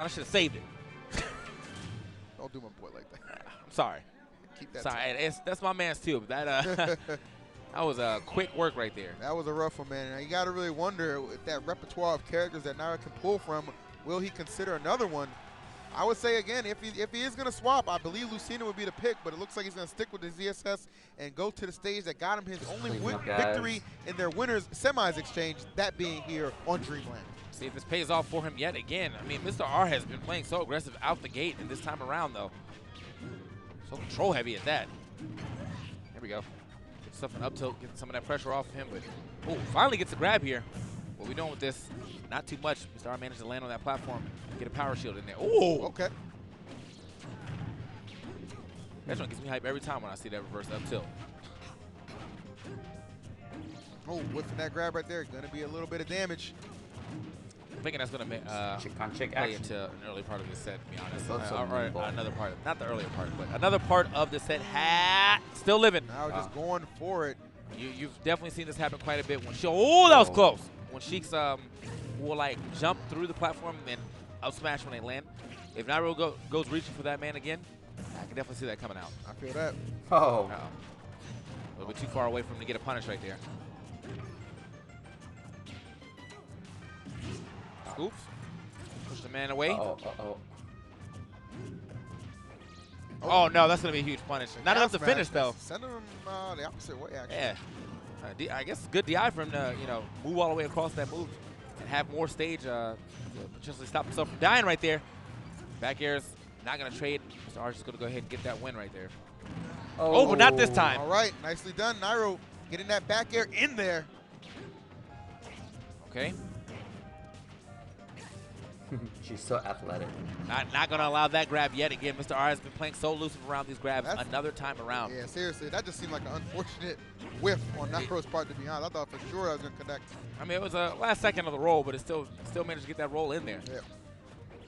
I should have saved it. Don't do my boy like that. I'm sorry. Keep that. Sorry, that's my man's too. But that that was a quick work right there. That was a rough one, man. And you got to really wonder if that repertoire of characters that Nairo can pull from, will he consider another one? I would say again, if he is going to swap, I believe Lucina would be the pick, but it looks like he's going to stick with the ZSS and go to the stage that got him his only victory in their winners semis exchange, that being here on Dreamland. See if this pays off for him yet again. I mean, Mr. R has been playing so aggressive out the gate, and this time around, though, so control heavy at that. There we go. Get stuff an up tilt, get some of that pressure off of him, but oh, finally gets a grab here. What we doing with this? Not too much. Mr. R managed to land on that platform, get a power shield in there. Oh, okay. That one gets me hype every time when I see that reverse up tilt. Oh, whiffing that grab right there. Going to be a little bit of damage. I'm thinking that's going to play into an early part of the set, to be honest. Or another part. Not the earlier part, but another part of the set. Still living. Now just going for it. You've definitely seen this happen quite a bit. When she, that was close. When Sheik's will like jump through the platform and up smash when they land. If Nairo goes reaching for that man again, I can definitely see that coming out. I feel that. Oh. A little bit too far away from him to get a punish right there. Scoops. Push the man away. Oh, no, that's going to be a huge punish. Not enough to finish, though. Send him the opposite way, actually. Yeah. I guess good DI for him to, move all the way across that move and have more stage potentially stop himself from dying right there. Back air's not going to trade. Mr. Arch is going to go ahead and get that win right there. Oh, but not this time. All right, nicely done. Nairo getting that back air in there. Okay. She's so athletic. Not going to allow that grab yet again. Mr. R has been playing so elusive around these grabs another time around. Yeah, seriously, that just seemed like an unfortunate whiff on Nairo's part, to be honest. I thought for sure I was going to connect. I mean, it was a last second of the roll, but it still managed to get that roll in there. Yeah.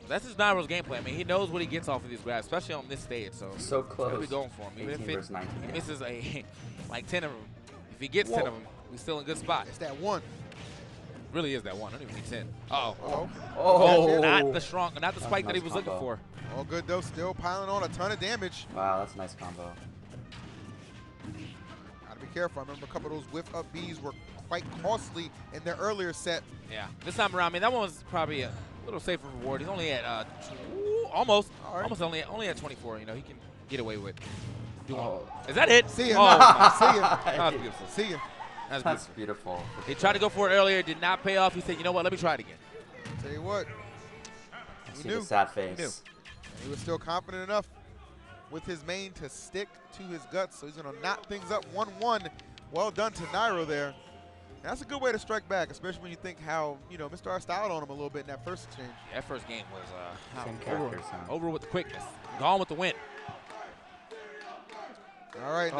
That's just Nairo's gameplay. I mean, he knows what he gets off of these grabs, especially on this stage. So close. He'll be going for him. Even if it misses like 10 of them, if he gets 10 of them, he's still in a good spot. It's that one. Really is that one. I don't even need 10. Uh-oh. Oh. Not the spike that he was looking for. All good, though. Still piling on a ton of damage. Wow, that's a nice combo. Gotta be careful. I remember a couple of those whiff up Bs were quite costly in their earlier set. Yeah. This time around, I mean, that one was probably a little safer reward. He's only at almost only at 24. He can get away with doing. Is that it? See ya. Oh, see ya. That was beautiful. See ya. That's beautiful. He tried to go for it earlier, did not pay off. He said, you know what, let me try it again. Tell you what. I see the sad face. He was still confident enough with his main to stick to his guts, so he's going to knot things up 1-1. Well done to Nairo there. And that's a good way to strike back, especially when you think how, Mr. R styled on him a little bit in that first exchange. Yeah, that first game was over with the quickness. Gone with the win. All right,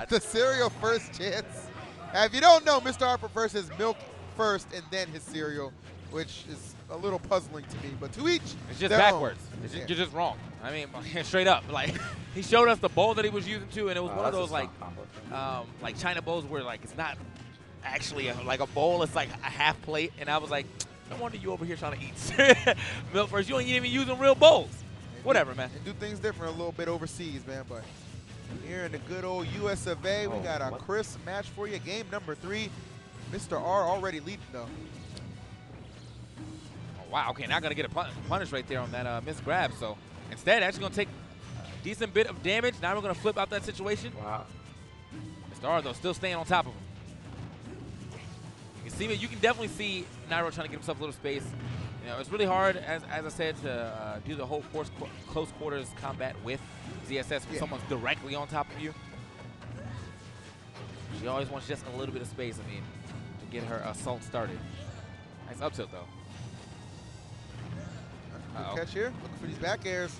the serial first chance. If you don't know, Mr. R prefers his milk first and then his cereal, which is a little puzzling to me. But to each, it's just backwards. You're just wrong. I mean, straight up. Like he showed us the bowl that he was using too, and it was one of those like China bowls where like it's not actually like a bowl. It's like a half plate, and I was like, no wonder you over here trying to eat milk first. You ain't even using real bowls. Whatever, man. They do things different a little bit overseas, man, but. Here in the good old US of A, we got a crisp match for you. Game number 3. Mr. R already leading, though. Oh, wow, okay, not going to get a punish right there on that missed grab. So instead, actually going to take a decent bit of damage. Now we're going to flip out that situation. Wow. Mr. R, though, still staying on top of him. You can definitely see Nairo trying to give himself a little space. It's really hard, as I said, to do the whole close quarters combat with ZSS when someone's directly on top of you. She always wants just a little bit of space, to get her assault started. Nice up tilt, though. Good catch here. Looking for these back airs.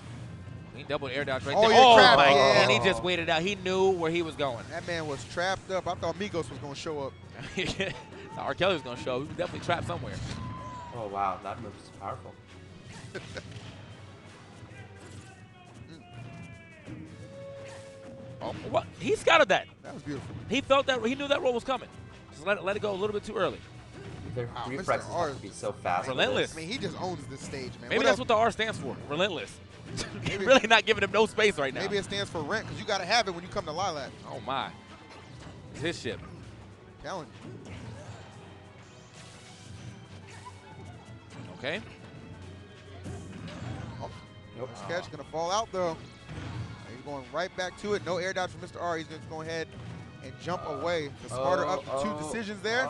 He doubled air dodge right there. Oh, my God. And he just waited out. He knew where he was going. That man was trapped up. I thought Migos was going to show up. R. Kelly was going to show up. He was definitely trapped somewhere. Oh, wow. That move is powerful. Oh, what? He scouted that. That was beautiful. He felt that. He knew that roll was coming. Just let it go a little bit too early. the Wow, Mr. reflexes R have to be so fast. with Relentless. I mean, he just owns this stage, man. Maybe that's what the R stands for. Relentless. Really not giving him no space right now. Maybe it stands for rent, because you got to have it when you come to Lilac. Oh, my. It's his ship. Telling you. Okay. Oh, Nope. sketch going to fall out, though. He's going right back to it. No air dodge from Mr. R. He's going to go ahead and jump away. The smarter of the two decisions there.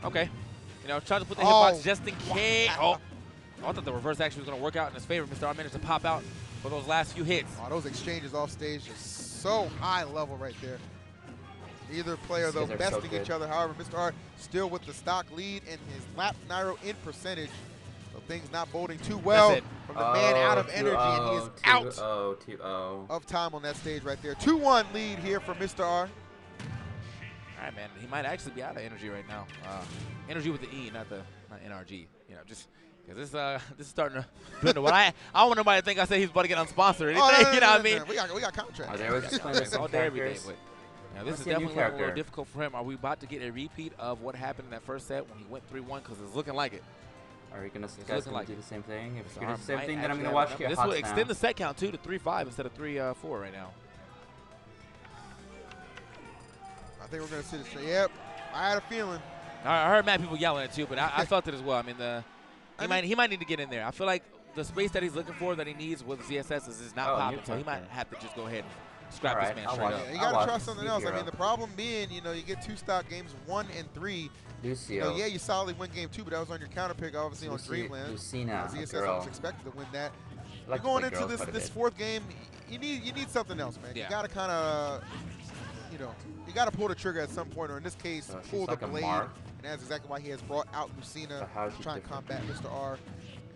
Okay. You know, try to put the Oh, hitbox just in case. wow. Oh, I thought the reverse action was going to work out in his favor. Mr. R managed to pop out for those last few hits. Oh, those exchanges off stage just so high level right there. Neither player, though, These guys are so besting each good. other. However, Mr. R still with the stock lead and his lap Nairo in percentage. So things not boding too well That's it. from the man out of energy, and he is out 2-0. of time on that stage right there. 2-1 lead here for Mr. R. All right, man. He might actually be out of energy right now. Energy with the E, not NRG. You know, just because this is starting to dwindle. But I don't want nobody to think I said he's about to get unsponsored or anything. Oh, no, you know what I mean? We got contracts. Are they always just playing the same All day, every day. characters? But now, this Let's is see a new definitely a little character. difficult for him. Are we about to get a repeat of what happened in that first set when he went 3-1? Because it's looking like it. Are we gonna looking guys gonna like do it. the same thing? If So you're gonna do the same might thing, then I'm actually gonna have watch enough. your This hots will now. extend the set count too to 3-5 instead of 3-4 right now. I think we're going to see this. Yep, I had a feeling. I heard mad people yelling it too, but I felt it as well. I mean, he might need to get in there. I feel like the space that he's looking for, that he needs with ZSS is not Oh, popping, new so he might character. have to just go ahead and scrap Alright, this man I'll straight watch up. it. You I'll got to watch trust it. something New else. I hero. mean, the problem being, you know, you get 2 stock games 1 and 3. Lucio. You know, yeah, you solidly win game 2, but that was on your counter pick, obviously, on Dreamland. Lucina, a ZSS girl. was expected to win that. I like You're going to play into girls quite a this bit. 4th game, you need something else, man. Yeah. You got to kind of, you know, you got to pull the trigger at some point, or in this case, So she's pull like the a blade. mark. And that's exactly why he has brought out Lucina So how is to she try and different? combat Mr. R.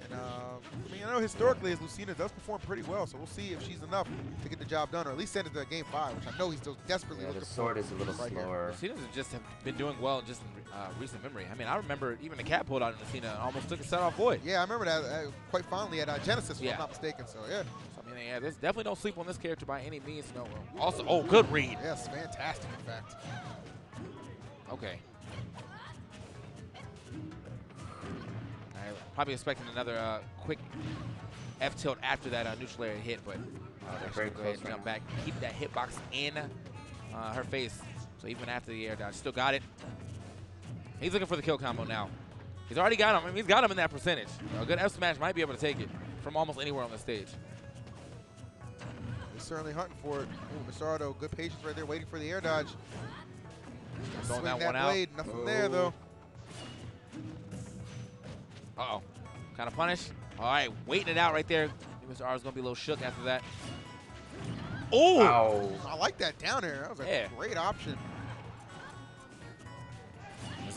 And I mean, I know historically, Lucina does perform pretty well, so we'll see if she's enough to get the job done, or at least send it to game 5, which I know he's still desperately Yeah, looking the for. sword is a little right here. slower. Lucinas just have been doing well just in recent memory. I mean, I remember even the cat pulled out in Lucina and almost took a set off void. Yeah, I remember that quite fondly at Genesis, if Yeah. I'm not mistaken. So, yeah. So, I mean, yeah, there's definitely don't sleep on this character by any means. No. Also, oh, good read. Yes, fantastic, in fact. Okay. Probably expecting another quick F tilt after that neutral area hit, but they're she's very gonna go ahead close and right jump now. back, keep that hitbox in her face. So even after the air dodge, still got it. He's looking for the kill combo now. He's already got him. I mean, he's got him in that percentage. A good F smash might be able to take it from almost anywhere on the stage. He's certainly hunting for it. Ooh, Massardo, good patience right there, waiting for the air dodge. Throwing Swing that one out. blade, nothing there, though. Uh-oh. Kind of punish. All right, waiting it out right there. Mr. R is going to be a little shook after that. Oh! Ow. I like that down air. That was a Yeah. great option.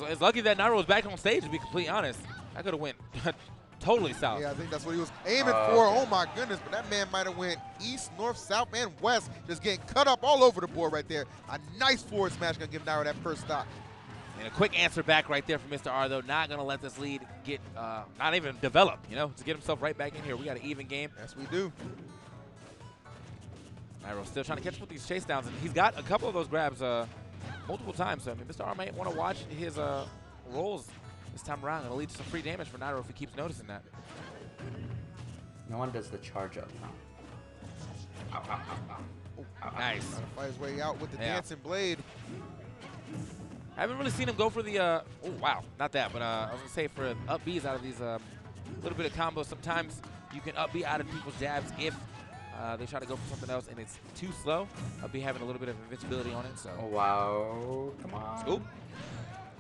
It's lucky that Nairo was back on stage, to be completely honest. That could have went totally south. Yeah, I think that's what he was aiming for. Okay. Oh, my goodness. But that man might have went east, north, south, and west, just getting cut up all over the board right there. A nice forward smash going to give Nairo that first stock. And a quick answer back right there from Mr. R, though. Not going to let this lead get, not even develop, you know, to get himself right back in here. We got an even game. Yes, we do. Nairo still trying to catch up with these chase downs. And he's got a couple of those grabs multiple times. So, I mean, Mr. R might want to watch his rolls this time around. It'll lead to some free damage for Nairo if he keeps noticing that. No one does the charge up now. Ow, ow, ow, ow. Ow, ow. Nice. Trying to fight his way out with the Yeah. dancing blade. I haven't really seen him go for the, oh, wow, not that, but I was going to say for up Bs out of these little bit of combos. Sometimes you can up B out of people's jabs if they try to go for something else and it's too slow. Up B having a little bit of invincibility on it, so. Oh, wow. Come on. Scoop.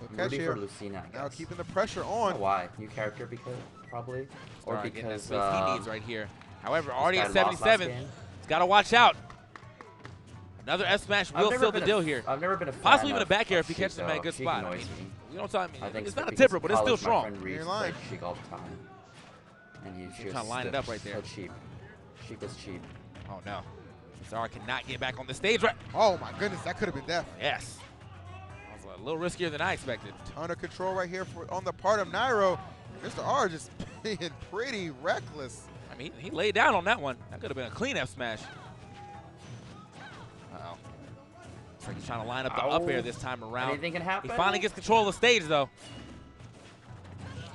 Good I'm catch rooting here. for Lucina, I Now guess. keeping the pressure I don't know on. why? New character because probably, or Alright, getting that because space he needs right here. However, this already guy at lost last 77, game. he's got to watch out. Another F smash I've will never seal the been deal here. I've never been a fan Possibly even a of- back air of if he Sheik, catches him at a though. good Sheik spot. I annoys mean, me. we don't talk. I think It's not a because tipper, but it's still college, strong. My friend Reese You're lying. played Sheik all the time, and he's You're just trying to line it up right there. So cheap. Sheik was cheap. Oh no, Zara cannot get back on the stage right. Oh, my goodness. That could have been death. Yes, that was a little riskier than I expected. Ton of control right here on the part of Nairo. Mr. R just being pretty reckless. I mean, he laid down on that one. That could have been a clean F smash. Uh-oh. like he's trying to line up the up air this time around. Anything can happen. He finally gets control of the stage, though.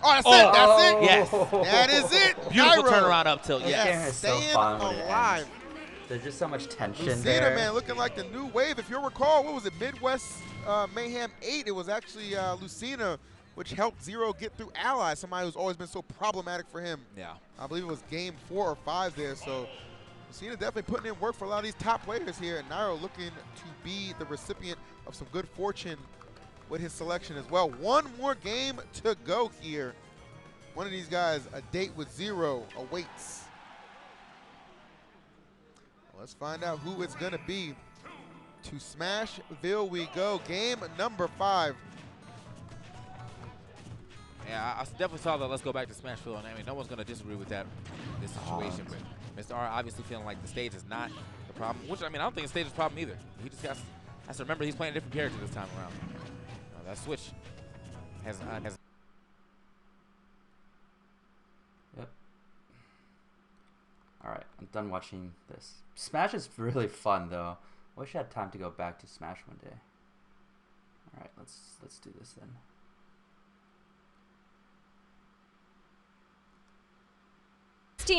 Oh, that's it. That's it. Yes. That is it. Beautiful Nairo. turnaround up tilt. This Yes. game is so Staying fun when it alive. ends. There's just so much tension Lucina, there. man, looking like the new wave. If you'll recall, what was it, Midwest Mayhem 8? It was actually Lucina, which helped Zero get through Ally, somebody who's always been so problematic for him. Yeah. I believe it was game 4 or 5 there, so Lucina definitely putting in work for a lot of these top players here, and Nairo looking to be the recipient of some good fortune with his selection as well. One more game to go here. One of these guys, a date with Zero, awaits. Let's find out who it's gonna be. To Smashville we go, game number 5. Yeah, I definitely saw that. Let's go back to Smashville, and I mean, no one's gonna disagree with that, this situation. But Mr. R obviously feeling like the stage is not the problem. Which I mean, I don't think the stage is a problem either. He just has to remember he's playing a different character this time around. That switch has. Yep. All right, I'm done watching this. Smash is really fun, though. I wish I had time to go back to Smash one day. All right, let's do this then.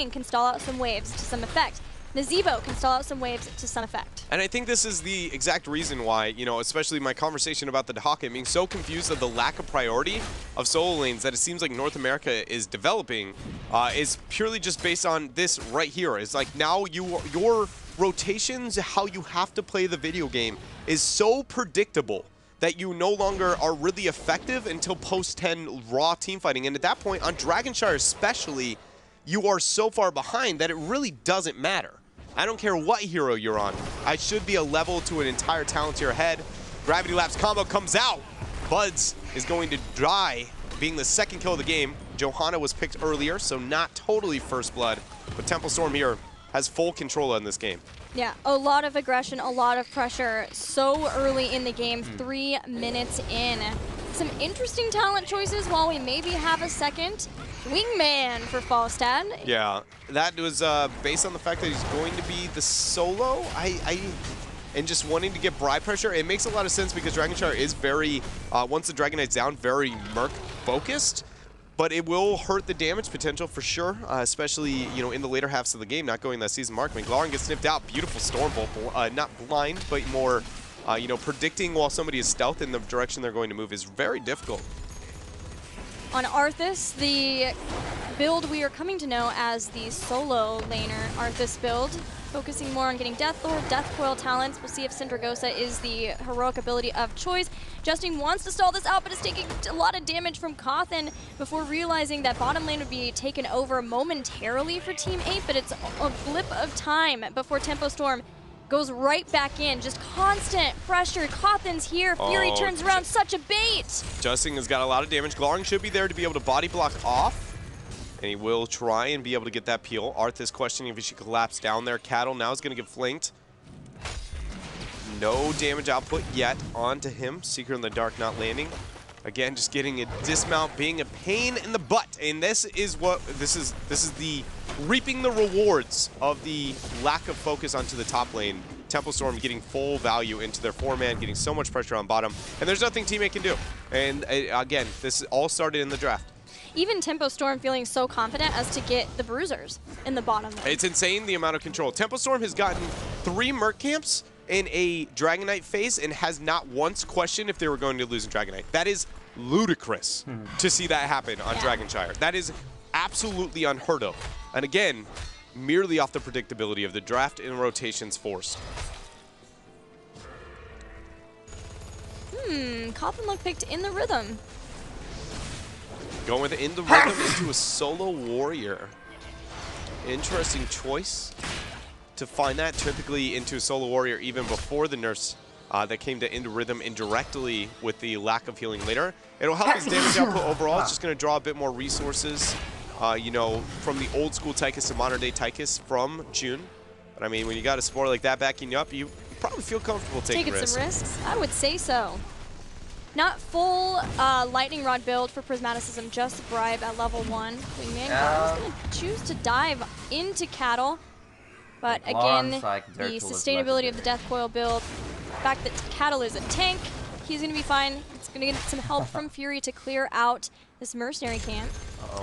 Can stall out some waves to some effect. Nazeebo can stall out some waves to some effect. And I think this is the exact reason why, you know, especially my conversation about the Dehaka being so confused of the lack of priority of solo lanes that it seems like North America is developing is purely just based on this right here. It's like now your rotations, how you have to play the video game is so predictable that you no longer are really effective until post-10 raw team fighting. And at that point, on Dragonshire especially, you are so far behind that it really doesn't matter. I don't care what hero you're on. I should be a level to an entire talent tier ahead. Gravity Lapse combo comes out. Buds is going to die, being the second kill of the game. Johanna was picked earlier, so not totally first blood. But Temple Storm here has full control in this game. Yeah, a lot of aggression, a lot of pressure so early in the game, 3 minutes in. Some interesting talent choices while we maybe have a second. Wingman for Falstad. Yeah, that was based on the fact that he's going to be the solo. And just wanting to get Bride pressure, it makes a lot of sense because Dragonshire is very, once the Dragon Knight's down, very Merc focused. But it will hurt the damage potential for sure, especially, you know, in the later halves of the game, not going that season mark. McLaren gets sniffed out. Beautiful Storm Bolt, not blind, but more, you know, predicting while somebody is stealth in the direction they're going to move is very difficult. On Arthas, the build we are coming to know as the solo laner Arthas build, focusing more on getting Death Lord, Death Coil talents. We'll see if Syndragosa is the heroic ability of choice. Justin wants to stall this out, but is taking a lot of damage from Cawthon before realizing that bottom lane would be taken over momentarily for Team 8, but it's a blip of time before Tempo Storm goes right back in. Just constant pressure. Cawthon's here. Fury turns around. Such a bait. Justin has got a lot of damage. Glaring should be there to be able to body block off. And he will try and be able to get that peel. Arthas questioning if he should collapse down there. Cattle now is going to get flanked. No damage output yet onto him. Seeker in the dark not landing. Again, just getting a dismount, being a pain in the butt. And this is the reaping the rewards of the lack of focus onto the top lane. Temple Storm getting full value into their 4-man, getting so much pressure on bottom. And there's nothing Team8 can do. And again, this all started in the draft. Even Tempo Storm feeling so confident as to get the bruisers in the bottom lane. It's insane the amount of control. Temple Storm has gotten 3 Merc camps in a Dragon Knight phase and has not once questioned if they were going to lose in Dragon Knight. That is ludicrous to see that happen on Dragonshire. That is absolutely unheard of. And again, merely off the predictability of the draft and rotations forced. Cawthon look picked in the rhythm. Going with in the rhythm into a solo warrior. Interesting choice to find that typically into a solo warrior even before the nerfs that came to Into Rhythm indirectly with the lack of healing later. It'll help his damage output overall. It's just going to draw a bit more resources, you know, from the old school Tychus to modern day Tychus from June. But I mean, when you got a support like that backing you up, you probably feel comfortable taking risks. Some risks? I would say so. Not full Lightning Rod build for Prismaticism, just Bribe at level 1. Wingman is going to choose to dive into Cattle. But again, the sustainability of the Death Coil build fact that Cattle is a tank. He's going to be fine. It's going to get some help from Fury to clear out this mercenary camp.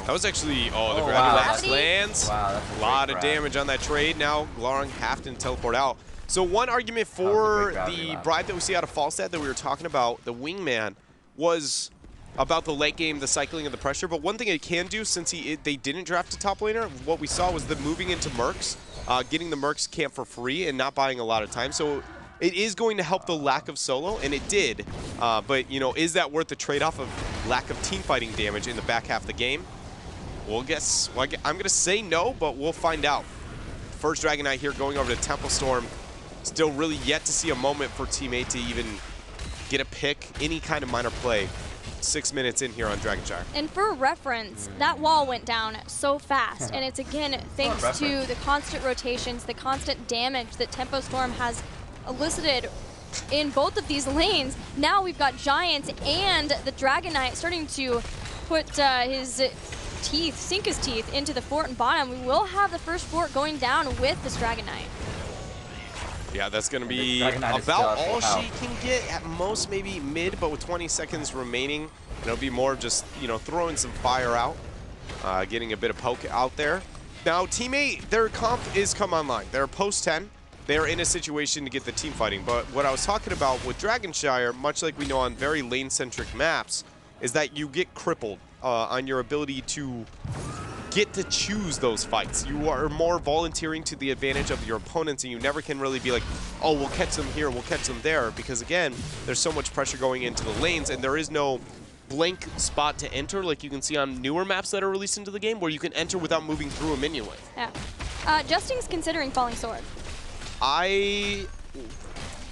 That was actually, the wow, gravity lands. Wow, that's a lot of damage on that trade. Now Glorong have to teleport out. So one argument for the bribe that we see out of Falstad that we were talking about, the wingman, was about the late game, the cycling of the pressure. But one thing it can do, since they didn't draft a top laner, what we saw was the moving into Mercs, getting the Mercs camp for free and not buying a lot of time. So it is going to help the lack of solo, and it did. But, you know, is that worth the trade-off of lack of team fighting damage in the back half of the game? We'll guess. Well, I'm going to say no, but we'll find out. First Dragon Knight here going over to Temple Storm. Still really yet to see a moment for Team 8 to even get a pick, any kind of minor play. 6 minutes in here on Dragonshire. And for reference, that wall went down so fast. And it's, again, thanks to the constant rotations, the constant damage that Tempo Storm has elicited in both of these lanes. Now we've got Giants and the Dragon Knight starting to put his teeth, sink his teeth into the fort and bottom. We will have the first fort going down with this Dragon Knight. Yeah, that's going to be about all she can get. At most, maybe mid, but with 20 seconds remaining, it'll be more of just, you know, throwing some fire out, getting a bit of poke out there. Now, Team 8, their comp is come online. They're post-10. They're in a situation to get the team fighting. But what I was talking about with Dragonshire, much like we know on very lane-centric maps, is that you get crippled on your ability to get to choose those fights. You are more volunteering to the advantage of your opponents, and you never can really be like, oh, we'll catch them here, we'll catch them there, because again, there's so much pressure going into the lanes, and there is no blank spot to enter like you can see on newer maps that are released into the game, where you can enter without moving through a minion wave. Yeah. Justin's considering Falling Sword. I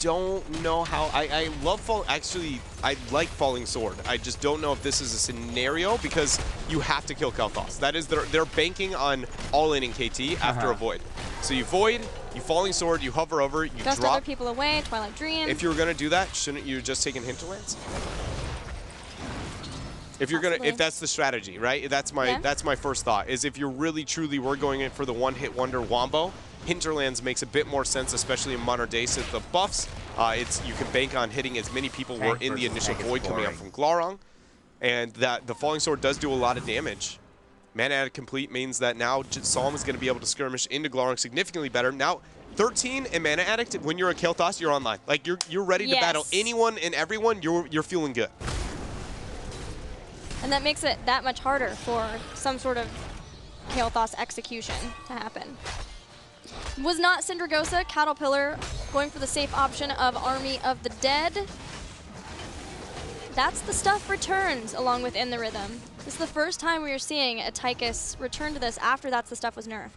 don't know how. I love actually, I like Falling Sword. I just don't know if this is a scenario, because you have to kill Kalthos. That is, they're banking on all-in KT after a Void. So you Void, you Falling Sword, you hover over, you Just drop. Other people away, Twilight Dream. If you were gonna do that, shouldn't you just take Hinterlands? If you're if that's the strategy, right? That's my first thought. Is if you're really truly were going in for the one-hit wonder wombo, Hinterlands makes a bit more sense, especially in modern day, since the buffs, you can bank on hitting as many people were in the initial void coming up from Glorong, and that the Falling Sword does do a lot of damage. Mana Addict complete means that now Psalm is going to be able to skirmish into Glorong significantly better. Now, 13 and Mana Addict, when you're a Kalthos, you're online. Like you're ready to battle anyone and everyone. You're feeling good. And that makes it that much harder for some sort of Kalthos execution to happen. Was not Syndragosa, Caterpillar, going for the safe option of Army of the Dead. That's the stuff returns along with In the Rhythm. This is the first time we are seeing a Tychus return to this after That's the Stuff was nerfed.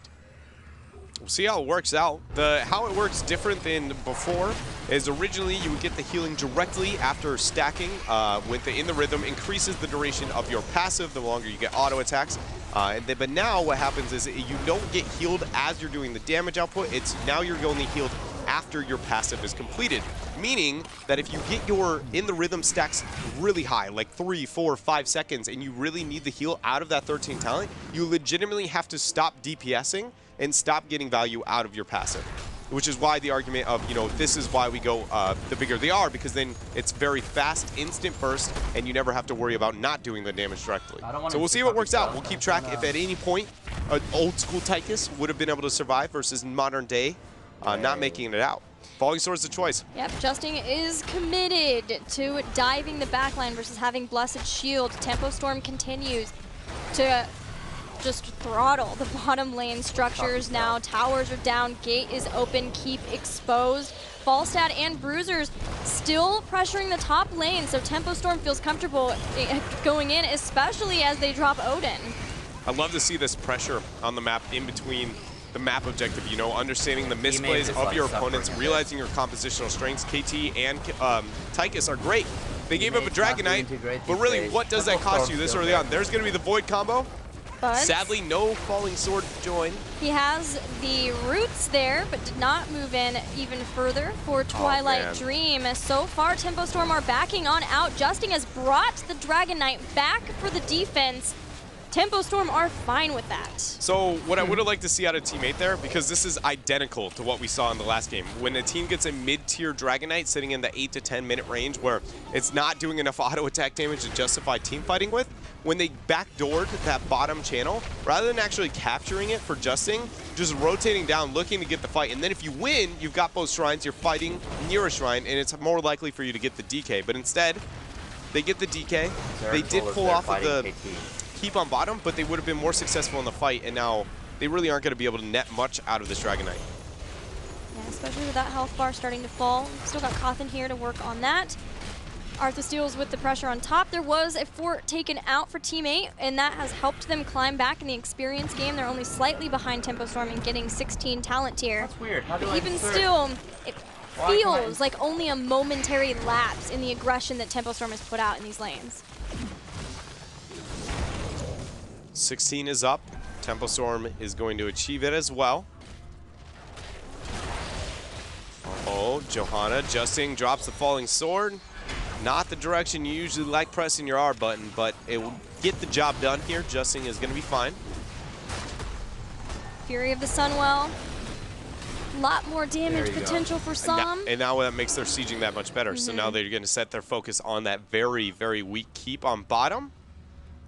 We'll see how it works out. How it works different than before is originally you would get the healing directly after stacking with the In the Rhythm, increases the duration of your passive the longer you get auto attacks. But now what happens is you don't get healed as you're doing the damage output. It's now you're only healed after your passive is completed. Meaning that if you get your In the Rhythm stacks really high, like 3, 4, 5 seconds, and you really need the heal out of that 13 talent, you legitimately have to stop DPSing and stop getting value out of your passive. Which is why the argument of, you know, this is why we go the bigger they are, because then it's very fast, instant burst, and you never have to worry about not doing the damage directly. So we'll see what works out. We'll keep track if at any point an old school Tychus would have been able to survive versus modern day not making it out. Falling Sword's the choice. Yep, Justin is committed to diving the backline versus having Blessed Shield. Tempo Storm continues to just throttle the bottom lane structures now. Towers are down, gate is open, keep exposed. Falstad and Bruisers still pressuring the top lane, so Tempo Storm feels comfortable going in, especially as they drop Odin. I'd love to see this pressure on the map in between the map objective, you know, understanding the misplays of your opponents, realizing your compositional strengths. KT and Tychus are great. They gave up a Dragon Knight, but really, what does that cost you this early on? There's going to be the Void combo. But sadly, no Falling Sword join. He has the roots there, but did not move in even further for Twilight Dream. So far, Tempo Storm are backing on out. Justin has brought the Dragon Knight back for the defense. Tempo Storm are fine with that. So what I would have liked to see out of Team8 there, because this is identical to what we saw in the last game. When a team gets a mid-tier Dragon Knight sitting in the 8 to 10 minute range where it's not doing enough auto attack damage to justify team fighting with, when they backdoored that bottom channel, rather than actually capturing it for justing, just rotating down, looking to get the fight. And then if you win, you've got both shrines, you're fighting near a shrine, and it's more likely for you to get the DK. But instead, they get the DK. They did pull off of the keep on bottom, but they would have been more successful in the fight, and now they really aren't going to be able to net much out of this Dragon Knight. Yeah, especially with that health bar starting to fall. Still got Cawthon here to work on that. Arthas deals with the pressure on top. There was a fort taken out for Team8, and that has helped them climb back in the experience game. They're only slightly behind Tempo Storm and getting 16 talent tier. That's weird. How do But I even insert? still, it Why can't I feels like only a momentary lapse in the aggression that Tempo Storm has put out in these lanes. 16 is up. Tempo Storm is going to achieve it as well. Oh, Johanna adjusting, drops the falling sword. Not the direction you usually like pressing your R button, but it will get the job done here. Adjusting is going to be fine. Fury of the Sunwell. Lot more damage you go. potential for some. And now that makes their sieging that much better. So now they're going to set their focus on that very, very weak keep on bottom.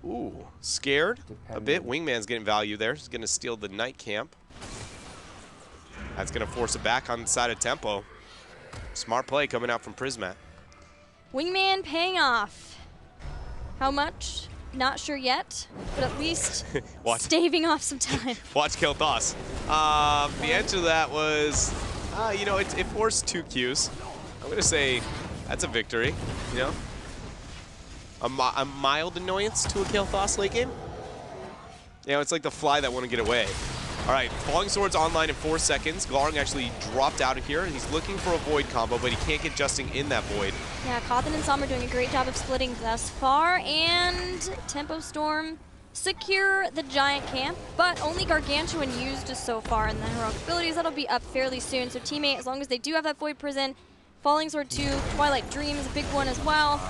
Ooh, scared a bit. Wingman's getting value there. He's going to steal the Knight camp. That's going to force it back on the side of Tempo. Smart play coming out from Prismat. Wingman paying off. How much? Not sure yet, but at least Watch. staving off some time. Watch Kel'Thas. The answer to that was, you know, it forced 2 Qs. I'm going to say that's a victory, you know? A mild annoyance to a Kel'Thas late game. You know, it's like the fly that wouldn't get away. All right, Falling Sword's online in 4 seconds. Glaring actually dropped out of here. He's looking for a Void combo, but he can't get Justing in that Void. Yeah, Cawthon and Som are doing a great job of splitting thus far, and Tempo Storm secure the giant camp, but only Gargantuan used so far in the heroic abilities. That'll be up fairly soon, so Team8, as long as they do have that Void Prison, Falling Sword 2, Twilight Dream is a big one as well,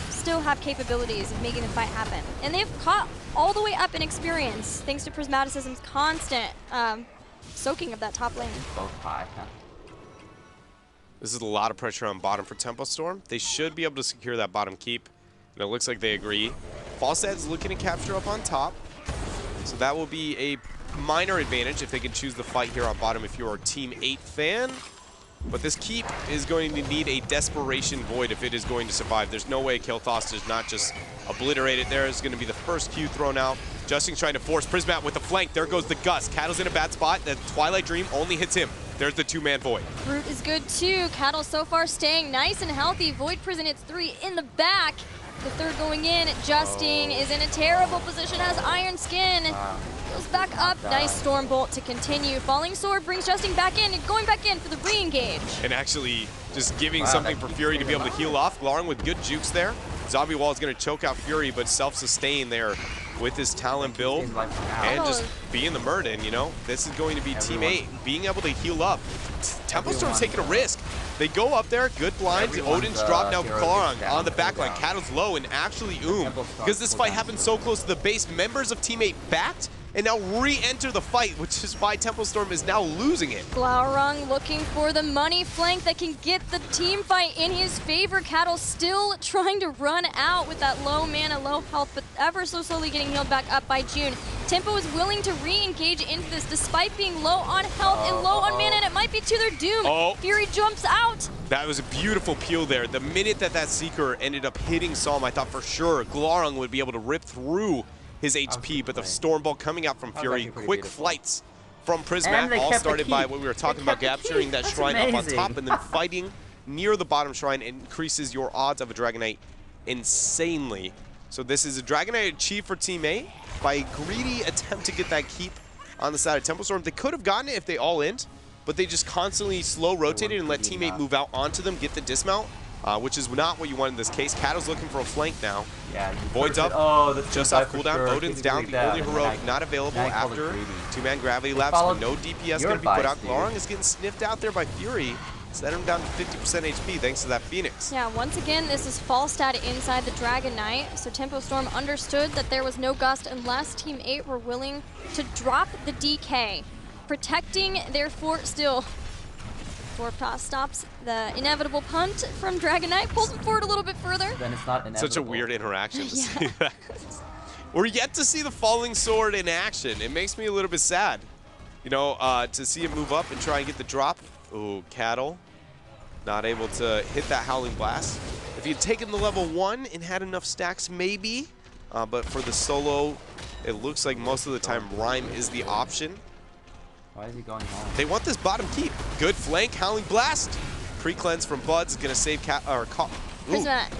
still have capabilities of making the fight happen. And they've caught all the way up in experience, thanks to Prismaticism's constant soaking of that top lane. Both high. Huh? This is a lot of pressure on bottom for Tempo Storm. They should be able to secure that bottom keep, and it looks like they agree. Falstad's looking to capture up on top, so that will be a minor advantage if they can choose the fight here on bottom if you're a Team 8 fan. But this keep is going to need a desperation void if it is going to survive. There's no way Kel'Thas does not just obliterate it there. It's going to be the first Q thrown out. Justing's trying to force Prismat with the flank. There goes the Gust. Cattle's in a bad spot. The Twilight Dream only hits him. There's the 2-man void. Brute is good too. Cattle so far staying nice and healthy. Void Prison hits 3 in the back. The third going in. Justing is in a terrible position, has Iron Skin. Goes back up. Nice Storm Bolt to continue. Falling Sword brings Justing back in and going back in for the re-engage. And actually just giving something for Fury to be able to heal off. Glaring with good jukes there. Zombie Wall is going to choke out Fury, but self-sustain there with his Talon build. And just being the Murden, you know? This is going to be Team 8 being able to heal up. Tempo Storm's taking a risk. They go up there, good blinds. Odin's dropped now. Klarang on the back line. Cattle's low, and actually because this fight happened so close to the base, members of Team 8 backed and now re-enter the fight, which is why Tempo Storm is now losing it. Glaurung looking for the money flank that can get the team fight in his favor. Cattle still trying to run out with that low mana, low health, but ever so slowly getting healed back up by June. Tempo is willing to re-engage into this despite being low on health and low on mana, and it might be to their doom. Fury jumps out. That was a beautiful peel there. The minute that Seeker ended up hitting Psalm, I thought for sure Glaurung would be able to rip through his HP, but the Storm Ball coming out from Fury, quick flights from Prismat, all started by what we were talking about, capturing that shrine up on top and then fighting near the bottom shrine increases your odds of a Dragon Knight insanely. So this is a Dragon Knight achieved for Team 8 by a greedy attempt to get that keep on the side of Tempo Storm. They could have gotten it if they all in, but they just constantly slow rotated and let Team 8 move out onto them, get the dismount. Which is not what you want in this case. Cattle's looking for a flank now. Yeah, Void's up, just off cooldown. Sure. Odin's down, the only heroic not available after 2-man gravity lapse, but no DPS going to be put out. Glaurung is getting sniffed out there by Fury. Set him down to 50% HP thanks to that Phoenix. Yeah, once again, this is Falstad inside the Dragon Knight. So Tempo Storm understood that there was no Gust unless Team 8 were willing to drop the DK, protecting their fort still. Warpath stops the inevitable punt from Dragon Knight, pulls him forward a little bit further. Then it's not inevitable. Such a weird interaction to Yeah. see that. We're yet to see the falling sword in action. It makes me a little bit sad. You know, to see it move up and try and get the drop. Ooh, Cattle. Not able to hit that Howling Blast. If he had taken the level 1 and had enough stacks, maybe. But for the solo, it looks like most of the time Rhyme is the option. Why is he going home? They want this bottom keep. Good flank, Howling Blast. Pre-cleanse from Buds is going to save Prismat.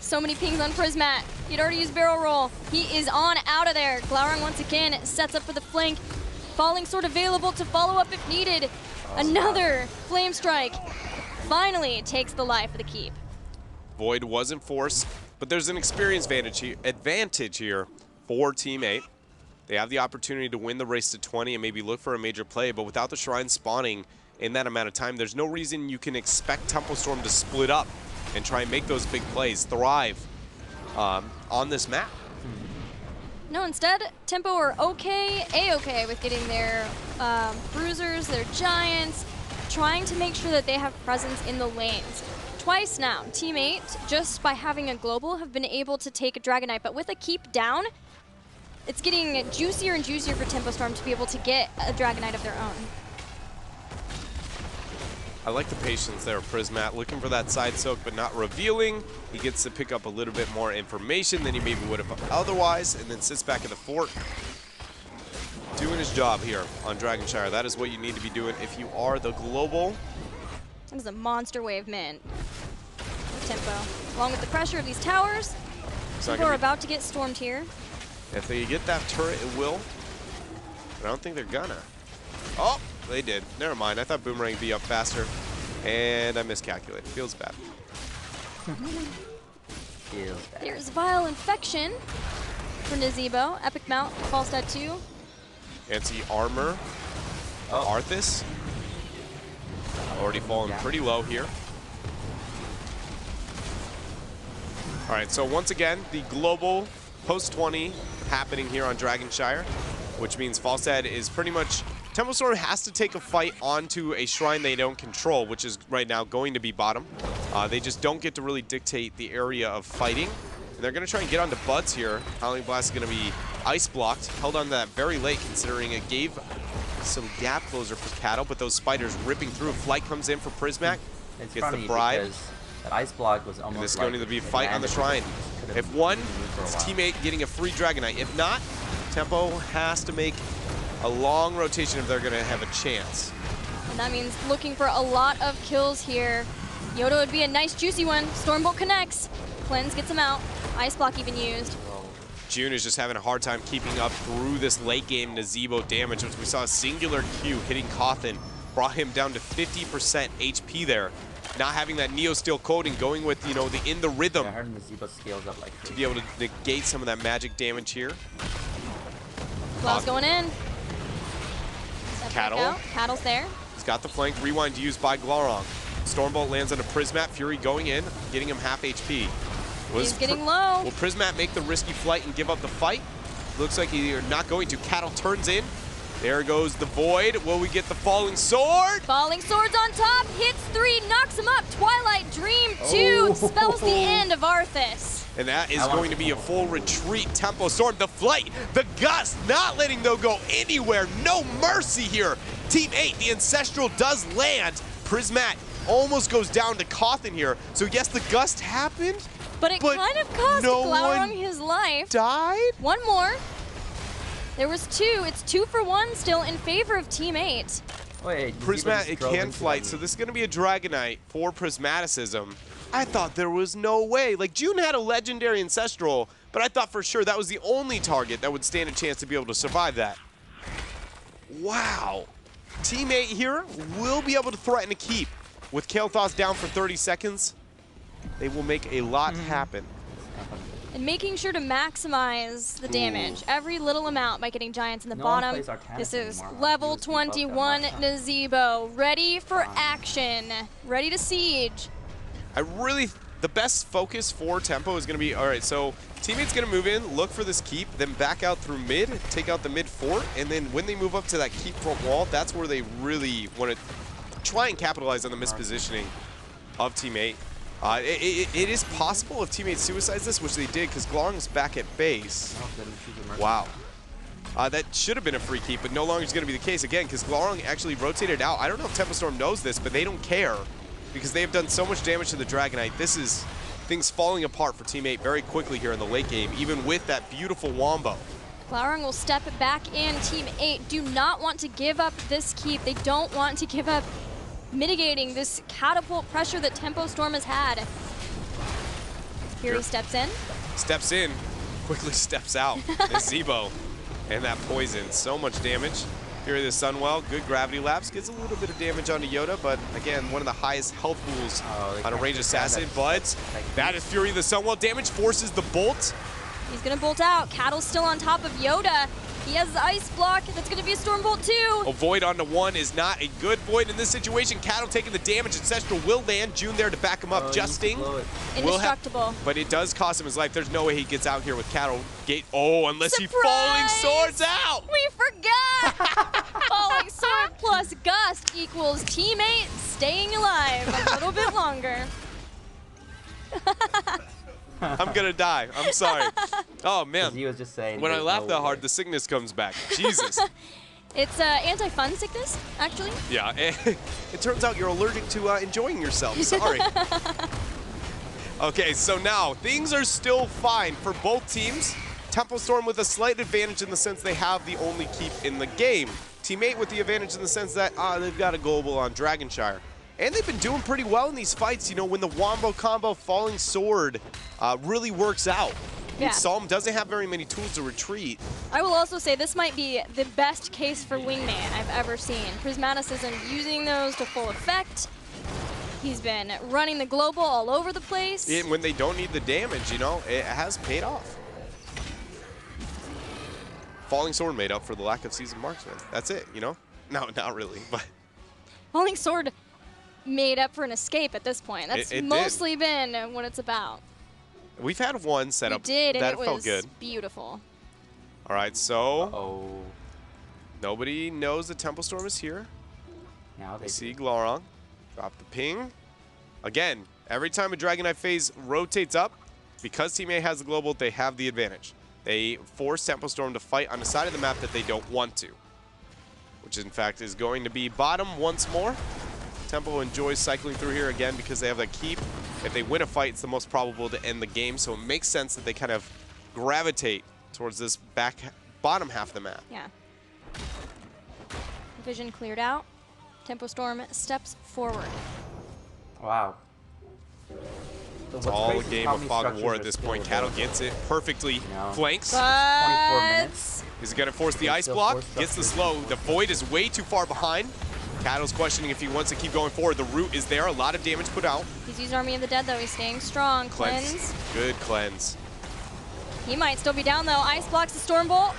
So many pings on Prismat. He'd already used barrel roll. He is on out of there. Glaurung once again sets up for the flank. Falling sword available to follow up if needed. Another flame strike. Finally takes the life of the keep. Void wasn't forced, but there's an experience advantage here for Team 8. They have the opportunity to win the race to 20 and maybe look for a major play, but without the Shrine spawning in that amount of time, there's no reason you can expect Tempo Storm to split up and try and make those big plays, thrive on this map. No, instead, Tempo are okay, A-okay with getting their bruisers, their giants, trying to make sure that they have presence in the lanes. Twice now, Team 8, just by having a global, have been able to take a Dragon Knight, but with a keep down, it's getting juicier and juicier for Tempo Storm to be able to get a Dragon Knight of their own. I like the patience there, Prismat, looking for that side soak but not revealing. He gets to pick up a little bit more information than he maybe would have otherwise, and then sits back in the fort. Doing his job here on Dragonshire. That is what you need to be doing if you are the global. That was a monster wave mint for Tempo. Along with the pressure of these towers, Tempo are about to get stormed here. If they get that turret, it will. But I don't think they're gonna. Oh, they did. Never mind. I thought Boomerang would be up faster. And I miscalculated. Feels bad. Feels bad. There's Vile Infection for Nazebo. Epic Mount, Falstad 2. Anti-armor. Arthas. Already fallen pretty low here. All right, so once again, the global post-20 happening here on Dragonshire, which means Falstad is pretty much... Tempo Storm has to take a fight onto a shrine they don't control, which is right now going to be bottom. They just don't get to really dictate the area of fighting. And they're going to try and get onto Buds here. Howling Blast is going to be ice blocked, held on that very late considering it gave some gap closer for Cattle, but those spiders ripping through. Flight comes in for Prismac, It's gets funny the bribe. because that ice block was almost And this is like going to be a fight on the advantage shrine. because If could've won, moved for a it's while. Team 8 getting a free Dragon Knight. If not, Tempo has to make a long rotation if they're going to have a chance. And that means looking for a lot of kills here. Yoda would be a nice juicy one. Stormbolt connects. Cleanse gets him out. Ice block even used. June is just having a hard time keeping up through this late game Nazebo damage, which we saw a singular Q hitting Cawthon, brought him down to 50% HP there. Not having that Neo Steel coating, going with, you know, the in the rhythm Yeah, I heard the Zebo scales up like to be able to negate some of that magic damage here. Blast going in. Step back Cattle. out. Cattle's there. He's got the flank, rewind used by Glaurung. Stormbolt lands on a Prismat, Fury going in, getting him half HP. He's getting low. Will Prismat make the risky flight and give up the fight? Looks like they're not going to. Cattle turns in. There goes the Void. Will we get the Falling Sword? Falling Swords on top. Hits 3. Knocks him up. Twilight Dream 2. Spells the end of Arthas. And that is going to be a full retreat. Tempo Storm, the flight, the gust, not letting them go anywhere. No mercy here. Team 8, the Ancestral does land. Prismat almost goes down to Cawthon here. So yes, the gust happened. But it kind of cost no Glaurung one his life. died? One more. There was 2. It's 2 for 1 still in favor of Team 8. Wait, Prismat, it can flight, so this is going to be a Dragon Knight for Prismaticism. I thought there was no way. Like, June had a legendary Ancestral, but I thought for sure that was the only target that would stand a chance to be able to survive that. Wow. Team 8 here will be able to threaten a keep. With Kael'thas down for 30 seconds, they will make a lot happen. And making sure to maximize the damage, every little amount, by getting Giants in the No one bottom. plays Arcanus This is anymore, huh? level He was debuffed that 21 last time. Nazebo, ready for Fine. action, ready to siege. The best focus for Tempo is going to be, all right, so Team8's going to move in, look for this keep, then back out through mid, take out the mid fort, and then when they move up to that keep front wall, that's where they really want to try and capitalize on the mispositioning of Team8. It is possible if Team8 suicides this, which they did because Glong's back at base. No, didn't choose a merchant. Wow. That should have been a free keep, but no longer is going to be the case again because Glong actually rotated out. I don't know if Tempo Storm knows this, but they don't care because they have done so much damage to the Dragonite. This is things falling apart for Team8 very quickly here in the late game, even with that beautiful Wombo. Glaurung will step back in. Team8 do not want to give up this keep. They don't want to give up mitigating this catapult pressure that Tempo Storm has had. Here he steps in. Steps in, quickly steps out. Nazebo and that poison. So much damage. Fury of the Sunwell, good gravity lapse. Gets a little bit of damage onto Yoda, but again, one of the highest health pools on a ranged assassin. But that is Fury of the Sunwell. Damage forces the bolt. He's gonna bolt out. Cattle's still on top of Yoda. He has the ice block. That's gonna be a storm bolt too. A void onto one is not a good void in this situation. Cattle taking the damage. Ancestral will land. June there to back him up. Justing. Indestructible. But it does cost him his life. There's no way he gets out here with Cattle. Unless he Surprise! falling swords out. We forgot! Falling sword plus gust equals Team8 staying alive a little bit longer. I'm gonna die. I'm sorry. Oh man. He was just saying. When I there's laugh no that way. hard, the sickness comes back. Jesus. It's anti-fun sickness, actually. Yeah. It turns out you're allergic to enjoying yourself. Sorry. Okay, so now things are still fine for both teams. Tempo Storm with a slight advantage in the sense they have the only keep in the game. Team8 with the advantage in the sense that they've got a global on Dragonshire. And they've been doing pretty well in these fights, you know, when the Wombo combo Falling Sword really works out. Yeah. Psalm doesn't have very many tools to retreat. I will also say this might be the best case for Wingman I've ever seen. Prismatis isn't using those to full effect. He's been running the global all over the place. And when they don't need the damage, you know, it has paid off. Falling Sword made up for the lack of Seasoned Marksman. That's it, you know? No, not really, but... Falling Sword made up for an escape at this point. That's It mostly been what it's about. We've had one set up We did, and that it felt was good. beautiful. All right, so Oh. nobody knows the Temple Storm is here. Now They they see Glaurung. Drop the ping. Again, every time a Dragonite phase rotates up, because Team8 has the global, they have the advantage. They force Temple Storm to fight on a side of the map that they don't want to, which in fact is going to be bottom once more. Tempo enjoys cycling through here again because they have that keep. If they win a fight, it's the most probable to end the game, so it makes sense that they kind of gravitate towards this bottom half of the map. Yeah. Vision cleared out. Tempo Storm steps forward. Wow. It's all a game of fog of war at this point. Cattle gets it perfectly. No. Flanks. 24 minutes. Is he going to force the They ice still block? force Gets the structure. slow. The void is way too far behind. Cattle's questioning if he wants to keep going forward. The root is there. A lot of damage put out. He's used Army of the Dead, though. He's staying strong. Cleanse. Good cleanse. He might still be down, though. Ice blocks the Storm Bolt.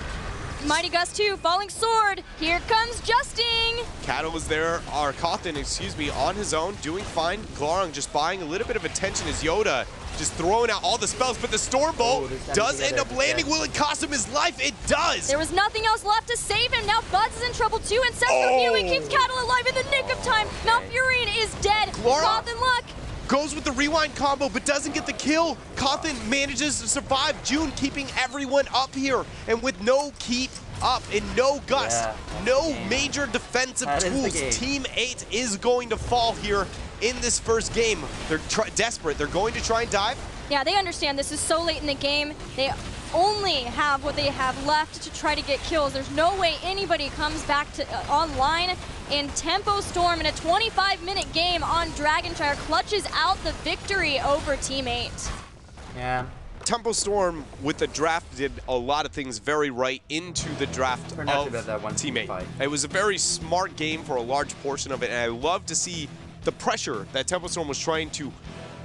Mighty Gust 2, Falling Sword. Here comes Justing. Cattle is there, or Cawthon, excuse me, on his own, doing fine. Glaurung just buying a little bit of attention as Yoda just throwing out all the spells, but the Storm Bolt does end up landing. Will it cost him his life? It does! There was nothing else left to save him. Now Buds is in trouble, too. Ancestral Healing keeps Cattle alive in the nick of time. Malfurion is dead. Glaurung. Cawthon luck. Goes with the rewind combo, but doesn't get the kill. Cawthon manages to survive. June keeping everyone up here, and with no keep up and no gust, Yeah, no major defensive That is the tools. game. Team8 is going to fall here in this first game. They're desperate. They're going to try and dive. Yeah, they understand this is so late in the game. They only have what they have left to try to get kills. There's no way anybody comes back to online. And Tempo Storm in a 25-minute game on Dragonshire clutches out the victory over Team8. Yeah. Tempo Storm with the draft did a lot of things very right into the draft Turned out to of be that one Team8. fight. It was a very smart game for a large portion of it, and I love to see the pressure that Tempo Storm was trying to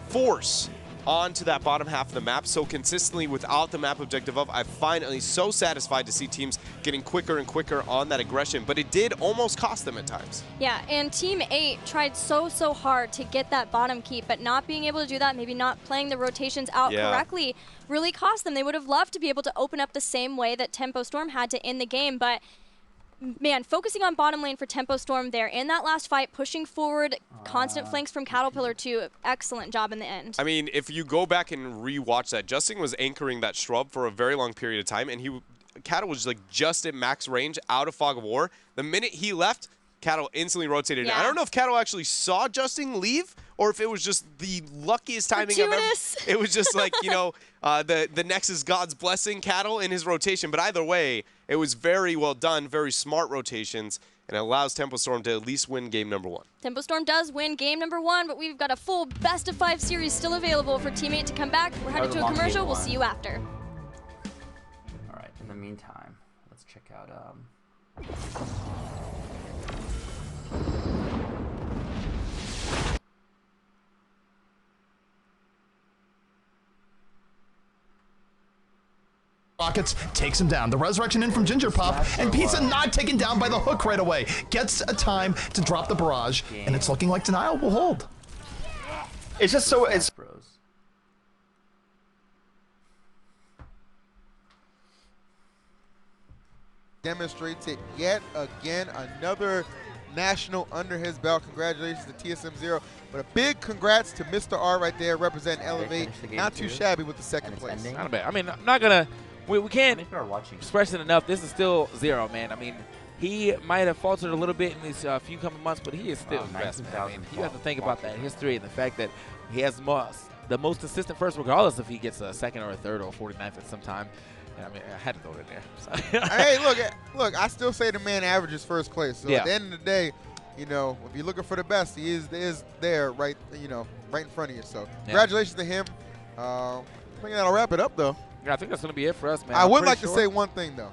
force onto that bottom half of the map so consistently without the map objective up. I'm finally so satisfied to see teams getting quicker and quicker on that aggression, but it did almost cost them at times. Yeah, and Team 8 tried so hard to get that bottom keep, but not being able to do that, maybe not playing the rotations out correctly, really cost them. They would have loved to be able to open up the same way that Tempo Storm had to end the game, but man, focusing on bottom lane for Tempo Storm there in that last fight, pushing forward, constant flanks from Caterpillar too. Excellent job in the end. I mean, if you go back and re-watch that, Justin was anchoring that shrub for a very long period of time, and Cattle was like just at max range out of Fog of War. The minute he left, Cattle instantly rotated. Yeah. I don't know if Cattle actually saw Justin leave or if it was just the luckiest timing of ever. It was just like, you know, the Nexus God's blessing Cattle in his rotation. But either way, it was very well done, very smart rotations, and it allows Tempo Storm to at least win game number 1. Tempo Storm does win game number 1, but we've got a full best of 5 series still available for Team 8 to come back. We're headed to a commercial. We'll see you after. All right. In the meantime, let's check out. Rockets takes him down. The resurrection in from Ginger Pop, and Pizza not taken down by the hook right away. Gets a time to drop the barrage, and it's looking like Denial will hold. It's just so it's. Demonstrates it yet again. Another national under his belt. Congratulations to TSM0. But a big congrats to Mr. R right there, representing Elevate. Not too shabby with the second place. Not bad. I mean, I'm not gonna. We can't express it enough. This is still 0, man. I mean, he might have faltered a little bit in these few coming months, but he is still the best. I mean, you have to think about that history and the fact that he has the most consistent first, regardless if he gets a second or a third or a 49th at some time. I mean, I had to throw it in there. So. Hey, look, I still say the man averages first place. So at the end of the day, you know, if you're looking for the best, he is there right, you know, right in front of you. So congratulations to him. I think that'll wrap it up, though. Yeah, I think that's going to be it for us, man. I would like to say one thing, though.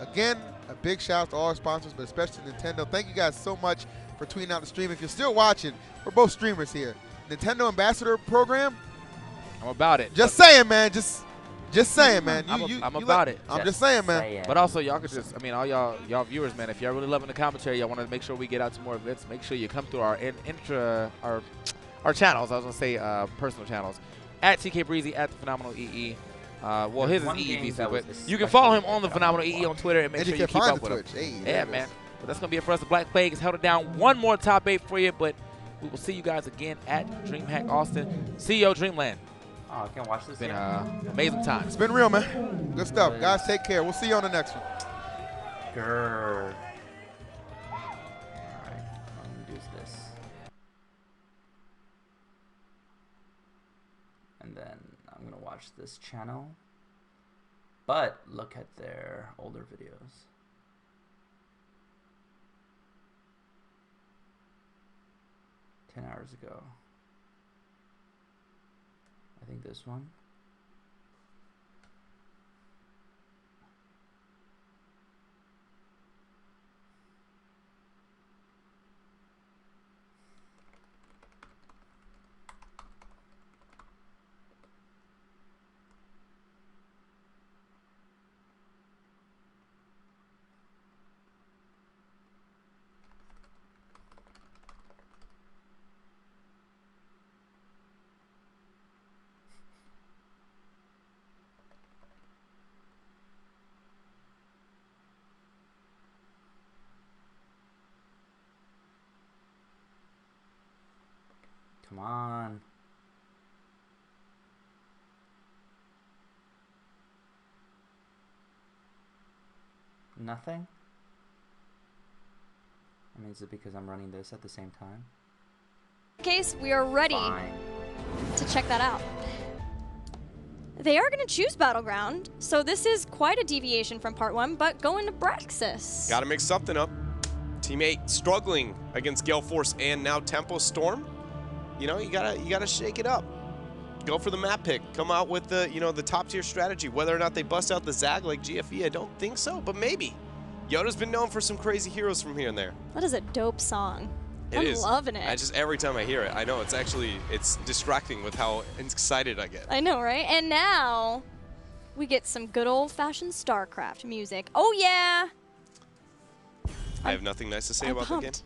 Again, a big shout out to all our sponsors, but especially Nintendo. Thank you guys so much for tweeting out the stream. If you're still watching, we're both streamers here. Nintendo Ambassador Program. I'm about it. Just saying, man. Just saying, man. I'm about it. I'm just saying, man. But also, y'all could just, I mean, all y'all viewers, man, if y'all really loving the commentary, y'all want to make sure we get out to more events, make sure you come through our our channels. I was going to say personal channels. At TK Breezy, at the Phenomenal EE. Well, his is EEVC, but you can follow him on the Phenomenal EE on Twitter and make sure you keep up with him. Yeah, man. But that's going to be it for us. The Black Plague has held it down. One more top 8 for you, but we will see you guys again at DreamHack Austin. CEO Dreamland. Oh, I can't watch this. It's been an amazing time. It's been real, man. Good stuff. Guys, take care. We'll see you on the next one. Grrr. All right, I'm gonna use this. And then I'm gonna watch this channel. But look at their older videos. Hours ago. I think this one. Come on. Nothing? I mean, is it because I'm running this at the same time? In case we are ready to check that out. They are going to choose Battleground, so this is quite a deviation from part 1, but going to Braxis. Got to mix something up. Team 8 struggling against Gale Force and now Tempo Storm. You know, you gotta shake it up. Go for the map pick. Come out with the, you know, the top tier strategy. Whether or not they bust out the Zag like GFE, I don't think so, but maybe. Yoda's been known for some crazy heroes from here and there. That is a dope song. It I'm is. loving it. I just every time I hear it, I know it's distracting with how excited I get. I know, right? And now we get some good old-fashioned StarCraft music. Oh yeah. I have nothing nice to say I'm about the game. pumped.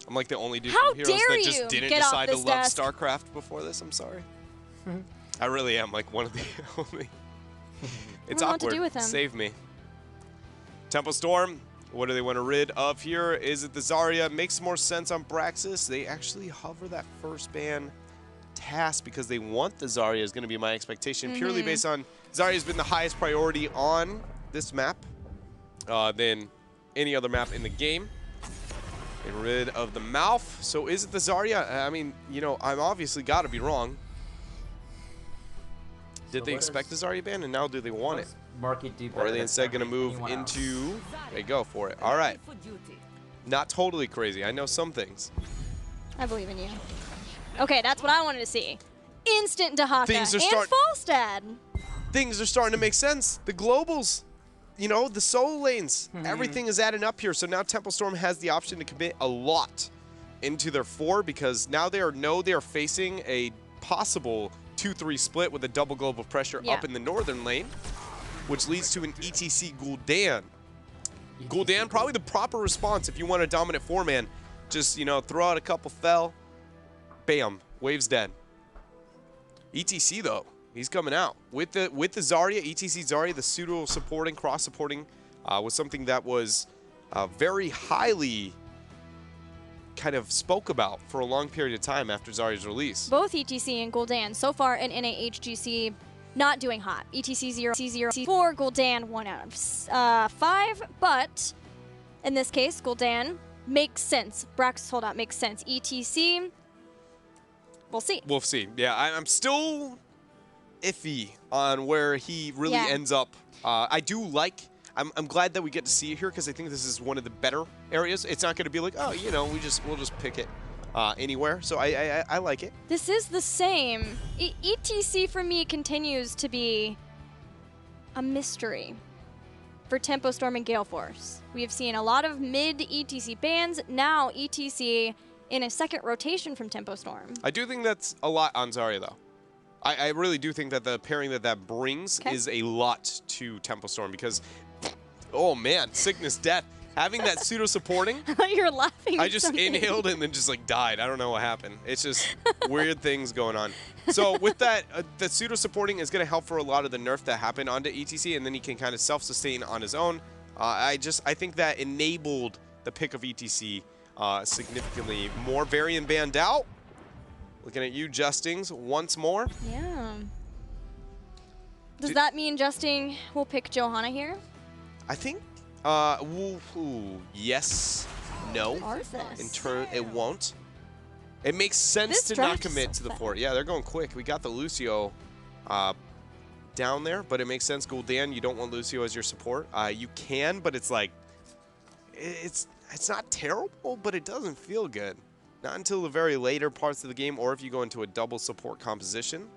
I'm like the only dude How from Heroes dare that just you didn't get off decide to this love desk. StarCraft before this. I'm sorry. I really am like one of the only. It's know what to awkward. do with him. Save me. Tempo Storm. What do they want to rid of here? Is it the Zarya? Makes more sense on Braxis. They actually hover that first ban task because they want the Zarya is going to be my expectation. Purely based on Zarya's been the highest priority on this map than any other map in the game. Get rid of the mouth. So is it the Zarya? I mean, you know, I'm obviously got to be wrong. Did they expect the Zarya ban, and now do they want it? Market do Or are they instead going to move into... They go for it. All right. Not totally crazy. I know some things. I believe in you. Okay, that's what I wanted to see. Instant Dahaka Things are and Falstad. Things are starting to make sense. The globals, you know, the solo lanes, everything is adding up here. So now Tempo Storm has the option to commit a lot into their 4 because now they are facing a possible 2-3 split with a double global pressure up in the northern lane, which leads to an ETC Gul'dan. Gul'dan, probably the proper response if you want a dominant 4-man. Just, you know, throw out a couple fell, bam, wave's dead. ETC, though, he's coming out. With the Zarya, ETC Zarya, the pseudo-supporting, cross-supporting, was something that was very highly kind of spoke about for a long period of time after Zarya's release. Both ETC and Gul'dan so far in NAHGC not doing hot. ETC 0, C0, C4, Gul'dan 1 out of 5, but in this case, Gul'dan makes sense. Braxis holdout makes sense. ETC, we'll see. We'll see. Yeah, I'm still iffy on where he really ends up. I do like... I'm glad that we get to see it here because I think this is one of the better areas. It's not going to be like, oh, you know, we'll just pick it anywhere. So I like it. This is the same. ETC for me continues to be a mystery for Tempo Storm and Gale Force. We have seen a lot of mid ETC bans. Now ETC in a second rotation from Tempo Storm. I do think that's a lot on Zarya, though. I really do think that the pairing that brings is a lot to Tempo Storm because, oh man, sickness, death. Having that pseudo-supporting. I thought you were laughing. I just inhaled and then just like died. I don't know what happened. It's just weird things going on. So with that, the pseudo-supporting is going to help for a lot of the nerf that happened onto ETC, and then he can kind of self-sustain on his own. I think that enabled the pick of ETC significantly more. Varian banned out. Looking at you, Justings, once more. Yeah. Does that mean Justing will pick Johanna here? I think, yes, no. Arthas. It won't. It makes sense to not commit to the fort. Yeah, they're going quick. We got the Lucio down there, but it makes sense. Gul'dan, you don't want Lucio as your support. You can, but it's like, it's not terrible, but it doesn't feel good. Not until the very later parts of the game, or if you go into a double support composition.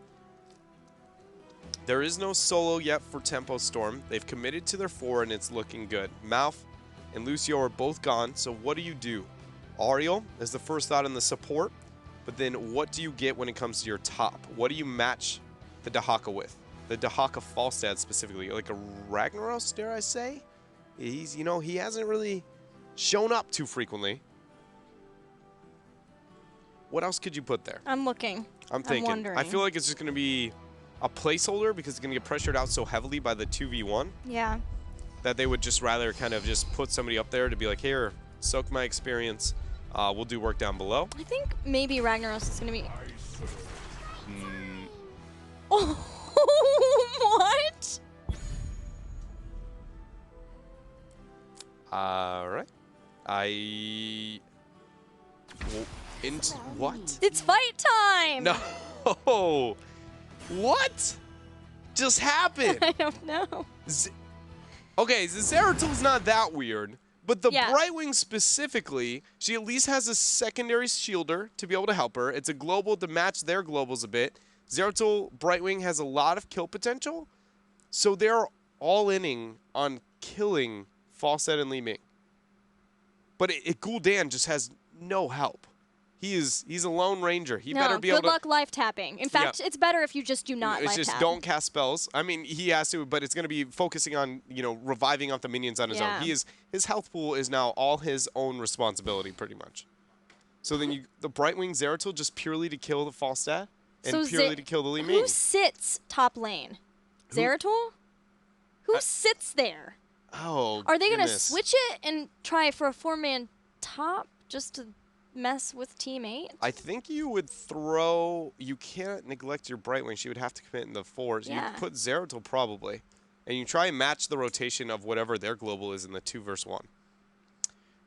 There is no solo yet for Tempo Storm. They've committed to their 4, and it's looking good. Mouth and Lucio are both gone, so what do? Ariel is the first thought in the support, but then what do you get when it comes to your top? What do you match the Dahaka with? The Dahaka Falstad specifically, like a Ragnaros, dare I say? He's, you know, he hasn't really shown up too frequently. What else could you put there? I'm looking. I'm thinking. Wondering. I feel like it's just going to be a placeholder because it's going to get pressured out so heavily by the 2v1. Yeah. That they would just rather kind of just put somebody up there to be like, here, soak my experience. We'll do work down below. I think maybe Ragnaros is going to be... Oh, what? All right. Into what? It's fight time! No. What just happened? I don't know. Okay, the Zeratil's not that weird, but the Yeah. Brightwing specifically, she at least has a secondary shielder to be able to help her. It's a global to match their globals a bit. Zeratil Brightwing has a lot of kill potential, so they're all-inning on killing Falstad and Li Ming. But Gul'dan just has no help. He's a lone ranger. He No, better be able to. good luck life tapping. In fact, it's better if you just do not It's life just tap. don't cast spells. I mean, he has to, but it's going to be focusing on, you know, reviving off the minions on his own. His health pool is now all his own responsibility, pretty much. So then the Brightwing Zeratul just purely to kill the Falstad and purely to kill the Li Ming. Who sits top lane? Zeratul? Who sits there? Oh, Are they going to goodness. switch it and try for a 4-man top just to mess with Team 8? I think you would throw. You can't neglect your Brightwing. She would have to commit in the 4s. Yeah. You put Zeratul probably, and you try and match the rotation of whatever their global is in the 2 versus 1.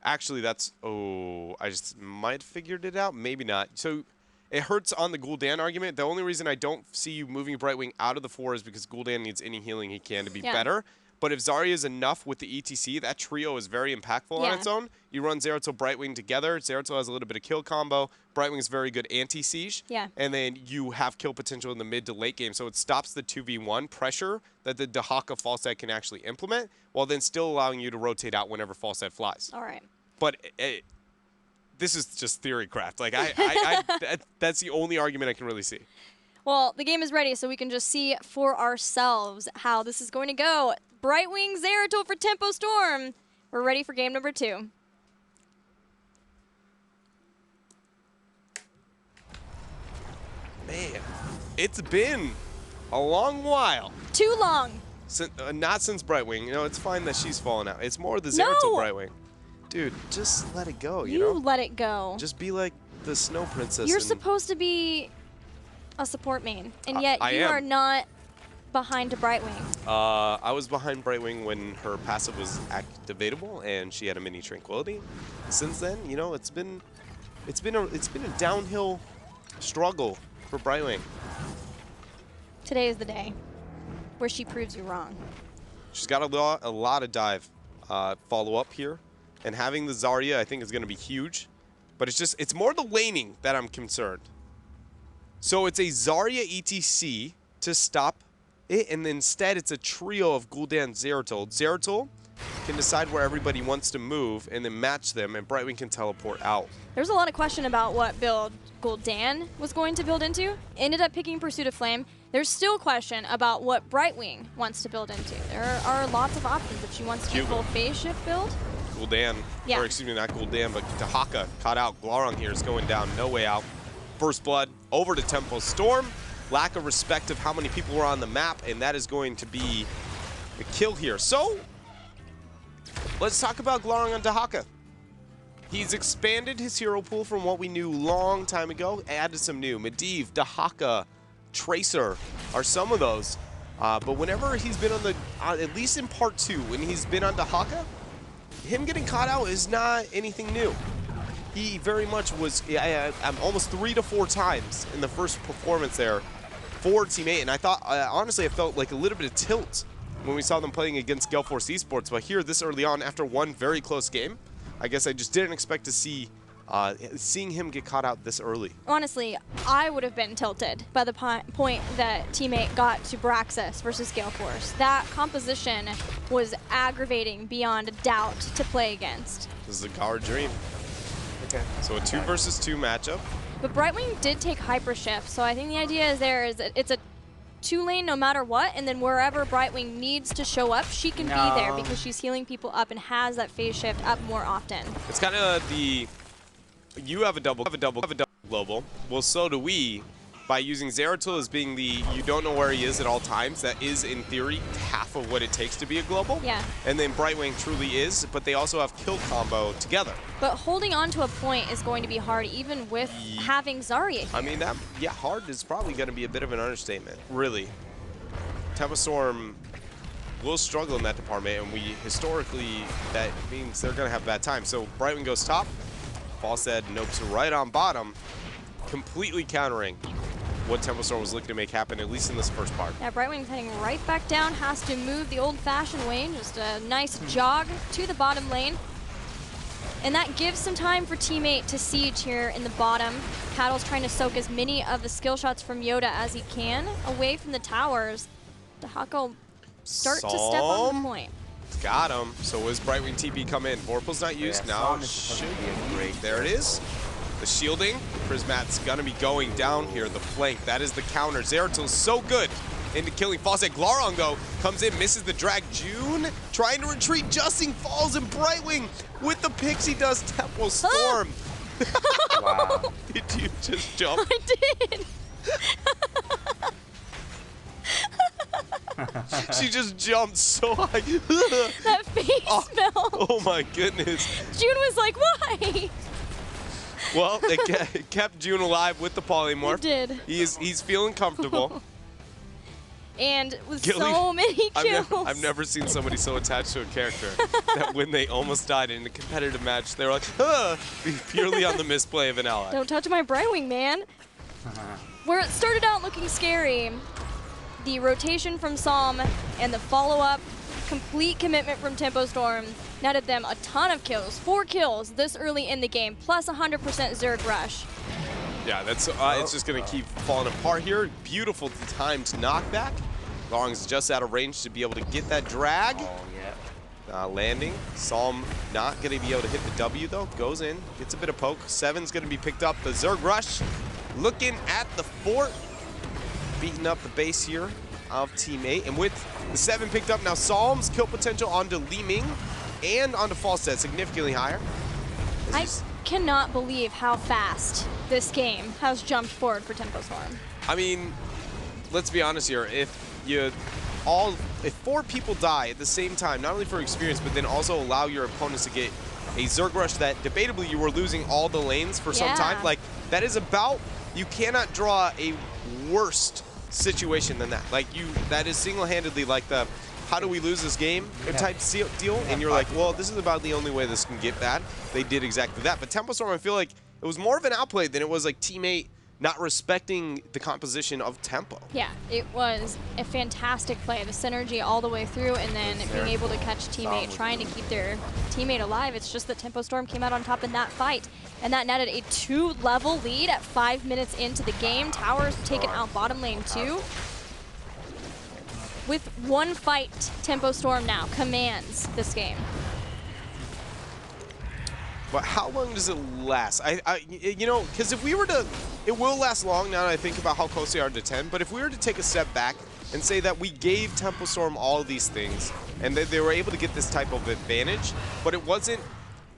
Actually, that's I just might have figured it out. Maybe not. So it hurts on the Gul'dan argument. The only reason I don't see you moving Brightwing out of the 4 is because Gul'dan needs any healing he can to be better. But if Zarya is enough with the ETC, that trio is very impactful on its own. You run Zeratul, Brightwing together. Zeratul has a little bit of kill combo. Brightwing is very good anti-siege. Yeah. And then you have kill potential in the mid to late game. So it stops the 2v1 pressure that the Dahaka Falstad can actually implement, while then still allowing you to rotate out whenever Falstad flies. All right. But this is just theory craft. Like that's the only argument I can really see. Well, the game is ready, so we can just see for ourselves how this is going to go. Brightwing Zeratul for Tempo Storm. We're ready for game number 2. Man, it's been a long while. Too long. Not since Brightwing. You know, it's fine that she's fallen out. It's more the Zeratul Brightwing. Dude, just let it go, you know? let it go. Just be like the Snow Princess. You're supposed to be a support main, and yet I you am. are not behind a Brightwing. I was behind Brightwing when her passive was activatable and she had a mini Tranquility. Since then, you know, it's been a downhill struggle for Brightwing. Today is the day where she proves you wrong. She's got a lot of dive follow up here, and having the Zarya I think is going to be huge. But it's more the laning that I'm concerned. So it's a Zarya ETC to stop it, and instead it's a trio of Gul'dan Zeratul. Zeratul can decide where everybody wants to move and then match them, and Brightwing can teleport out. There's a lot of question about what build Gul'dan was going to build into. Ended up picking Pursuit of Flame. There's still question about what Brightwing wants to build into. There are lots of options if she wants to do full phase shift build. Gul'dan, or excuse me, not Gul'dan, but Dahaka caught out. Glaurung here is going down, no way out. First blood over to Tempo Storm. Lack of respect of how many people were on the map, and that is going to be the kill here. So, let's talk about Glaurung on Dahaka. He's expanded his hero pool from what we knew long time ago, added some new. Medivh, Dahaka, Tracer are some of those. But whenever he's been on the, at least in part 2, when he's been on Dahaka, him getting caught out is not anything new. He very much was almost 3 to 4 times in the first performance there for Team 8, and I thought, honestly, I felt like a little bit of tilt when we saw them playing against Gale Force Esports, but here this early on, after one very close game, I guess I just didn't expect to see seeing him get caught out this early. Honestly, I would have been tilted by the point that Team 8 got to Braxis versus Gale Force. That composition was aggravating beyond a doubt to play against. This is a Gaur dream. Okay. So a 2 versus 2 matchup. But Brightwing did take Hyper Shift, so I think the idea is that it's a 2-lane no matter what, and then wherever Brightwing needs to show up, she can be there because she's healing people up and has that phase shift up more often. It's kind of the, you have a double global. Well, so do we. By using Zeratul as being the, you don't know where he is at all times, that is, in theory, half of what it takes to be a global. Yeah. And then Brightwing truly is, but they also have kill combo together. But holding on to a point is going to be hard, even with having Zarya here. I mean, that, yeah, hard is probably going to be a bit of an understatement, really. Tempo Storm will struggle in that department, and we, historically, that means they're going to have bad times. So Brightwing goes top, Falstad nopes right on bottom, completely countering what Tempo Storm was looking to make happen, at least in this first part. Yeah, Brightwing's heading right back down, has to move the old-fashioned way, just a nice jog to the bottom lane. And that gives some time for Team 8 to siege here in the bottom. Paddle's trying to soak as many of the skill shots from Yoda as he can away from the towers. Dahaka will start to step on the point. Got him. So was Brightwing TP come in? Vorpal's not used now. Psalm is supposed to be a great There it is. The shielding. Prismat's gonna be going down here. The flank. That is the counter. Zeratil's so good into killing Fawcett. Glaurung, though, comes in, misses the drag. June trying to retreat. Justin falls, and Brightwing with the pixie dust Tempo Storm. Wow. Did you just jump? I did. She just jumped so high. That face melt. Oh my goodness. June was like, why? Well, it kept June alive with the polymorph. It did. He's feeling comfortable. And with Gilly, so many kills. I've never seen somebody so attached to a character that when they almost died in a competitive match, they were like, purely on the misplay of an ally. Don't touch my Brightwing, man. Where it started out looking scary, the rotation from Psalm and the follow-up complete commitment from Tempo Storm netted them a ton of kills, 4 kills this early in the game, plus 100% Zerg Rush. Yeah, that's it's just going to keep falling apart here. Beautiful timed knockback. Glaurung's just out of range to be able to get that drag. Oh, yeah. Landing. Psalm not going to be able to hit the W, though. Goes in, gets a bit of poke. 7's going to be picked up. The Zerg Rush looking at the fort. Beating up the base here of Team 8. And with the 7 picked up, now Psalm's kill potential onto Li Ming and onto Falstad significantly higher. I cannot believe how fast this game has jumped forward for Tempo Storm. I mean, let's be honest here. If 4 people die at the same time, not only for experience, but then also allow your opponents to get a Zerg Rush that debatably you were losing all the lanes for some time, like that is about, you cannot draw a worst situation than that. Like that is single-handedly like the how do we lose this game type deal, and you're like, well, this is about the only way this can get bad. They did exactly that. But Tempo Storm, I feel like it was more of an outplay than it was like Team 8 not respecting the composition of Tempo. Yeah, it was a fantastic play. The synergy all the way through, and then being able to catch Team 8 trying to keep their teammate alive. It's just that Tempo Storm came out on top in that fight, and that netted a 2-level lead at 5 minutes into the game. Towers taken out bottom lane too. With 1 fight, Tempo Storm now commands this game. But how long does it last? You know, because if we were to, it will last long now that I think about how close they are to 10, but if we were to take a step back and say that we gave Tempo Storm all of these things, and they were able to get this type of advantage, but it wasn't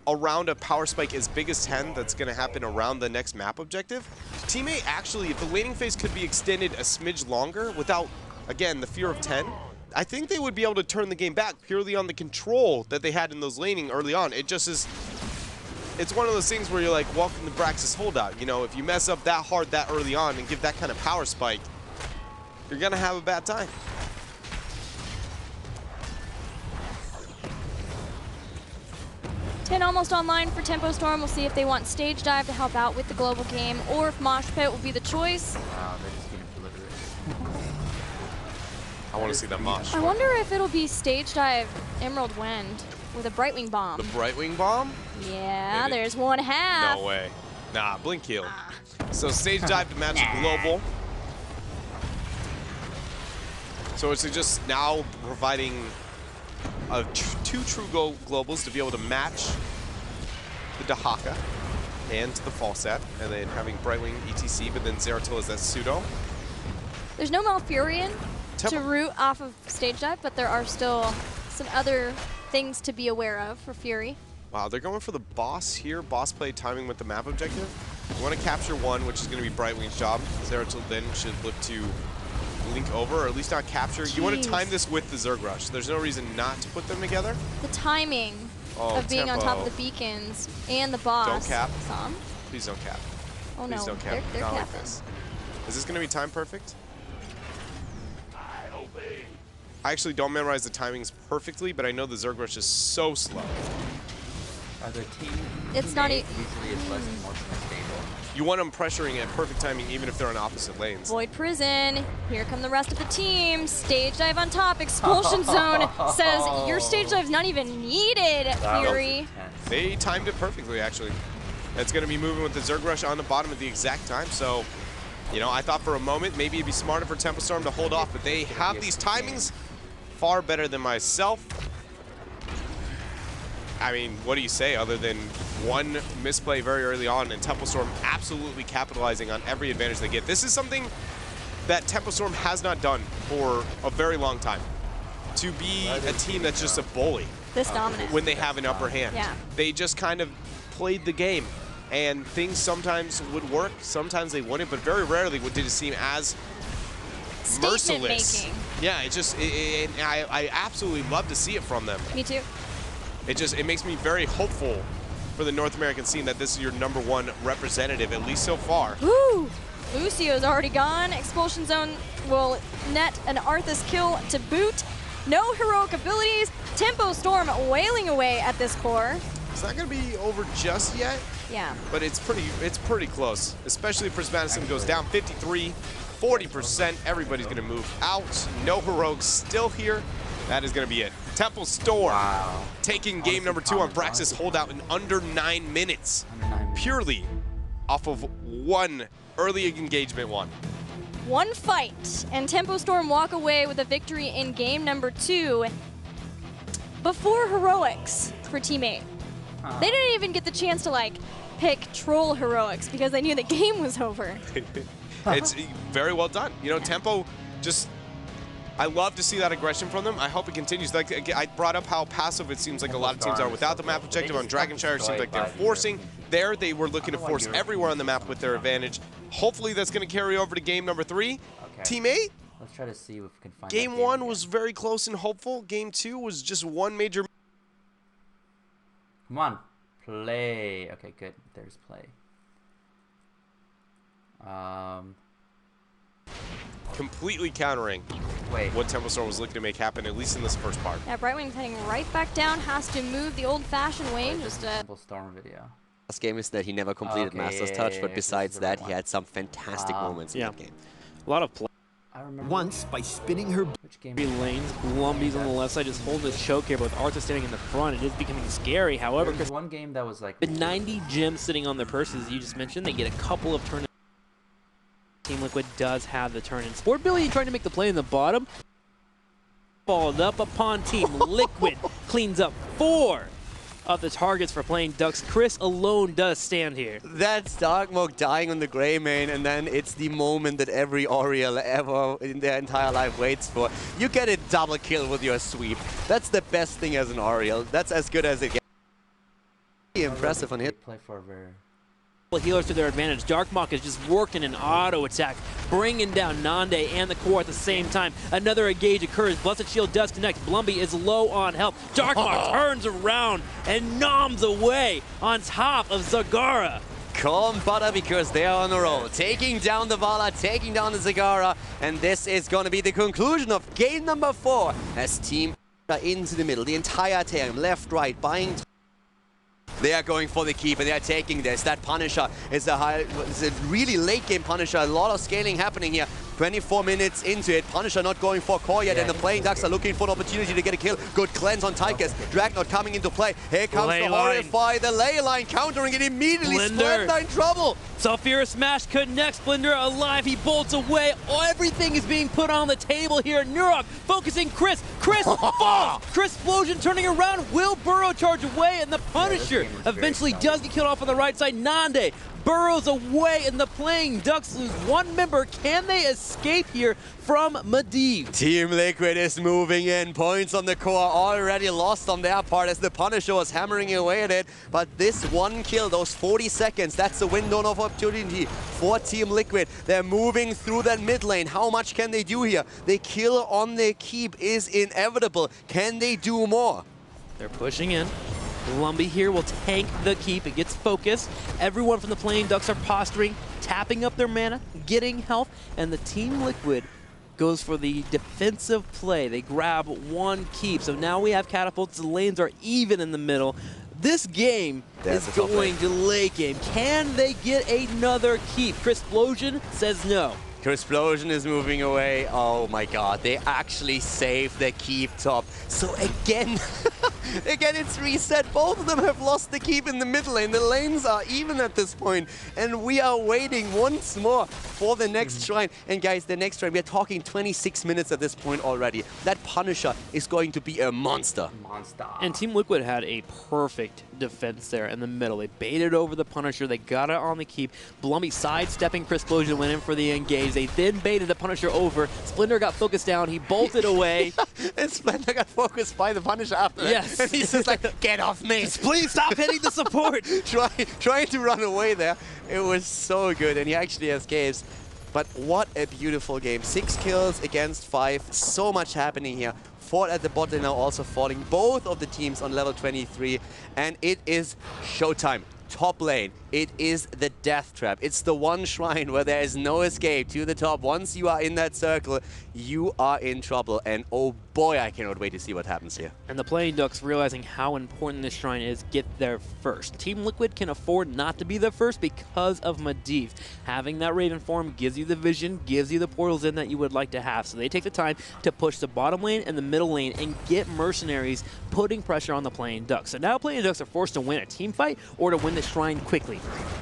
around a power spike as big as 10 that's going to happen around the next map objective, Team 8 actually, if the laning phase could be extended a smidge longer without, again, the fear of 10, I think they would be able to turn the game back purely on the control that they had in those laning early on. It just is, it's one of those things where you're like, welcome to Brax's holdout. You know, if you mess up that hard that early on and give that kind of power spike, you're going to have a bad time. Ten almost online for Tempo Storm. We'll see if they want Stage Dive to help out with the global game, or if Mosh Pit will be the choice. Wow, they're just getting obliterated. I want to see that mosh. I wonder if it'll be Stage Dive Emerald Wind with a Brightwing Bomb. The Brightwing Bomb? Yeah, Maybe. there's 1/2. No way. Nah, blink heal. So Stage Dive to match the global. So it's just now providing 2 true globals to be able to match the Dahaka and the Falstad, and then having Brightwing ETC, but then Zeratil is that pseudo. There's no Malfurion to Tempo. root off of Stage Dive, but there are still some other things to be aware of for Fury. Wow, they're going for the boss here. Boss play timing with the map objective. You want to capture 1, which is going to be Brightwing's job. Zeratil then should look to link over, or at least not capture. You want to time this with the Zerg Rush. There's no reason not to put them together. The timing of being on top of the beacons and the boss. Don't cap. Some. Please don't cap. Oh Please no, don't cap. they're Not like capping. this. Is this going to be time perfect? I actually don't memorize the timings perfectly, but I know the Zerg Rush is so slow. Other team It's not usually is less emotionally stable. You want them pressuring at perfect timing even if they're on opposite lanes. Void Prison. Here come the rest of the team. Stage Dive on top. Expulsion Zone says your Stage Dive's not even needed, Fury. They timed it perfectly, actually. It's going to be moving with the Zerg Rush on the bottom at the exact time, so, you know, I thought for a moment maybe it'd be smarter for Tempo Storm to hold off, but they have these timings far better than myself. I mean, what do you say other than one misplay very early on and Tempo Storm absolutely capitalizing on every advantage they get? This is something that Tempo Storm has not done for a very long time. To be a team that's just a bully This dominant. when they have an upper hand. Yeah. They just kind of played the game, and things sometimes would work, sometimes they wouldn't, but very rarely did it seem as merciless. Statement-making. Yeah, I absolutely love to see it from them. Me too. It makes me very hopeful for the North American scene that this is your #1 representative, at least so far. Woo! Lucio's already gone. Expulsion Zone will net an Arthas kill to boot. No heroic abilities. Tempo Storm wailing away at this core. It's not going to be over just yet, Yeah. but it's pretty close, especially if Prismaticum goes down 53, 40%. Everybody's going to move out. No heroics still here. That is going to be it. Tempo Storm taking game #2 on Braxis holdout in under 9 minutes. Purely off of one early engagement one. One fight, and Tempo Storm walk away with a victory in game #2 before heroics for Team 8. They didn't even get the chance to like pick troll heroics because they knew the game was over. It's very well done. You know, Tempo just, I love to see that aggression from them. I hope it continues. Like I brought up how passive it seems like a lot of teams are without the map objective. On Dragonshire, it seems like they're forcing. There, they were looking to force everywhere on the map with their advantage. Hopefully that's going to carry over to game #3. Okay. Team 8, Let's try to see if we can find game that 1 again. was very close and hopeful. Game 2 was just one major. Come on, play. Okay, good. There's play. Completely countering Wait. what Tempo Storm was looking to make happen, at least in this first part. Yeah, Brightwing's heading right back down, has to move the old-fashioned way. Just a Simple Storm video. Last game is that he never completed Okay, Master's yeah, Touch, yeah, but yeah, besides this is the that, right he had some fantastic Wow. moments in Yeah. that game. A lot of play. I remember Once, by spinning her which game. Lanes, Lumby's on the left side, just holding his choke here, with Arthur standing in the front. It is becoming scary. However, There's one game that was like the 90 gems sitting on their purses, you just mentioned, they get a couple of turn. Team Liquid does have the turn in. Sport Billy trying to make the play in the bottom. Followed up upon Team Liquid. Cleans up 4 of the targets for playing Ducks. Chris alone does stand here. That's Darkmog dying on the Grey Mane, and then it's the moment that every Oriel ever in their entire life waits for. You get a double kill with your sweep. That's the best thing as an Oriel. That's as good as it gets. Impressive on hit. Play for a very Healers to their advantage. Darkmok is just working an auto attack, bringing down Nande and the core at the same time. Another engage occurs. Blessed Shield does connect. Blumby is low on health. Darkmok turns around and noms away on top of Zagara. Calm butter because they are on a roll. Taking down the Vala, taking down the Zagara, and this is going to be the conclusion of game #4 as Team into the middle. The entire team, left, right, buying. They are going for the keep, and they are taking this. That Punisher is a really late-game Punisher. A lot of scaling happening here. 24 minutes into it. Punisher not going for core yet, and the playing Ducks are looking for an opportunity to get a kill. Good cleanse on Tychus. Dragnot coming into play. Here comes the Horrify. The ley line countering it immediately. Splendor in trouble. Sulfura Smash connects. Splendor alive. He bolts away. Everything is being put on the table here. Nurok focusing Chris. Chris falls. Chris Explosion turning around. Will Burrow charge away, and the Punisher eventually does get killed off on the right side. Nande burrows away, and the playing Ducks lose one member. Can they escape here from Medivh? Team Liquid is moving in. Points on the core already lost on their part as the Punisher was hammering away at it. But this one kill, those 40 seconds, that's the window of opportunity for Team Liquid. They're moving through that mid lane. How much can they do here? The kill on their keep is inevitable. Can they do more? They're pushing in. Lumby here will tank the keep. It gets focused. Everyone from the playing Ducks are posturing, tapping up their mana, getting health, and the Team Liquid goes for the defensive play. They grab one keep. So now we have catapults. The lanes are even in the middle. This game is going to late game. Can they get another keep? Chris Explosion says no. Explosion is moving away. Oh my god, they actually saved the keep top. So again, again it's reset. Both of them have lost the keep in the mid lane. The lanes are even at this point, and we are waiting once more for the next shrine. And guys, the next shrine, we are talking 26 minutes at this point already. That Punisher is going to be a monster. And Team Liquid had a perfect defense there in the middle. They baited over the Punisher. They got it on the keep. Blumby sidestepping Explosion, went in for the engage. They then baited the Punisher over. Splinter got focused down. He bolted away. And Splinter got focused by the Punisher after that. Yes. And he's just like, get off me. Please stop hitting the support. Trying to run away there. It was so good, and he actually escapes. But what a beautiful game. 6 kills against 5. So much happening here. Fought at the bot lane now also falling. Both of the teams on level 23. And it is showtime. Top lane. It is the death trap. It's the one shrine where there is no escape to the top. Once you are in that circle, you are in trouble. And oh boy, I cannot wait to see what happens here. And the Playing Ducks, realizing how important this shrine is, get there first. Team Liquid can afford not to be there first because of Medivh. Having that Raven form gives you the vision, gives you the portals in that you would like to have. So they take the time to push the bottom lane and the middle lane and get mercenaries, putting pressure on the Playing Ducks. So now Playing Ducks are forced to win a team fight or to win the shrine quickly.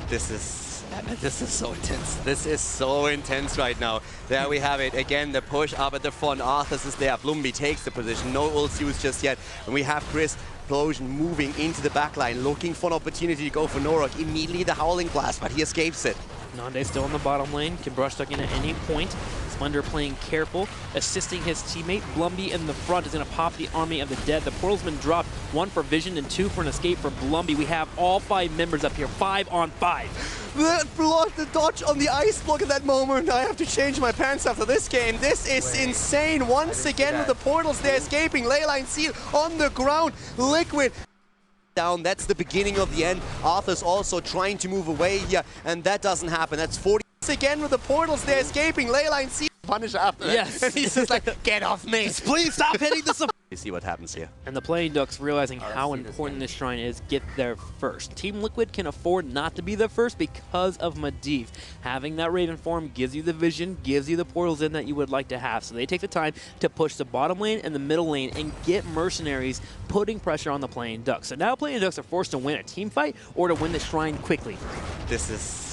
This is so intense. This is so intense right now. There we have it. Again, the push up at the front. Arthas is there. Blumby takes the position. No ults used just yet. And we have Chris Explosion moving into the backline, looking for an opportunity to go for Norok. Immediately the Howling Blast, but he escapes it. Nande still in the bottom lane, can brush tuck in at any point. Splendor playing careful, assisting his teammate. Blumby in the front is going to pop the Army of the Dead. The portal's been dropped, 1 for vision and 2 for an escape for Blumby. We have all 5 members up here, 5 on 5. The dodge on the ice block at that moment. I have to change my pants after this game. This is insane. Once again with the portals, they're escaping. Leyline Seal on the ground. Liquid down. That's the beginning of the end. Arthur's also trying to move away here, and that doesn't happen. That's 40 again with the portals. They're escaping. Leyline Seal Punisher after that. Yes. And he's just like, get off me. Please stop hitting the support. You see what happens here. And the Playing Ducks, realizing how important this shrine is, get there first. Team Liquid can afford not to be there first because of Medivh. Having that Raven form gives you the vision, gives you the portals in that you would like to have. So they take the time to push the bottom lane and the middle lane and get mercenaries, putting pressure on the Playing Ducks. So now Playing Ducks are forced to win a team fight or to win the shrine quickly. This is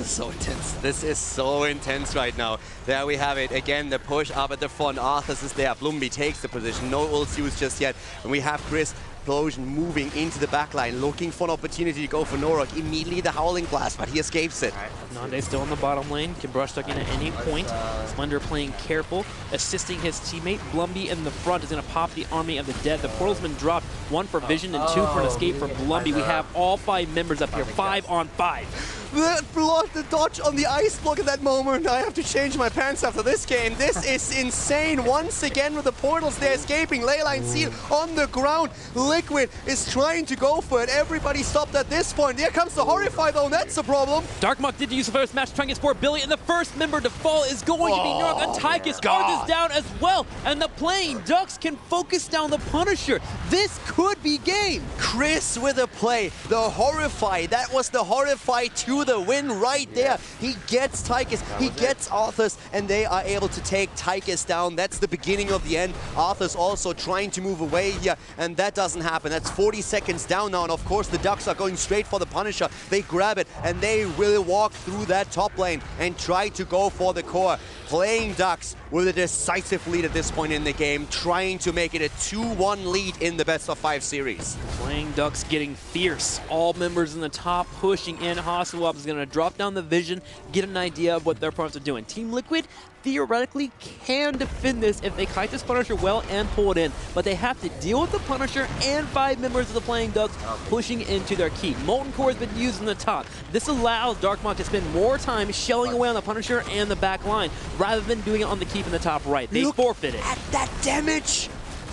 so intense. This is so intense right now. There we have it. Again, the push up at the front. Arthas is there. Blumby takes the position. No ults used just yet. And we have Chris Explosion moving into the backline, looking for an opportunity to go for Norok. Immediately the Howling Blast, but he escapes it. Nande still in the bottom lane, can brush tuck in at any point. Splendor playing careful, assisting his teammate. Blumby in the front is going to pop the Army of the Dead. The portal's been dropped, 1 for vision and 2 for an escape for Blumby. We have all 5 members up here, 5 on 5. The dodge on the ice block at that moment. I have to change my pants after this game. This is insane. Once again with the portals, they're escaping. Leyline Seal on the ground. Liquid is trying to go for it. Everybody stopped at this point. Here comes the Horrify though, and that's the problem. Darkmok did use the first match trying to get Billy, and the first member to fall is going to be Norok. And Tychus Arthas down as well. And the Playing Ducks can focus down the Punisher. This could be game. Chris with a play. The Horrify. That was the Horrify to the win right there. He gets Tychus, he gets Arthas, and they are able to take Tychus down. That's the beginning of the end. Arthas also trying to move away here, and that doesn't happen. That's 40 seconds down now, and of course the Ducks are going straight for the Punisher. They grab it, and they will walk through that top lane and try to go for the core. Playing Ducks with a decisive lead at this point in the game, trying to make it a 2-1 lead in the best-of-5 series. Playing Ducks getting fierce. All members in the top pushing in. Hasselhoff is going to drop down the vision, get an idea of what their opponents are doing. Team Liquid theoretically can defend this if they kite this Punisher well and pull it in, but they have to deal with the Punisher and 5 members of the Playing Ducks pushing into their keep. Molten Core has been used in the top. This allows Darkmok to spend more time shelling away on the Punisher and the back line rather than doing it on the keep in the top right. They forfeit it. At that damage!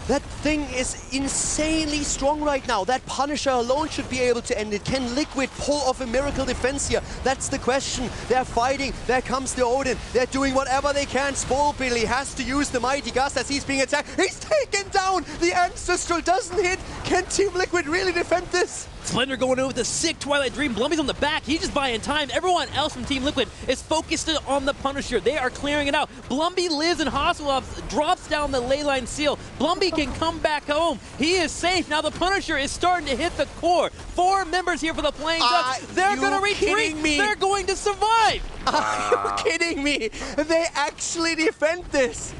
That thing is insanely strong right now. That Punisher alone should be able to end it. Can Liquid pull off a miracle defense here? That's the question. They're fighting. There comes the Odin. They're doing whatever they can. Spoilbilly has to use the Mighty Gust as he's being attacked. He's taken down. The Ancestral doesn't hit. Can Team Liquid really defend this? Splendor going in with a sick Twilight Dream. Blumby's on the back. He's just buying time. Everyone else from Team Liquid is focused on the Punisher. They are clearing it out. Blumby lives and Hasselhoff drops down the ley line seal. Blumby can come back home. He is safe. Now the Punisher is starting to hit the core. 4 members here for the Playing Ducks. They're going to retreat. They're going to survive. Are you kidding me? They actually defend this.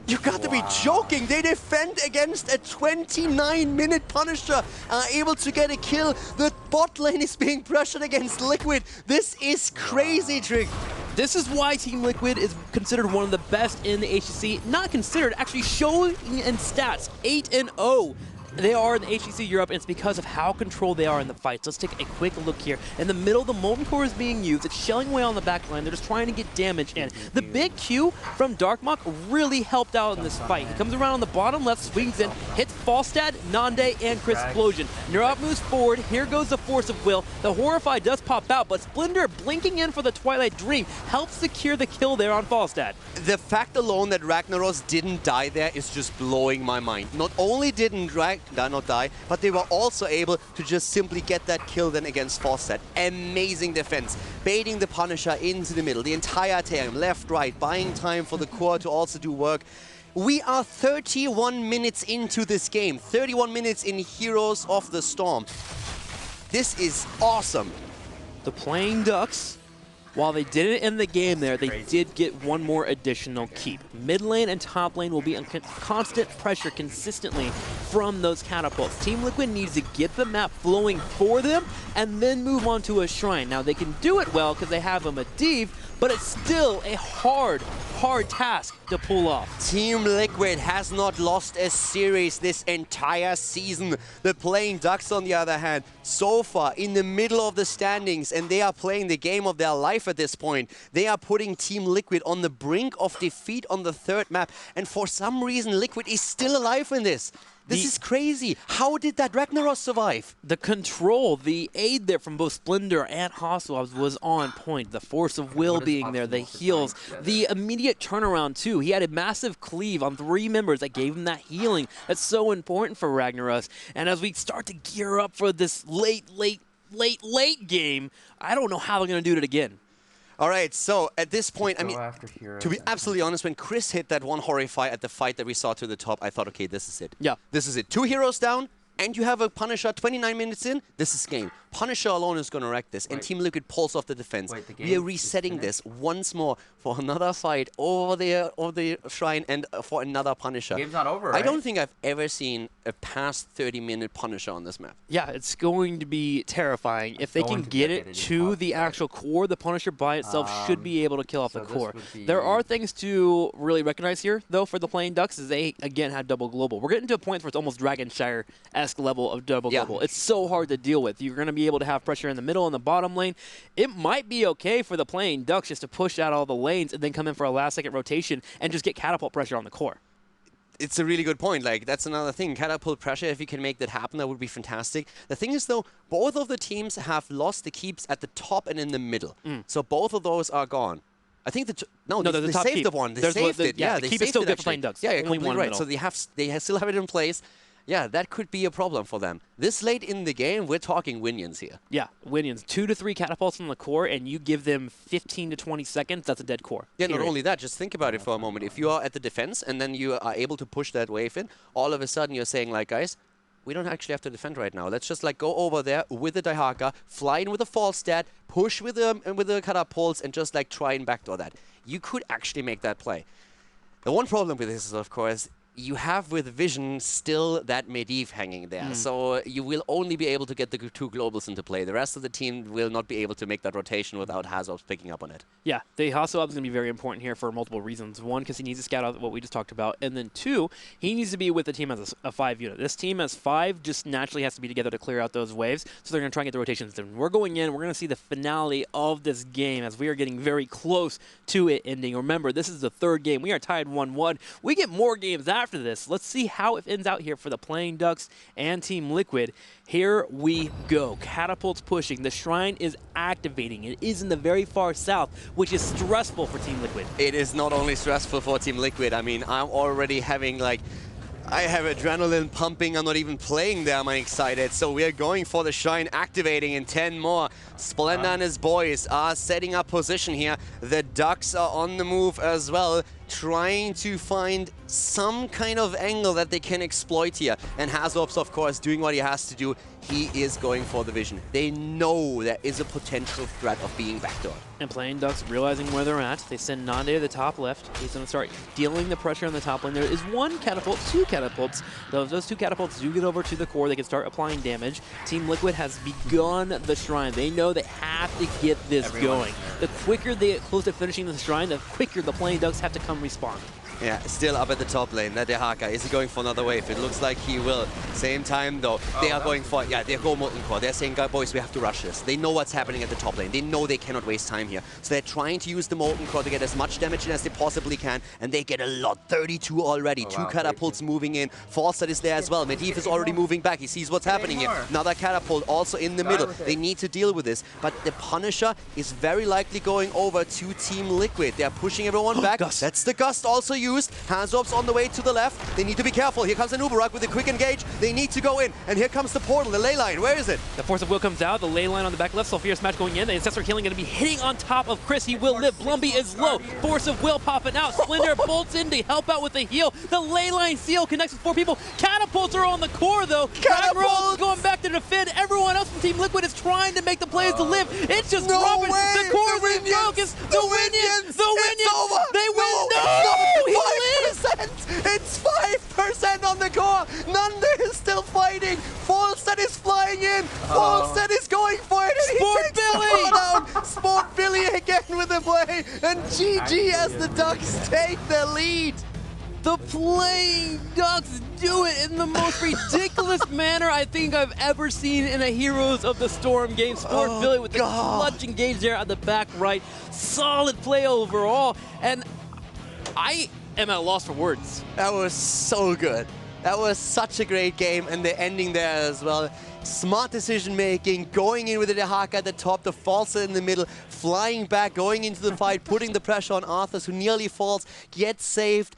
You got to be joking. They defend against a 29-minute Punisher, able to get a kill. The bot lane is being pressured against Liquid. This is crazy, Trick. This is why Team Liquid is considered one of the best in the HCC. Not considered, actually showing in stats, 8-0. They are in the HCC Europe, and it's because of how controlled they are in the fights. Let's take a quick look here. In the middle, the Molten Core is being used. It's shelling away on the back line. They're just trying to get damage in. The big Q from Darkmok really helped out in this fight. He comes around on the bottom left, swings in, hits Falstad, Nande, and Chris Explosion. Neurop moves forward. Here goes the Force of Will. The Horrify does pop out, but Splendor blinking in for the Twilight Dream helps secure the kill there on Falstad. The fact alone that Ragnaros didn't die there is just blowing my mind. Not only didn't not die, but they were also able to just simply get that kill then against Falstad. Amazing defense. Baiting the Punisher into the middle. The entire time, left, right, buying time for the core to also do work. We are 31 minutes into this game. 31 minutes in Heroes of the Storm. This is awesome. The Playing Ducks, while they didn't end the game there, they did get one more additional keep. Mid lane and top lane will be under constant pressure consistently from those catapults. Team Liquid needs to get the map flowing for them and then move on to a shrine. Now they can do it well because they have a Medivh, but it's still a hard task to pull off. Team Liquid has not lost a series this entire season. The Playing Ducks, on the other hand, so far in the middle of the standings, and they are playing the game of their life at this point. They are putting Team Liquid on the brink of defeat on the 3rd map, and for some reason Liquid is still alive in this. This is crazy. How did that Ragnaros survive? The control, the aid there from both Splendor and Hasselhoff was on point. The Force of Will being there, the heals, the immediate turnaround too. He had a massive cleave on 3 members that gave him that healing. That's so important for Ragnaros. And as we start to gear up for this late game, I don't know how they're going to do it again. All right, so at this point, I mean, to be absolutely honest, when Chris hit that one Horrify at the fight that we saw to the top, I thought, okay, this is it. Yeah. This is it. 2 heroes down, and you have a Punisher 29 minutes in. This is game. Punisher alone is going to wreck this, and Team Liquid pulls off the defense. We are resetting this once more for another fight over the shrine and for another Punisher. Game's not over, right? I don't think I've ever seen a past 30-minute Punisher on this map. Yeah, it's going to be terrifying. If they can get it to the actual core, the Punisher by itself should be able to kill off the core. There are things to really recognize here, though, for the Playing Ducks, is they, again, had double global. We're getting to a point where it's almost Dragonshire-esque level of double global. It's so hard to deal with. You're going to be able to have pressure in the middle and the bottom lane. It might be okay for the Playing Ducks just to push out all the lanes and then come in for a last-second rotation and just get catapult pressure on the core. It's a really good point. Like, that's another thing. Catapult pressure, if you can make that happen, that would be fantastic. The thing is, though, both of the teams have lost the keeps at the top and in the middle. So both of those are gone. I think they top saved keep. the one. They saved it. Yeah, they the keep saved is still it, good for actually. Playing Ducks. Yeah, Only completely one right. middle. So they still have it in place. Yeah, that could be a problem for them. This late in the game, we're talking Winions here. Yeah, Winions. 2 to 3 catapults from the core, and you give them 15 to 20 seconds, that's a dead core. Yeah, not only that, just think about it for a moment. If you are at the defense and then you are able to push that wave in, all of a sudden you're saying, like, guys, we don't actually have to defend right now. Let's just like go over there with the Daihaka, fly in with a Falstad, push with the catapults, and just like try and backdoor that. You could actually make that play. The one problem with this is, of course, you have with Vision still that Medivh hanging there. So you will only be able to get the 2 globals into play. The rest of the team will not be able to make that rotation without Hazard picking up on it. Yeah, the Hasselhoff is going to be very important here for multiple reasons. 1, because he needs to scout out what we just talked about. And then 2, he needs to be with the team as a 5 unit. This team as 5 just naturally has to be together to clear out those waves. So they're going to try and get the rotations done. We're going in. We're going to see the finale of this game as we are getting very close to it ending. Remember, this is the 3rd game. We are tied 1-1. We get more games after this. Let's see how it ends out here for the Playing Ducks and Team Liquid. Here we go. Catapults pushing. The shrine is activating. It is in the very far south, which is stressful for Team Liquid. It is not only stressful for Team Liquid. I mean, I'm already having like I have adrenaline pumping. I'm not even playing them. I'm excited. So we are going for the Shine, activating in 10 more. Splenda and his boys are setting up position here. The Ducks are on the move as well, trying to find some kind of angle that they can exploit here. And Hazorps, of course, doing what he has to do. He is going for the vision. They know there is a potential threat of being backdoored. And playing Ducks realizing where they're at. They send Nande to the top left. He's going to start dealing the pressure on the top lane. There is one catapult, two catapults. Those two catapults do get over to the core. They can start applying damage. Team Liquid has begun the Shrine. They know they have to get this going. The quicker they get close to finishing the Shrine, the quicker the playing Ducks have to come respawn. Yeah, still up at the top lane. That Dehaka, is he going for another wave? It looks like he will. Same time though, they are going for, yeah, they go Molten Core. They're saying, boys, we have to rush this. They know what's happening at the top lane. They know they cannot waste time here. So they're trying to use the Molten Core to get as much damage in as they possibly can, and they get a lot. 32 already. Two catapults moving in. Falstad is there as well. Medivh is already moving back. He sees what's happening here. Another catapult also in the middle. They need to deal with this, but the Punisher is very likely going over to Team Liquid. They're pushing everyone back. That's the Gust also used. Hazorps on the way to the left. They need to be careful. Here comes an Uberak with a quick engage. They need to go in. And here comes the portal, the ley line. Where is it? The Force of Will comes out. The ley line on the back left. Sulfurous Smash going in. The Ancestral Healing going to be hitting on top of Chris. He will live. Blumby is low. Force of Will popping out. Splendor bolts in to help out with the heal. The ley line seal connects with 4 people. Catapults are on the core though. Catapults going back to defend. Everyone else from Team Liquid is trying to make the plays to live. It's just dropping. The core is in focus. The Winions. They win. No! He lives! It's 5% on the core. Nande is still fighting. Falstad is flying in. Falstad is going for it. And Sport he takes Billy! the ball down. Sport Billy again with the play. And GG as the Ducks take the lead. The playing Ducks do it in the most ridiculous manner I think I've ever seen in a Heroes of the Storm game. Sport Billy with the clutch engage there at the back right. Solid play overall. And I am at a loss for words. That was so good. That was such a great game, and the ending there as well. Smart decision making, going in with the Dehaka at the top, the Falsa in the middle, flying back, going into the fight, putting the pressure on Arthas, who nearly falls, gets saved.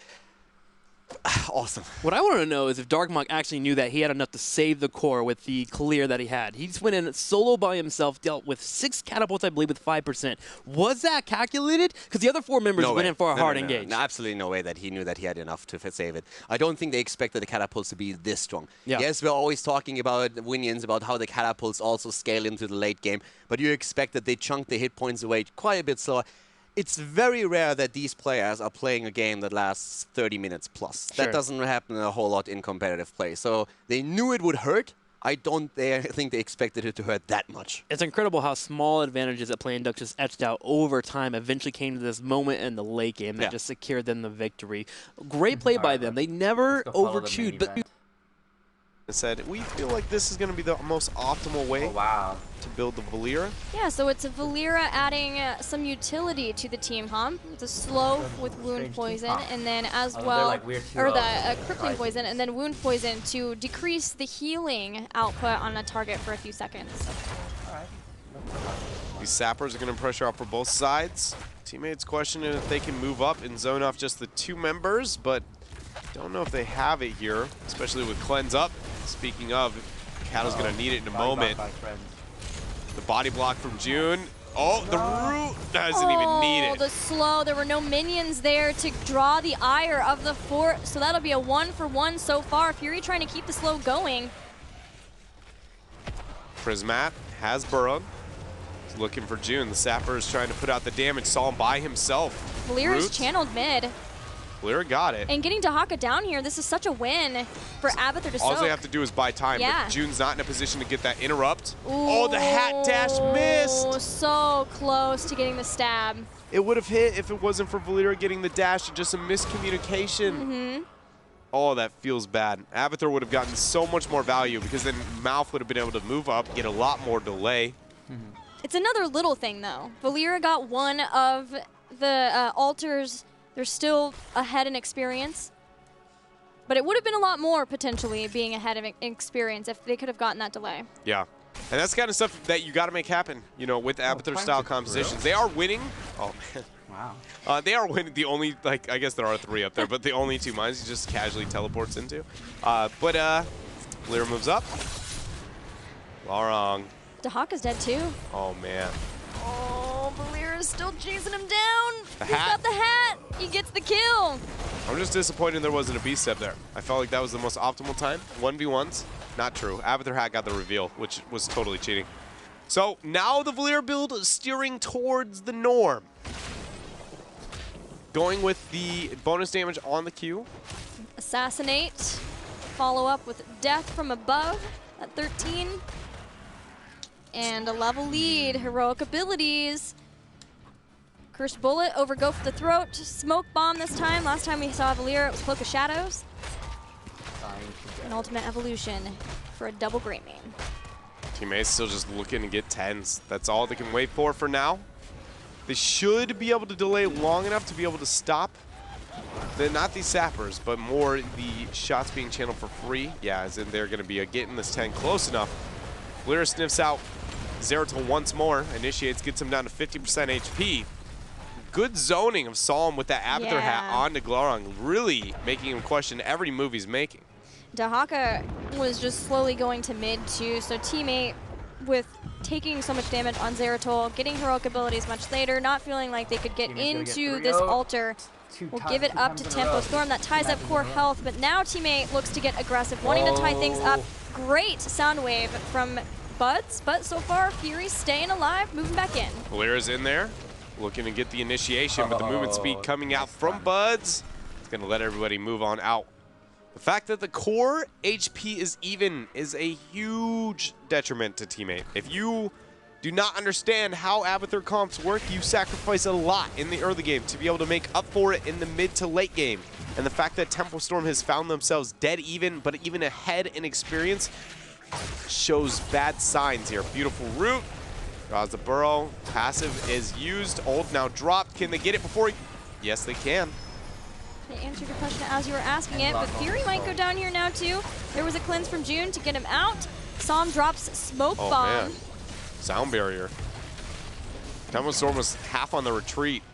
Awesome. What I want to know is if Darkmok actually knew that he had enough to save the core with the clear that he had. He just went in solo by himself, dealt with 6 catapults, I believe, with 5%. Was that calculated? Because the other 4 members went in for a hard engage. No, absolutely no way that he knew that he had enough to save it. I don't think they expected the catapults to be this strong. Yeah. Yes, we're always talking about Winions, about how the catapults also scale into the late game, but you expect that they chunk the hit points away quite a bit slower. It's very rare that these players are playing a game that lasts 30 minutes plus. Sure. That doesn't happen a whole lot in competitive play. So they knew it would hurt. I don't think they expected it to hurt that much. It's incredible how small advantages that playing Ducks just etched out over time eventually came to this moment in the late game that just secured them the victory. Great play by them. They never overchewed. But said, we feel like this is going to be the most optimal way to build the Valeera. Yeah, so it's a Valeera adding some utility to the team, It's a slow with wound poison, and then as well, or the crippling poison, and then wound poison to decrease the healing output on a target for a few seconds. These sappers are going to pressure up for both sides. Teammates questioning if they can move up and zone off just the 2 members, but don't know if they have it here, especially with cleanse up. Speaking of, Cattle's going to need it in a moment. The body block from June. Oh, the root doesn't even need it. The slow. There were no minions there to draw the ire of the fort, so that'll be a 1-for-1 so far. Fury trying to keep the slow going. Prismat has burrowed. He's looking for June. The Sapper is trying to put out the damage. Saw him by himself. Valeera's channeled mid. Valeera got it. And getting Dehaka down here, this is such a win for Abathur to soak. All they have to do is buy time, but June's not in a position to get that interrupt. Oh, the hat dash missed! So close to getting the stab. It would have hit if it wasn't for Valeera getting the dash, just a miscommunication. Oh, that feels bad. Abathur would have gotten so much more value because then Mouth would have been able to move up, get a lot more delay. It's another little thing, though. Valeera got one of the altars. They're still ahead in experience. But it would have been a lot more, potentially, being ahead of experience if they could have gotten that delay. Yeah. And that's the kind of stuff that you got to make happen, you know, with Abathur-style compositions. They are winning. Oh, man. Wow. They are winning the only, like, I guess there are 3 up there, but the only 2 mines he just casually teleports into. Lyra moves up. Larong. Dahaka's dead too. Oh, man. Oh, Valir is still chasing him down. The He's hat. got the hat. He gets the kill. I'm just disappointed there wasn't a beast step there. I felt like that was the most optimal time. 1v1s, not true. Abathur hat got the reveal, which was totally cheating. So now the Valir build is steering towards the norm. Going with the bonus damage on the Q. Assassinate. Follow up with death from above at 13. And a level lead. Heroic abilities. Cursed Bullet over Go for the Throat. Smoke Bomb this time. Last time we saw Valir, it was Cloak of Shadows. An Ultimate Evolution for a double Great Mane. Team8 still just looking to get 10s. That's all they can wait for now. They should be able to delay long enough to be able to stop not these sappers, but more the shots being channeled for free. Yeah, as in they're going to be getting this 10 close enough. Lyra sniffs out Zeratul once more, initiates, gets him down to 50% HP. Good zoning of Psalm with that Abathur hat onto Glaurung, really making him question every move he's making. Dahaka was just slowly going to mid too, so Team8 with taking so much damage on Zeratul, getting heroic abilities much later, not feeling like they could get into this altar. We'll give it up to Tempo Storm. That ties up core health, but now Team8 looks to get aggressive, wanting to tie things up. Great sound wave from Buds, but so far Fury's staying alive, moving back in. Lyra's in there, looking to get the initiation, but the movement speed coming out from Buds. It's going to let everybody move on out. The fact that the core HP is even is a huge detriment to Team8. If you do not understand how Abathur comps work, you sacrifice a lot in the early game to be able to make up for it in the mid to late game. And the fact that Tempo Storm has found themselves dead even, but even ahead in experience, shows bad signs here. Beautiful root. Draws the burrow. Passive is used. Ult now dropped. Can they get it before he... Yes, they can. They answered your question as you were asking it, but Fury might go down here now too. There was a cleanse from June to get him out. Psalm drops Smoke Bomb. Man. Sound barrier. Tempo Storm was half on the retreat,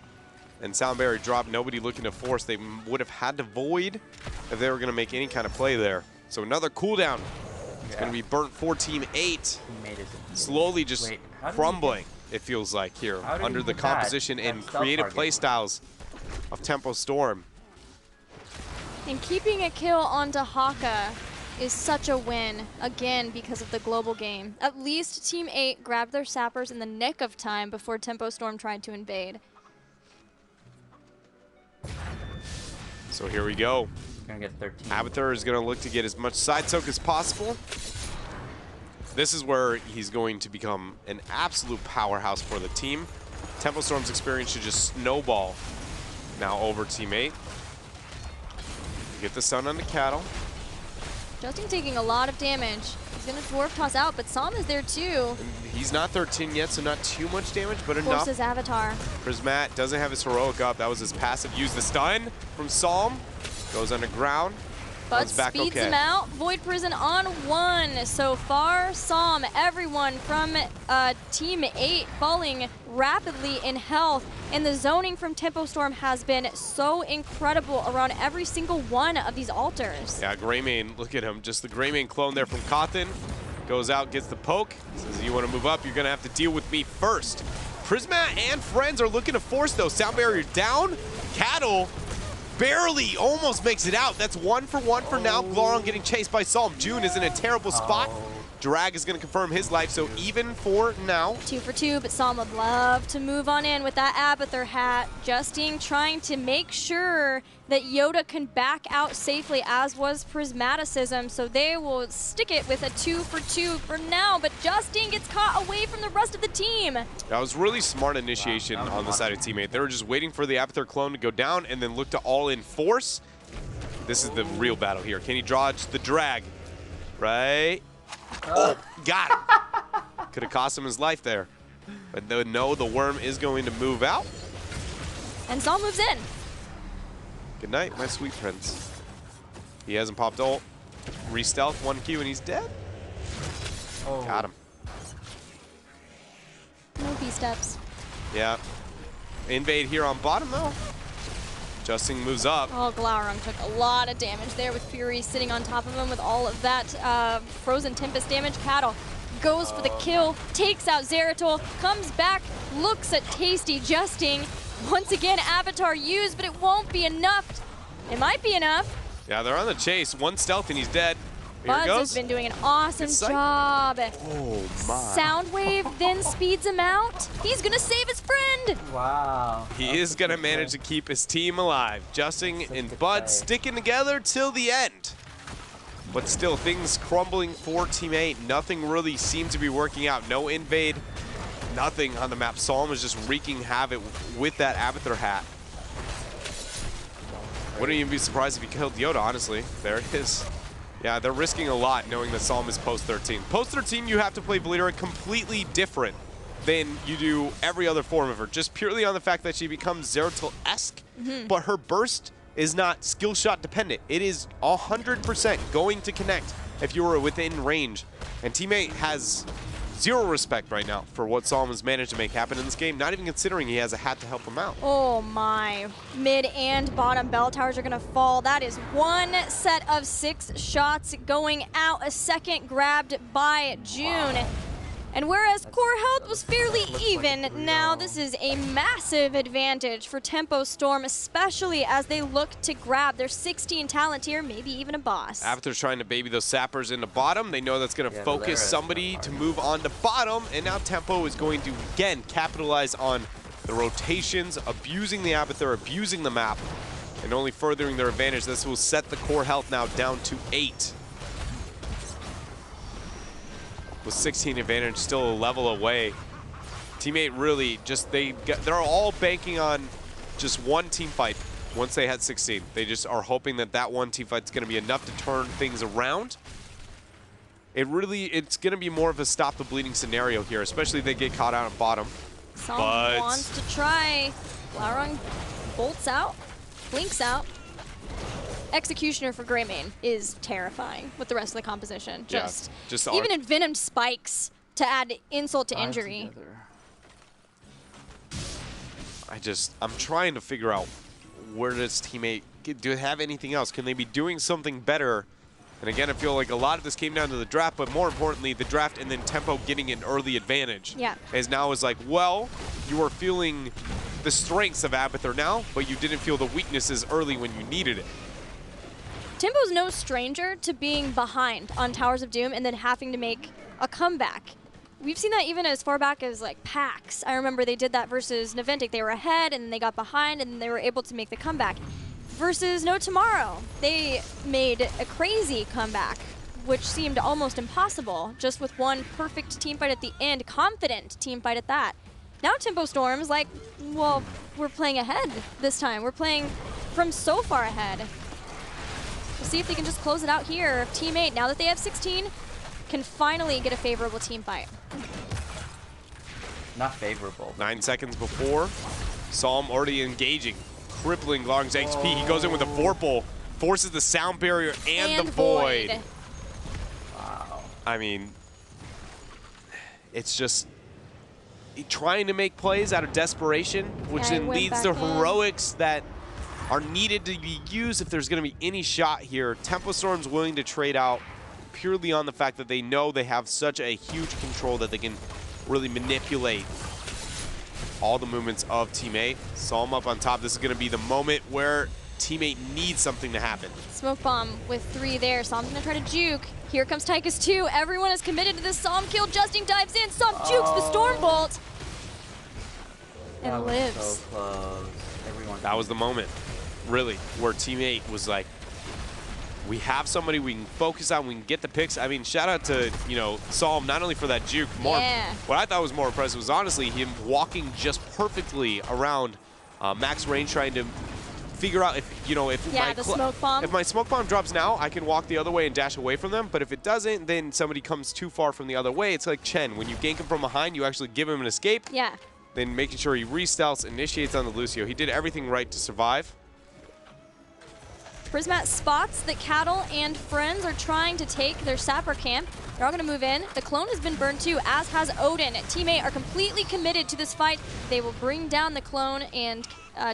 and Sound barrier dropped. Nobody looking to force. They would have had to void if they were going to make any kind of play there. So another cooldown. It's going to be burnt for Team8. Slowly just crumbling, it feels like, here under the composition and creative play styles of Tempo Storm. And keeping a kill on Dahaka is such a win, again, because of the global game. At least Team8 grabbed their sappers in the nick of time before Tempo Storm tried to invade. So here we go. Gonna get 13. Abathur is going to look to get as much side soak as possible. This is where he's going to become an absolute powerhouse for the team. Tempo Storm's experience should just snowball now over Team8. Get the stun on the cattle. Justin taking a lot of damage. He's going to Dwarf Toss out, but Psalm is there too. And he's not 13 yet, so not too much damage, but enough. Forces Avatar. Prismat doesn't have his heroic up. That was his passive. Use the stun from Psalm. Goes underground. But speeds him out. Void Prison on 1 so far. Psalm, everyone from Team8 falling rapidly in health. And the zoning from Tempo Storm has been so incredible around every single one of these altars. Yeah, Greymane, look at him. Just the Greymane clone there from Cawthon. Goes out, gets the poke. Says, you want to move up, you're going to have to deal with me first. Prismat and friends are looking to force, though. Sound barrier down. Cattle barely almost makes it out. That's 1 for 1 for now. Glaurung getting chased by Psalm. June is in a terrible spot. Drag is going to confirm his life, so even for now. 2 for 2, but Psalm would love to move on in with that Abathur hat. Justine trying to make sure that Yoda can back out safely, as was Prismaticism, so they will stick it with a 2 for 2 for now, but Justine gets caught away from the rest of the team. That was really smart initiation on the side of Team8. They were just waiting for the Abathur clone to go down and then look to all-in force. This is the real battle here. Can he dodge the drag? Right? Oh, got him. Could have cost him his life there. But no, the worm is going to move out. And Psalm moves in. Good night, my sweet prince. He hasn't popped ult. Re-stealth, 1Q, and he's dead. Got him. steps. Yeah. Invade here on bottom, though. Justin moves up. Oh, Glaurung took a lot of damage there with Fury sitting on top of him with all of that Frozen Tempest damage. Cattle goes for the kill, takes out Zeratol, comes back, looks at Tasty Justing. Once again, Avatar used, but it won't be enough. It might be enough. Yeah, they're on the chase. One stealth and he's dead. Here Buzz it goes. has been doing an awesome It's like- job. Oh my. Soundwave then speeds him out. He's gonna save his friend. Wow. He is going to manage to keep his team alive. Justin and Bud sticking together till the end. But still, things crumbling for Team 8. Nothing really seemed to be working out. No invade, nothing on the map. Psalm is just wreaking havoc with that Avatar hat. Wouldn't even be surprised if he killed Yoda, honestly. There it is. Yeah, they're risking a lot knowing that Psalm is post 13. Post 13, you have to play Valeera completely different than you do every other form of her, just purely on the fact that she becomes Zeratul-esque, but her burst is not skill shot dependent. It is 100% going to connect if you were within range. And Team 8 has zero respect right now for what Psalm has managed to make happen in this game, not even considering he has a hat to help him out. Oh my. Mid and bottom bell towers are gonna fall. That is one set of 6 shots going out. A second grabbed by June. And whereas core health was fairly even, now this is a massive advantage for Tempo Storm, especially as they look to grab their 16 talent here, maybe even a boss. Avatar's trying to baby those sappers into bottom. They know that's going to focus somebody to move on to bottom, and now Tempo is going to, again, capitalize on the rotations, abusing the Avatar, abusing the map, and only furthering their advantage. This will set the core health now down to 8. With 16 advantage, still a level away. Team 8 really just, they're all banking on just one team fight once they had 16. They just are hoping that that one team fight's gonna be enough to turn things around. It's gonna be more of a stop the bleeding scenario here, especially if they get caught out on bottom. Psalm wants to try. Glaurung bolts out, blinks out. Executioner for Greymane is terrifying with the rest of the composition. Just even envenomed spikes to add insult to injury. I'm trying to figure out where does Team 8, do they have anything else? Can they be doing something better? And again, I feel like a lot of this came down to the draft, but more importantly, the draft and then Tempo getting an early advantage. Yeah. As now is like, well, you were feeling the strengths of Avatar now, but you didn't feel the weaknesses early when you needed it. Tempo's no stranger to being behind on Towers of Doom and then having to make a comeback. We've seen that even as far back as like PAX. I remember they did that versus Naventic. They were ahead and then they got behind and they were able to make the comeback. Versus No Tomorrow, they made a crazy comeback, which seemed almost impossible, just with one perfect team fight at the end, confident team fight at that. Now Tempo Storm's like, well, we're playing ahead this time. We're playing from so far ahead. We'll see if they can just close it out here. Team 8, now that they have 16, can finally get a favorable team fight. Not favorable. 9 seconds before, Psalm already engaging, crippling Glaurung's HP. He goes in with a Vorpal, forces the sound barrier and the Void. Wow. I mean, it's just trying to make plays out of desperation, which then leads to heroics that are needed to be used if there's going to be any shot here. Tempo Storm's willing to trade out purely on the fact that they know they have such a huge control that they can really manipulate all the movements of Team 8. Psalm up on top. This is going to be the moment where Team 8 needs something to happen. Smoke bomb with 3 there. Psalm's going to try to juke. Here comes Tychus 2. Everyone is committed to this Psalm kill. Justin dives in. Psalm jukes the Storm Bolt. And lives. So close. That was the moment, really, where Team 8 was like, we have somebody we can focus on, we can get the picks. I mean, shout out to, you know, Psalm, not only for that juke, what I thought was more impressive was honestly him walking just perfectly around max range, trying to figure out if, you know, if my smoke bomb drops now, I can walk the other way and dash away from them, but if it doesn't, then somebody comes too far from the other way. It's like Chen, when you gank him from behind, you actually give him an escape. Yeah. Then making sure he re-stealths, initiates on the Lucio. He did everything right to survive. Prismat spots that Cattle and friends are trying to take their sapper camp. They're all going to move in. The clone has been burned too, as has Odin. Team 8 are completely committed to this fight. They will bring down the clone, and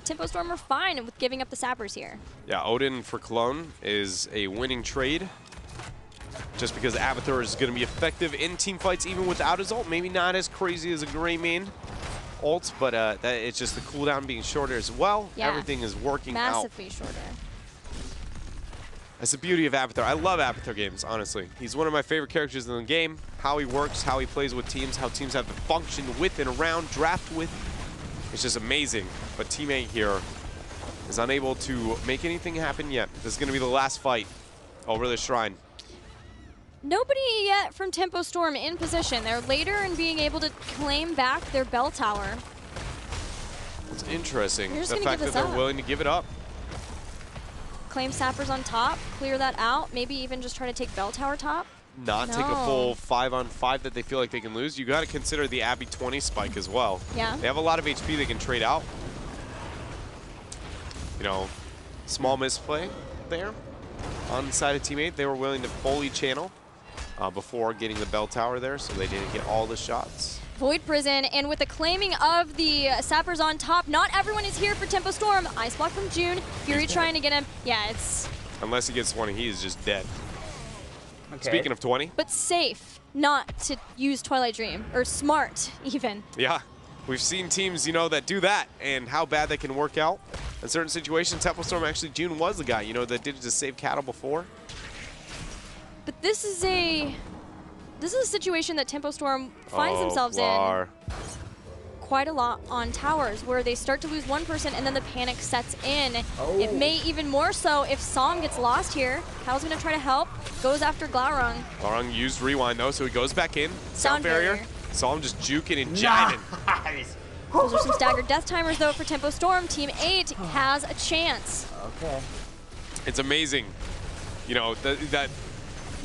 Tempo Storm are fine with giving up the sappers here. Yeah, Odin for clone is a winning trade. Just because Abathur is going to be effective in team fights even without his ult. Maybe not as crazy as a Greymane ult, but it's just the cooldown being shorter as well. Yeah. Everything is working Massively shorter. That's the beauty of Abathur. I love Abathur games, honestly. He's one of my favorite characters in the game. How he works, how he plays with teams, how teams have to function with and around, draft with. It's just amazing. But Team 8 here is unable to make anything happen yet. This is going to be the last fight over the Shrine. Nobody yet from Tempo Storm in position. They're later in being able to claim back their bell tower. It's interesting, You're just the gonna fact give that this they're up. willing to give it up. Claim sappers on top, clear that out, maybe even just try to take bell tower top. Not take a full 5-on-5 that they feel like they can lose. You got to consider the Abby 20 spike as well. Yeah. They have a lot of HP they can trade out. You know, small misplay there on the side of Team 8. They were willing to fully channel before getting the bell tower there, so they didn't get all the shots. Void Prison, and with the claiming of the sappers on top, not everyone is here for Tempo Storm. Ice block from June. Fury trying to get him. Yeah, it's... Unless he gets 20, he is just dead. Okay. Speaking of 20. But safe not to use Twilight Dream, or smart even. Yeah, we've seen teams, you know, that do that and how bad that can work out. In certain situations, Tempo Storm, actually, June was the guy, you know, that did it to save cattle before. But this is a situation that Tempo Storm finds themselves in quite a lot on towers, where they start to lose one person and then the panic sets in. It may even more so if Psalm gets lost here. Cal's going to try to help, goes after Glaurung. Glaurung used rewind though, so he goes back in. Sound barrier. Saw him just juking and jiving. Nice. Those are some staggered death timers though for Tempo Storm. Team 8 has a chance. Okay. It's amazing, you know, that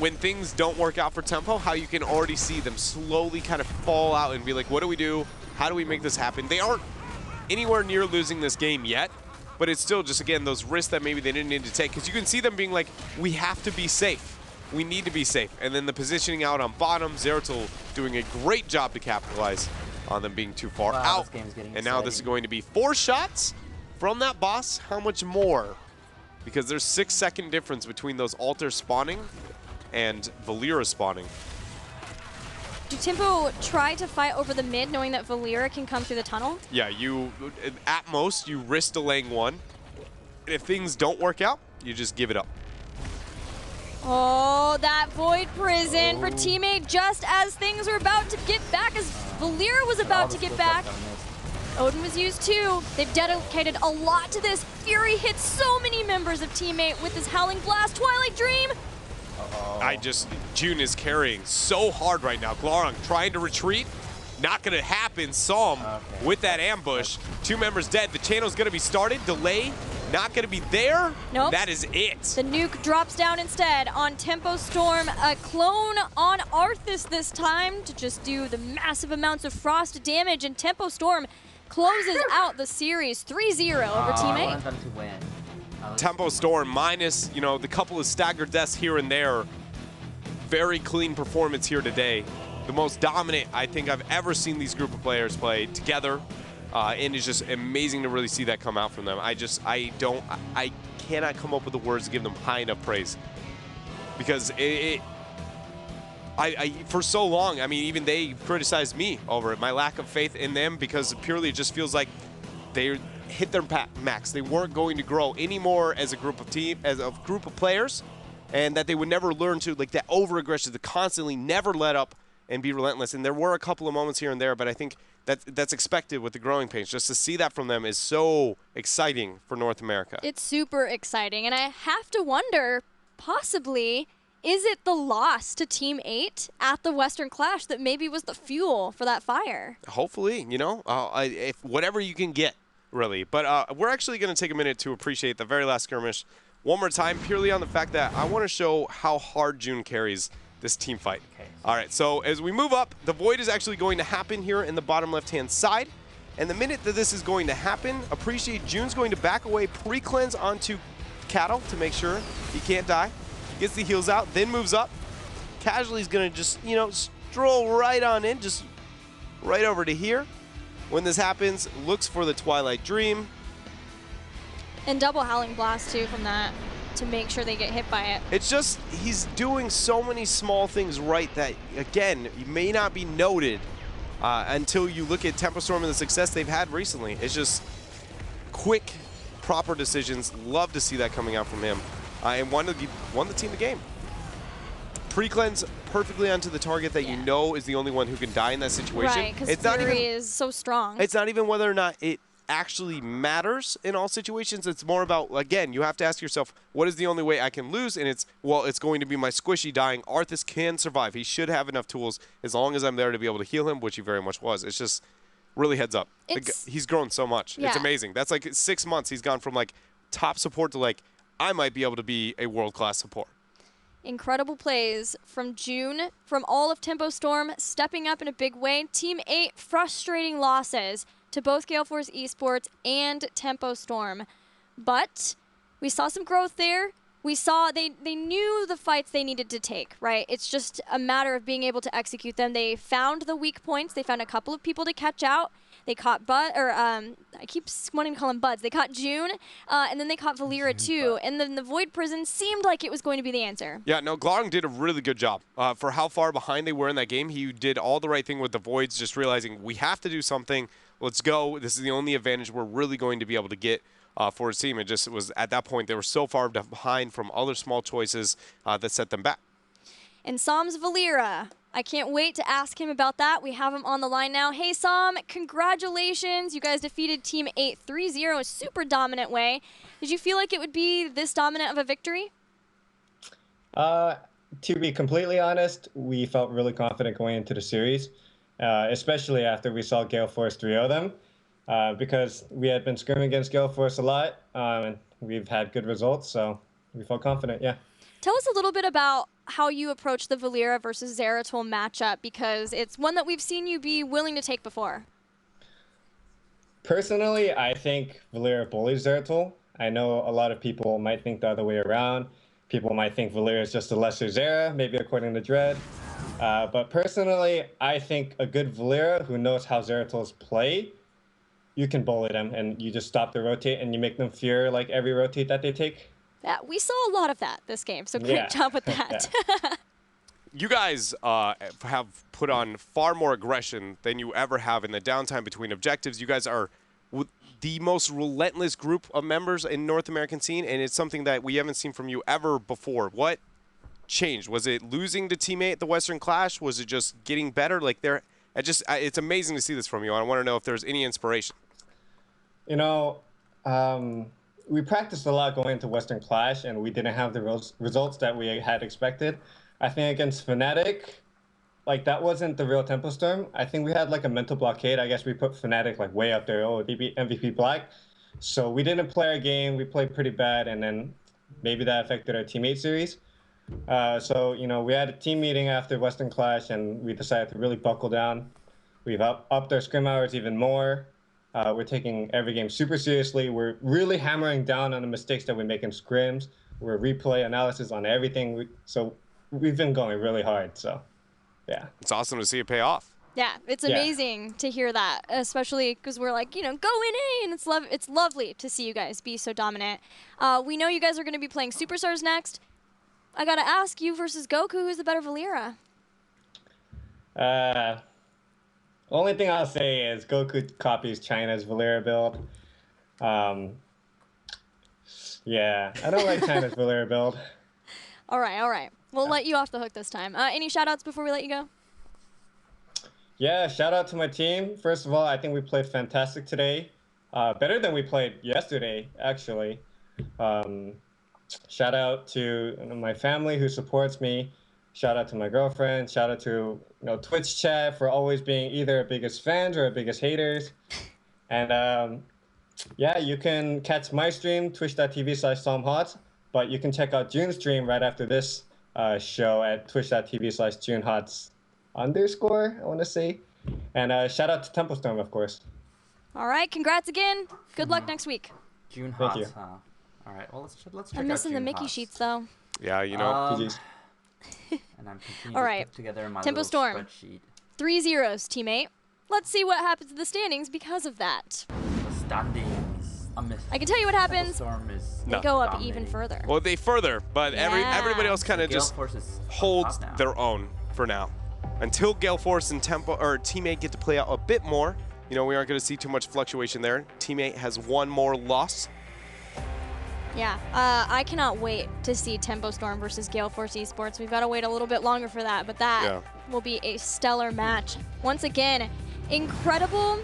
when things don't work out for Tempo, how you can already see them slowly kind of fall out and be like, what do we do? How do we make this happen? They aren't anywhere near losing this game yet, but it's still just, again, those risks that maybe they didn't need to take. Because you can see them being like, we have to be safe. We need to be safe. And then the positioning out on bottom, Zeratul doing a great job to capitalize on them being too far out. This game's getting And now this is going to be 4 shots from that boss. How much more? Because there's 6-second difference between those altars spawning and Valera spawning. Do Tempo try to fight over the mid, knowing that Valera can come through the tunnel? Yeah, you, at most, you risk delaying one. And if things don't work out, you just give it up. Oh, that Void Prison for Team 8 just as things are about to get back, as Valera was about to get back. Odin was used too. They've dedicated a lot to this. Fury hits so many members of Team 8 with his Howling Blast, Twilight Dream. June is carrying so hard right now. Glaurung trying to retreat. Not going to happen. Saw him with that ambush. 2 members dead. The channel's going to be started. Delay. Not going to be there. Nope. That is it. The nuke drops down instead on Tempo Storm. A clone on Arthas this time to just do the massive amounts of frost damage. And Tempo Storm closes out the series 3-0 over Team 8. I want them to win. Tempo Storm minus, you know, the couple of staggered deaths here and there. Very clean performance here today. The most dominant I think I've ever seen these group of players play together. And it's just amazing to really see that come out from them. I cannot come up with the words to give them high enough praise. Because for so long, I mean, even they criticized me over it, my lack of faith in them, because purely it just feels like they hit their max. They weren't going to grow anymore as a group of players, and that they would never learn to, like, that over-aggression, to constantly never let up and be relentless. And there were a couple of moments here and there, but I think that's expected with the growing pains. Just to see that from them is so exciting for North America. It's super exciting, and I have to wonder, possibly, is it the loss to Team 8 at the Western Clash that maybe was the fuel for that fire? Hopefully, you know, if whatever you can get, really. But we're actually going to take a minute to appreciate the very last skirmish one more time, purely on the fact that I want to show how hard June carries this team fight. Okay. All right, so as we move up, the Void is actually going to happen here in the bottom left-hand side. And the minute that this is going to happen, appreciate June's going to back away, pre-cleanse onto Cattle to make sure he can't die. Gets the heals out, then moves up. casually is going to just, you know, stroll right on in, just right over to here. When this happens, looks for the Twilight Dream. And double Howling Blast, too, from that to make sure they get hit by it. It's just, he's doing so many small things right that, again, you may not be noted until you look at Tempo Storm and the success they've had recently. It's just quick, proper decisions. Love to see that coming out from him. And won the team the game. Pre-cleanse perfectly onto the target that you know is the only one who can die in that situation. Right, because Fury is so strong. It's not even whether or not it actually matters in all situations. It's more about, again, you have to ask yourself, what is the only way I can lose? And it's, well, it's going to be my squishy dying. Arthas can survive. He should have enough tools as long as I'm there to be able to heal him, which he very much was. It's just really heads up. He's grown so much. Yeah. It's amazing. That's like 6 months. He's gone from like top support to like, I might be able to be a world-class support. Incredible plays from June, from all of Tempo Storm, stepping up in a big way. Team 8 frustrating losses to both Gale Force Esports and Tempo Storm. But we saw some growth there. We saw they knew the fights they needed to take, right? It's just a matter of being able to execute them. They found the weak points. They found a couple of people to catch out. They caught I keep wanting to call him Buds. They caught June, and then they caught Valera too. And then the Void Prison seemed like it was going to be the answer. Yeah, no, Glarng did a really good job. For how far behind they were in that game, he did all the right thing with the Voids, just realizing we have to do something. Let's go. This is the only advantage we're really going to be able to get for his team. It just was at that point they were so far behind from other small choices that set them back. And Sam's Valera. I can't wait to ask him about that. We have him on the line now. Hey, Sam, congratulations. You guys defeated Team 8 3-0 a super dominant way. Did you feel like it would be this dominant of a victory? To be completely honest, we felt really confident going into the series, especially after we saw Gale Force 3-0 them, because we had been scrimming against Gale Force a lot, and we've had good results, so we felt confident, yeah. Tell us a little bit about how you approach the Valera versus Zeratul matchup, because it's one that we've seen you be willing to take before. Personally, I think Valera bullies Zeratul. I know a lot of people might think the other way around. People might think Valera is just a lesser Zera, maybe according to Dread. But personally, I think a good Valera who knows how Zeratul's play, you can bully them and you just stop the rotate and you make them fear like every rotate that they take. Yeah, we saw a lot of that this game, so great job with that. You guys have put on far more aggression than you ever have in the downtime between objectives. You guys are the most relentless group of members in North American scene, and it's something that we haven't seen from you ever before. What changed? Was it losing to Team8 at the Western Clash? Was it just getting better? Like it's amazing to see this from you. I want to know if there's any inspiration. You know, we practiced a lot going into Western Clash, and we didn't have the results that we had expected. I think against Fnatic, like, that wasn't the real Tempo Storm. I think we had, like, a mental blockade. I guess we put Fnatic, like, way up there. Oh, they beat MVP Black. So we didn't play our game. We played pretty bad, and then maybe that affected our Team8 series. So, you know, we had a team meeting after Western Clash, and we decided to really buckle down. We've upped our scrim hours even more. We're taking every game super seriously. We're really hammering down on the mistakes that we make in scrims. We're replay analysis on everything. So we've been going really hard. So, yeah. It's awesome to see it pay off. Yeah, it's amazing to hear that, especially because we're like, you know, go in A, and it's lovely to see you guys be so dominant. We know you guys are going to be playing Superstars next. I got to ask, you versus Goku, who's the better Valera? Only thing I'll say is Goku copies China's Valera build. Yeah, I don't like China's Valera build. All right. We'll let you off the hook this time. Any shout-outs before we let you go? Yeah, shout out to my team. First of all, I think we played fantastic today. Better than we played yesterday, actually. Shout out to my family who supports me. Shout out to my girlfriend. Shout out to Twitch chat for always being either our biggest fans or our biggest haters. And yeah, you can catch my stream, twitch.tv/SomHot, but you can check out June's stream right after this show at twitch.tv/JuneHots_, I want to say. And shout out to Tempo Storm, of course. All right, congrats again. Good luck next week. June Thank you. Hots, huh? All right, well, let's check I'm missing out the June Mickey Hots. sheets, though. Yeah, you know. And I'm continuing All to right. put together my Tempo little Storm. spreadsheet. 3-0, Team 8. Let's see what happens to the standings because of that. The standings. I can tell you what Tempo happens. Storm is They go up dominating. even further. Well, they further, but Yeah. everybody else kind of Gale just Force is on holds top now. their own for now. Until Gale Force and Tempo or Team 8 get to play out a bit more, you know, we aren't going to see too much fluctuation there. Team 8 has one more loss. Yeah, I cannot wait to see Tempo Storm versus Gale Force Esports. We've got to wait a little bit longer for that, but that will be a stellar match. Once again, incredible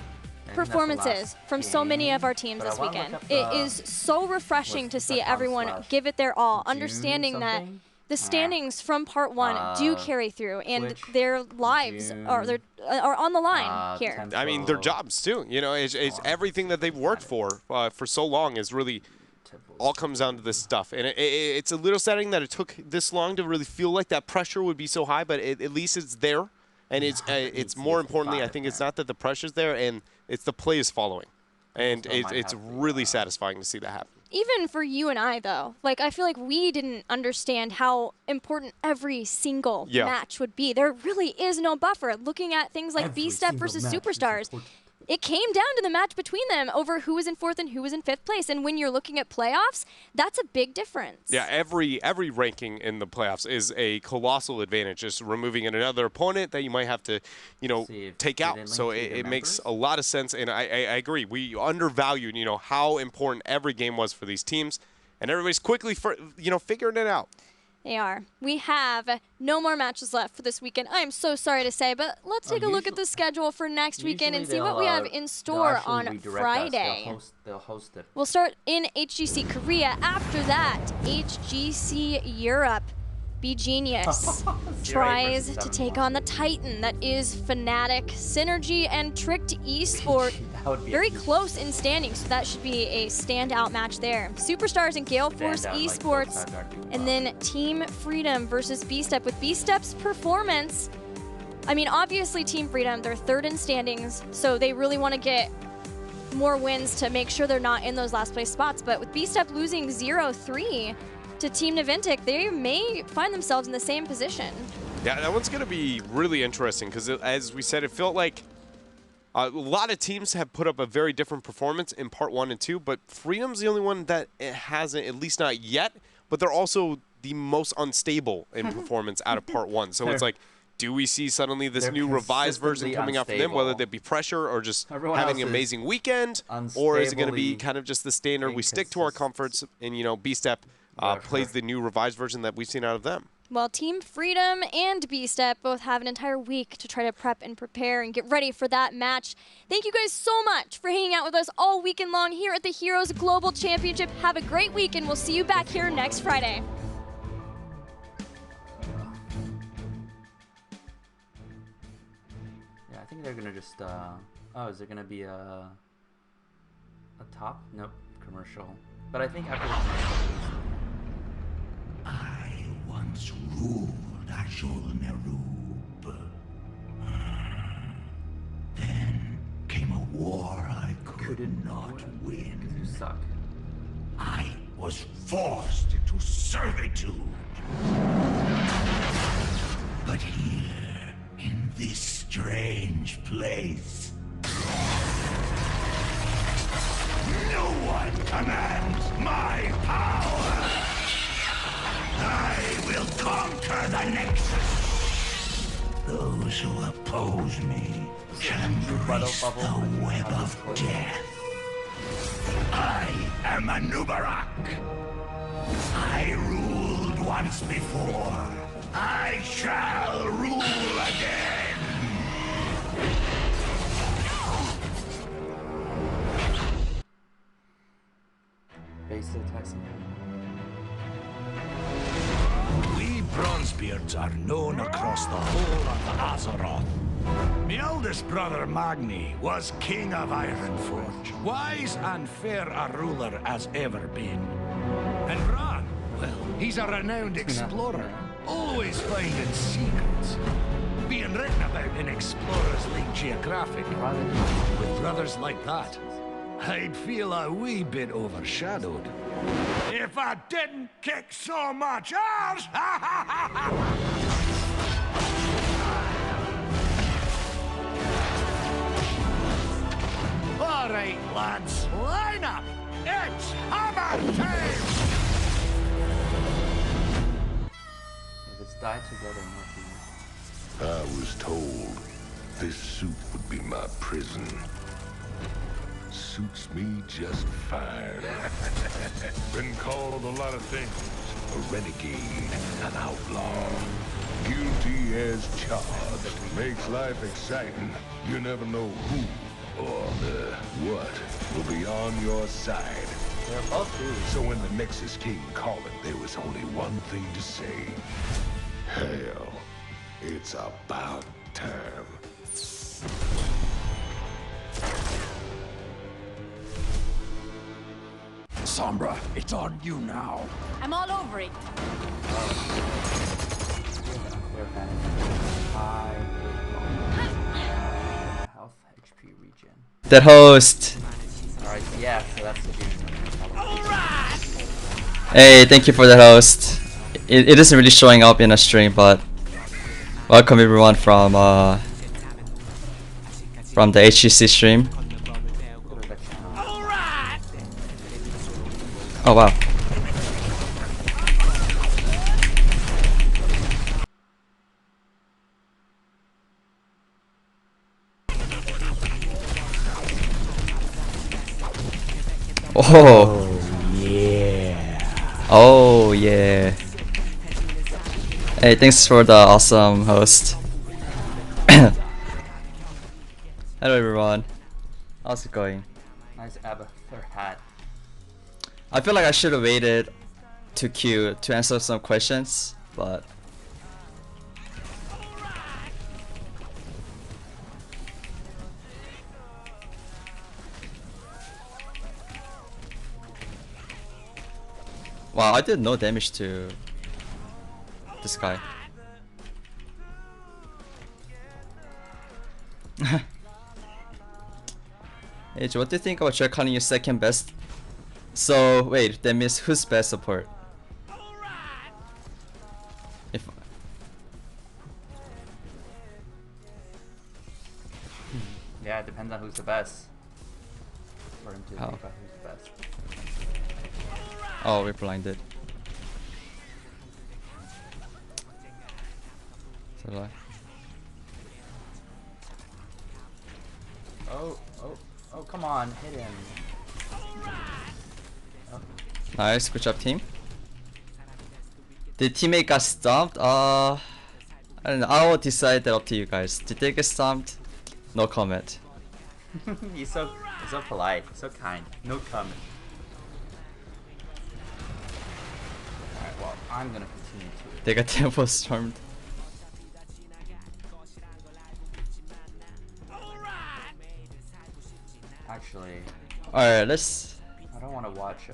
performances from so many of our teams this weekend. It is so refreshing to see everyone give it their all, understanding that the standings from part 1 do carry through, and their lives are on the line here. I mean, their jobs too. You know, it's everything that they've worked for so long is really all comes down to this stuff. And it's a little saddening that it took this long to really feel like that pressure would be so high, but at least it's there. And it's more importantly, I think it's not that the pressure's there, and it's the play is following. And it's really satisfying to see that happen. Even for you and I, though, like, I feel like we didn't understand how important every single match would be. There really is no buffer. Looking at things like B-Step versus Superstars, it came down to the match between them over who was in 4th and who was in 5th place. And when you're looking at playoffs, that's a big difference. Yeah, every ranking in the playoffs is a colossal advantage. Just removing another opponent that you might have to, you know, take out. So it makes a lot of sense. And I agree. We undervalued, you know, how important every game was for these teams. And everybody's quickly, figuring it out. They are. We have no more matches left for this weekend. I am so sorry to say, but let's take a look at the schedule for next weekend and see what we have in store on Friday. They'll host it. We'll start in HGC Korea. After that, HGC Europe. Be Genius tries to take on the Titan that is Fnatic, Synergy, and Tricked Esport. Very close in standing, so that should be a standout match there. Superstars and Gale Force Esports, and then Team Freedom versus B-Step. With B-Step's performance, I mean, obviously Team Freedom, they're 3rd in standings, so they really want to get more wins to make sure they're not in those last place spots. But with B-Step losing 0-3 to Team Naventic, they may find themselves in the same position. Yeah, that one's going to be really interesting because, as we said, it felt like a lot of teams have put up a very different performance in part 1 and 2, but Freedom's the only one that it hasn't, at least not yet, but they're also the most unstable in performance out of part 1. So it's like, do we see suddenly this new revised version coming out from them, whether that be pressure or just having an amazing weekend, or is it going to be kind of just the standard, we stick to our comforts, and, you know, B-Step plays the new revised version that we've seen out of them? Well, Team Freedom and B-Step both have an entire week to try to prep and prepare and get ready for that match. Thank you guys so much for hanging out with us all weekend long here at the Heroes Global Championship. Have a great week, and we'll see you back here next Friday. Yeah, I think they're gonna just. Oh, is there gonna be a top? Nope, commercial. But I think after the commercial. I once ruled Ashul Nerub. Then came a war I could not win. You suck. I was forced into servitude. But here, in this strange place, no one commands my power. I will conquer the Nexus. Those who oppose me shall embrace the web of death. I am a Nubarak. I ruled once before. I shall rule again. Base attacks. We Bronzebeards are known across the whole of Azeroth. My eldest brother Magni was king of Ironforge, wise and fair a ruler as ever been. And Bran, well, he's a renowned explorer, always finding secrets. Being written about in Explorers League Geographic. With brothers like that, I'd feel a wee bit overshadowed. If I didn't kick so much ass! Alright, lads, line up! It's hammer time! If it's die together, Morphe. I was told this suit would be my prison. Suits me just fine. Been called a lot of things. A renegade, an outlaw. Guilty as charged. Makes life exciting. You never know who or what will be on your side. They're both dudes. So when the Nexus King called it, there was only one thing to say. Hell, it's about time. Sombra, it's on you now. I'm all over it. Health, HP regen. That host. Alright, yeah, so that's the dude. Hey, thank you for the host. It isn't really showing up in a stream, but welcome everyone from the HGC stream. Oh wow. Oh yeah. Oh yeah. Hey, thanks for the awesome host. Hello everyone. How's it going? Nice Abathur hat. I feel like I should have waited to queue to answer some questions, but wow, I did no damage to this guy. Age, what do you think about Jack calling you second best? So wait, that means who's best support? If yeah, it depends on who's the best. For him to how? think about who's the best. Oh, we're blinded. So do I. Oh, come on, hit him. Oh. Nice, good job team. Did teammate got stomped? I don't know, I will decide that up to you guys. Did they get stomped? No comment. He's so polite, so kind. No comment. Alright, well, I'm gonna continue to. They got tempo stormed. Actually, Alright, let's. I don't want to watch.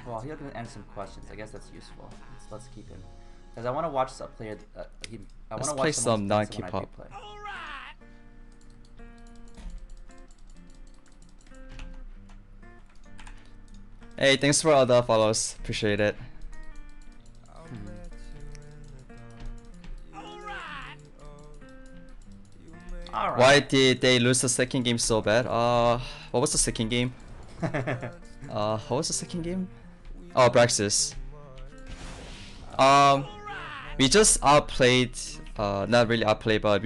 Well, he's gonna answer some questions. I guess that's useful. Let's keep him, because I want to watch a player. I want to watch play some someone's plays when I do non-K-pop. play. Hey, thanks for all the follows. Appreciate it. Alright. Why did they lose the second game so bad? What was the second game? What was the second game? Oh, Braxis. We just outplayed, not really outplayed, but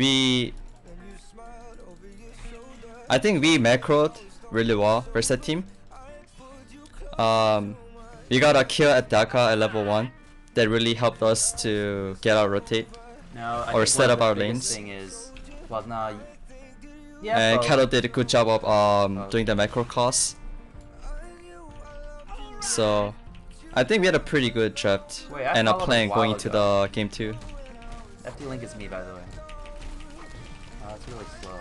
I think we macroed really well versus that team. We got a kill at Daka at level 1 that really helped us to get our rotate or set up our lanes. Thing is, well, no, yeah, and Kato did a good job of doing the macro cost. So I think we had a pretty good draft and a plan going into the game 2. FD Link is me, by the way. It's really slow.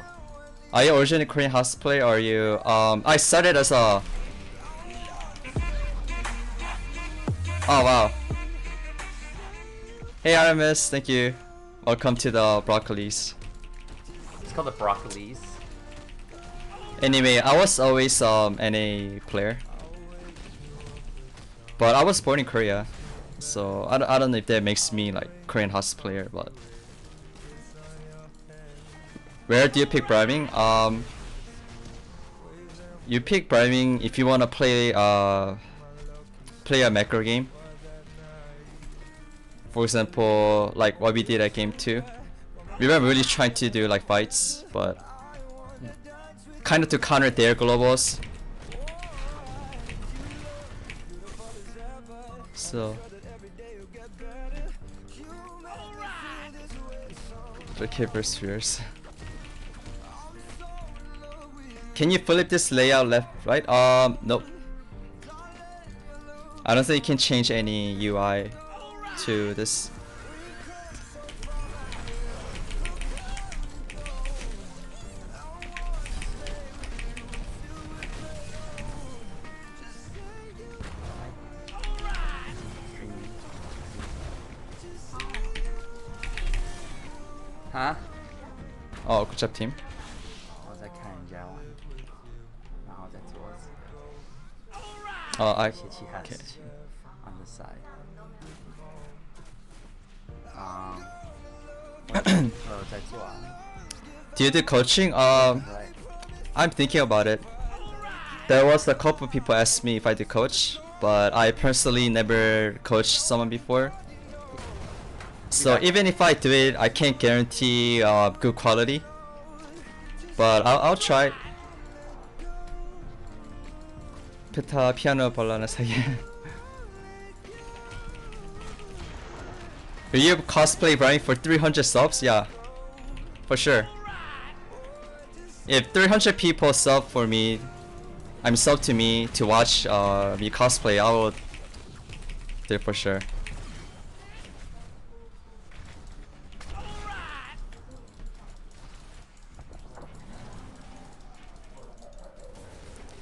Are you originally Korean house player or are you I started as a oh wow. Hey RMS, thank you. Welcome to the Broccolis. It's called the Broccolis. Anyway, I was always NA player. But I was born in Korea. So I don't know if that makes me like Korean house player, but where do you pick bribing? you pick priming if you wanna play play a macro game. For example, like what we did at game 2. We were really trying to do like fights, but kind of to counter their globals. So the Keeper Spheres. Can you flip this layout left, right? Nope. I don't think you can change any UI to this. Huh? Oh, good job, team. 我在看人家玩，然后再做 Oh, I. 一些其他的事情 on the side. Um, 我在做啊。Do you do coaching? Right. I'm thinking about it. There was a couple people asked me if I do coach, but I personally never coached someone before. So even if I do it, I can't guarantee good quality. But I'll try. Pita piano 발라는 사이에. Will you cosplay Brian for 300 subs? Yeah, for sure. If 300 people sub for me, sub to me to watch me cosplay, I will do it for sure.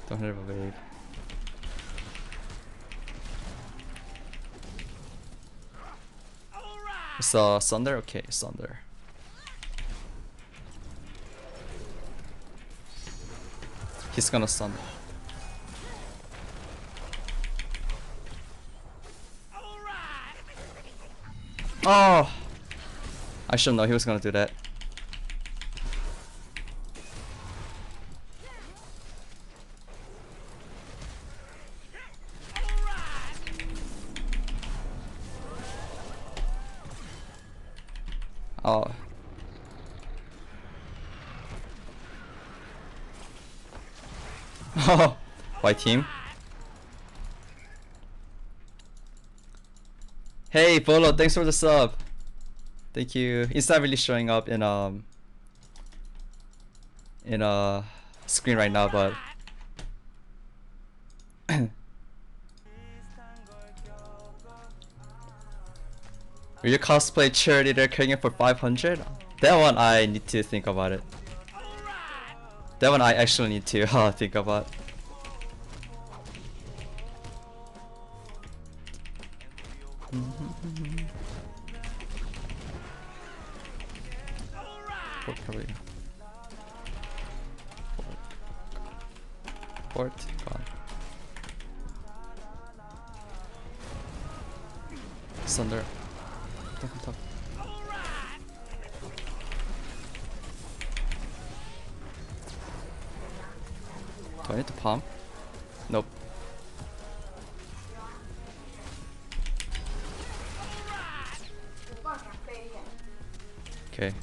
Don't have a wave. It's Sunder? Okay, Sunder. He's gonna stun. Oh! I should know he was gonna do that. Oh. Oh, white team. Hey, Bolo, thanks for the sub. Thank you. It's not really showing up in screen right now, but will you cosplay cheerleader carrying for 500? That one I need to think about it. That one I actually need to think about. Probably. Port gone. Sunder. Top. Do I need to pump? Nope. Okay.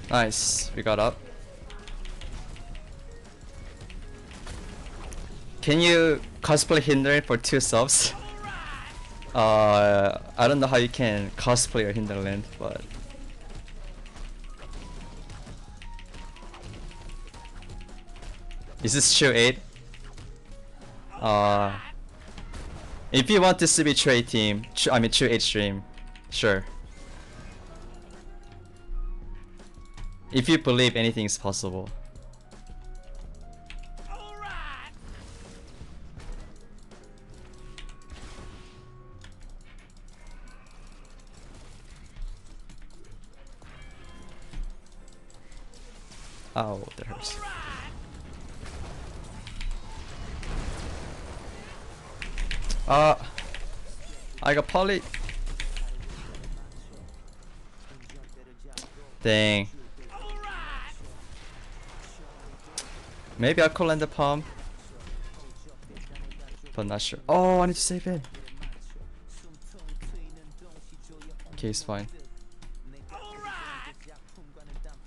Nice. We got up. Can you cosplay Hinderland for 2 subs? I don't know how you can cosplay a Hinterland, but is this Team8? If you want this to be Team8 team, Team8 stream, sure. If you believe anything is possible. Ow, that hurts. I got poly. Dang. Maybe I could land the palm. But not sure. Oh, I need to save it. Okay, it's fine.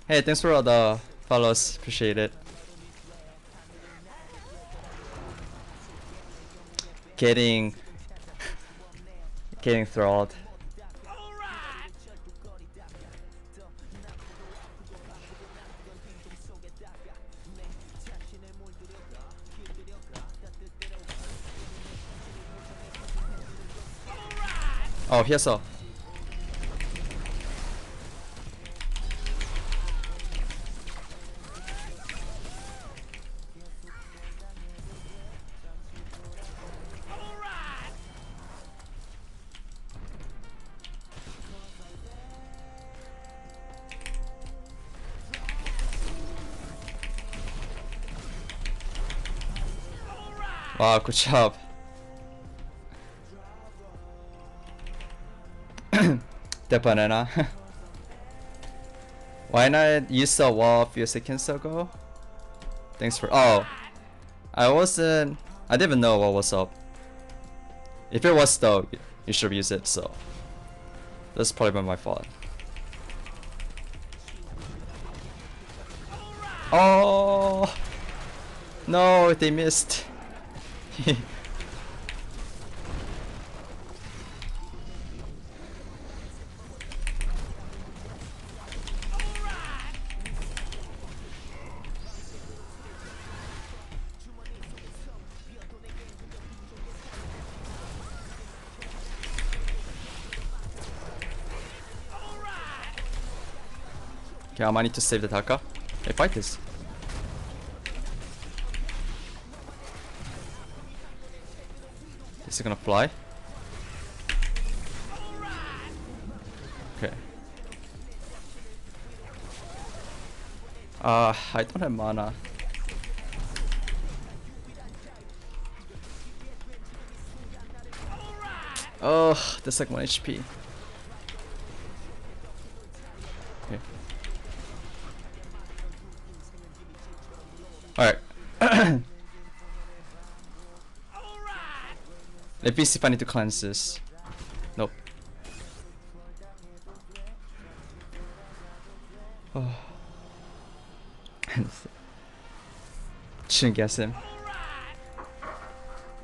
Hey, thanks for all the follows. Appreciate it. Getting thralled. Oh, 피했어. Wow, good job. The banana. Why not use the wall a few seconds ago? Thanks for. Oh, I didn't even know what was up. If it was though, you should have used it. So that's probably my fault. Oh no, they missed. Okay, I might need to save the Taka. Hey, fight this. Is it gonna fly? Okay. I don't have mana. Oh, that's like 1 HP. Okay. Alright. Let me see if I need to cleanse this. Nope. Oh. Shouldn't guess him.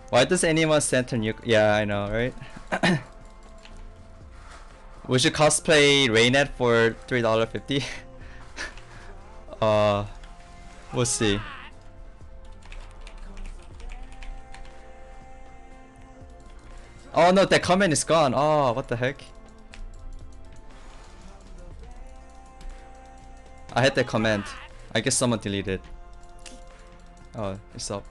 Why does anyone center nuke? Yeah, I know, right? We should cosplay Raynet for $3.50. We'll see. Oh no, that comment is gone. Oh, what the heck? I had that comment. I guess someone deleted. Oh, it's up.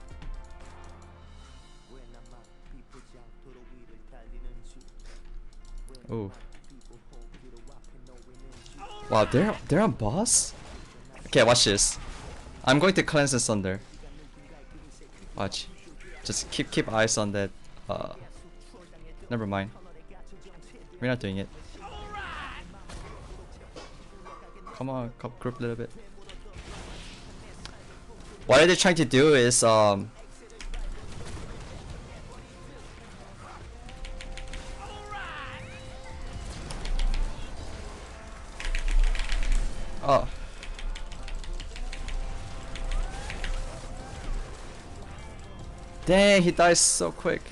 Oh. Wow, they're on boss? Okay, watch this. I'm going to cleanse the Thunder. Watch. Just keep eyes on that. Never mind. We're not doing it. Come on, group a little bit. What they're trying to do is Oh. Dang, he dies so quick.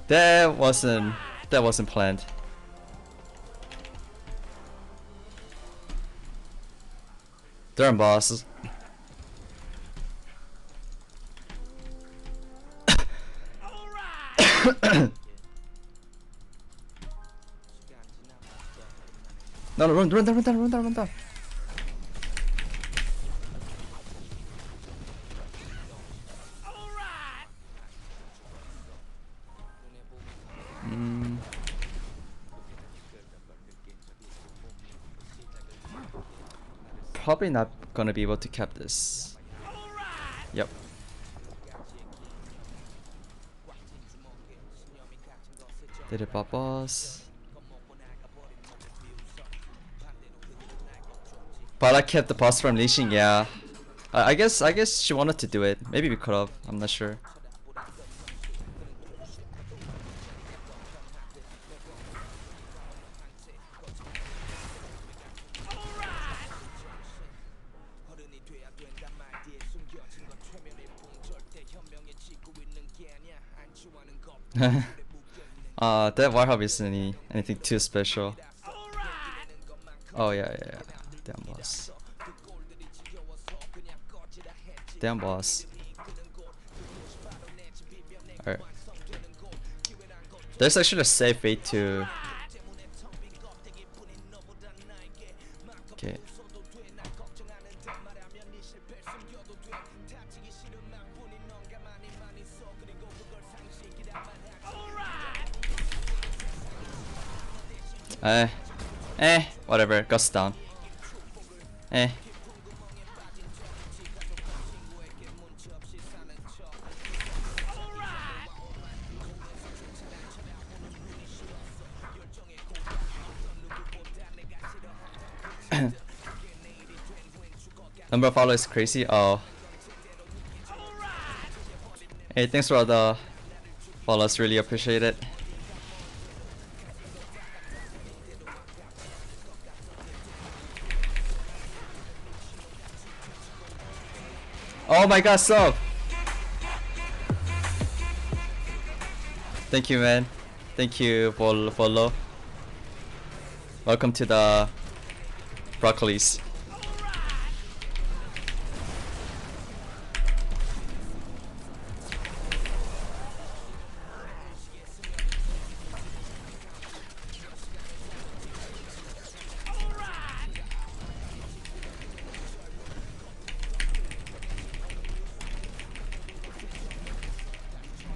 That wasn't planned. Darn bosses. No, run down. Probably not gonna be able to cap this. Yep. Did it boss? But I kept the boss from leashing, yeah. I guess she wanted to do it. Maybe we could have. I'm not sure. That Warhub isn't anything too special. Oh yeah. Damn boss. Damn boss. Alright. There's actually a safe way to... Okay. Whatever, gust down. Number of followers is crazy. Oh. Hey, thanks for all the follows, really appreciate it. Oh my god, sub! Thank you, man. Thank you for follow. Welcome to the broccolis.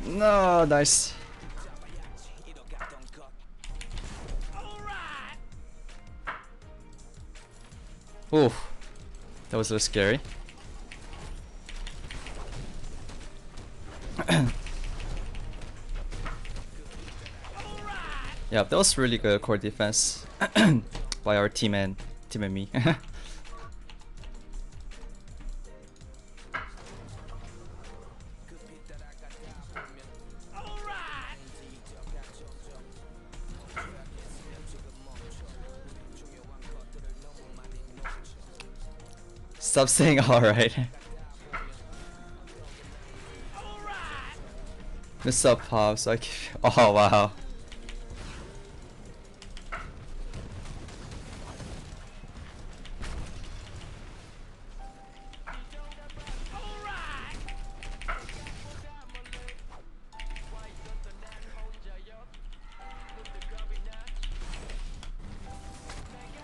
No, nice. Oof, that was a little scary. Yeah, that was really good core defense by our team and me. Stop saying alright. What's up, Pops? Oh wow.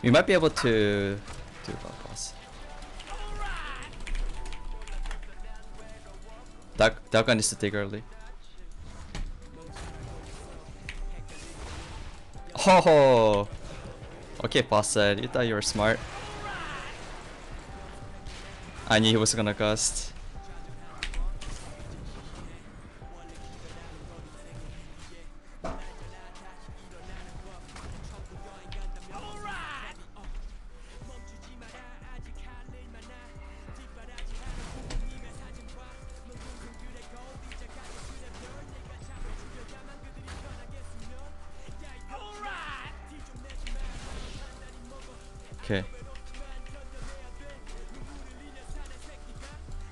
We might be able to do that boss. That guy needs to dig early. Oh, okay, boss said. You thought you were smart. I knew he was gonna gust. Okay.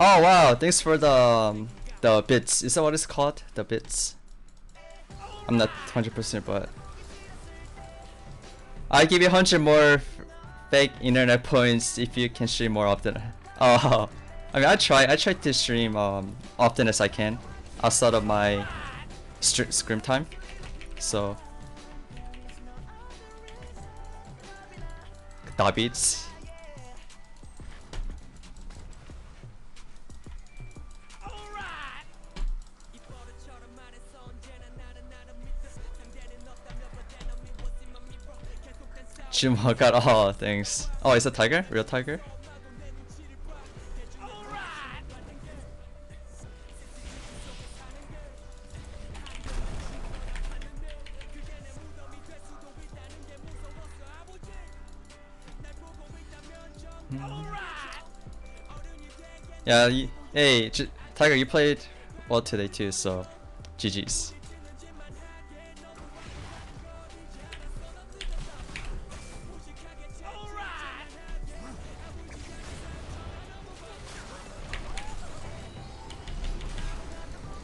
Oh wow! Thanks for the bits. Is that what it's called? The bits. I'm not 100%, but I give you 100 more fake internet points if you can stream more often. Oh, I mean I try to stream often as I can outside of my scrim time. So. Da beats. Jimo got all things. Oh, is a tiger? Real tiger? Yeah, hey, Tiger, you played well today too, so GG's.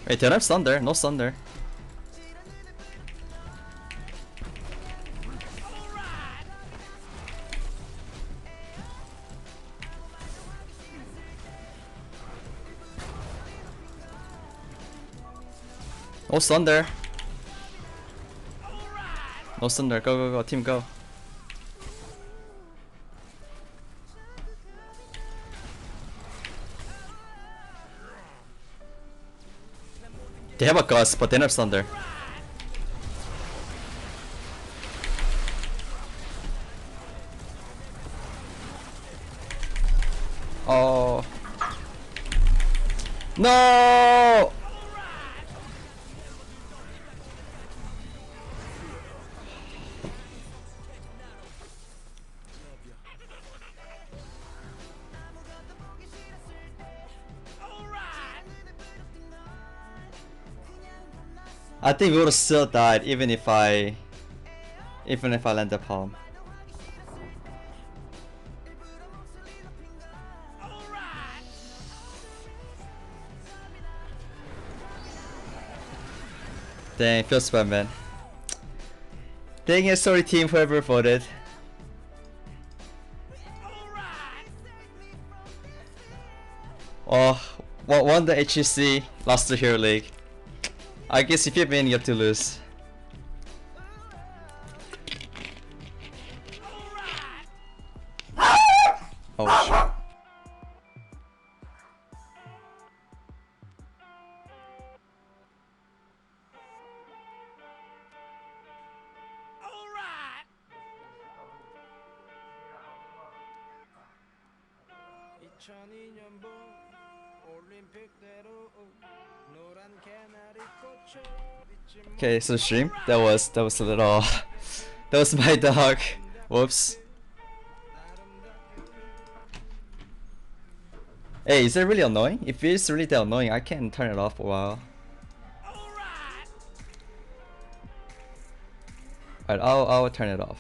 Wait, don't have stun there. No stun there. No stun there. No stun there. Go, go, go. Team, go. They have a gust, but they don't have stun there. Oh. No! I think we would have still died even if I land the palm. Dang, feels bad, man. Dang it, sorry team, whoever voted. Oh, won the HEC, lost the Hero League. I guess if you win, you have to lose. Oh shit. Okay, so stream. That was a little. That was my dog. Whoops. Hey, is that really annoying? If it's really that annoying, I can turn it off for a while. Alright, I'll turn it off.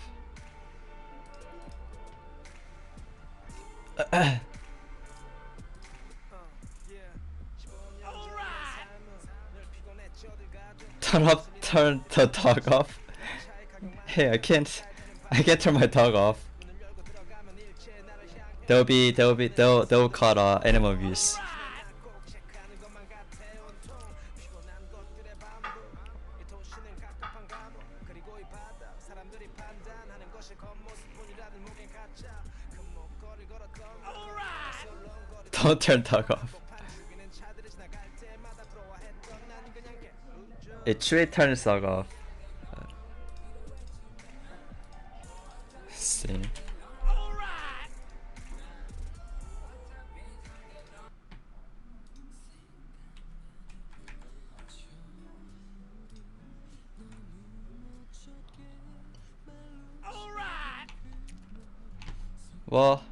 Turn the dog off. Hey, I can't turn my dog off. They'll cut animal abuse. Don't turn dog off. It should turn the dog off. See. Well,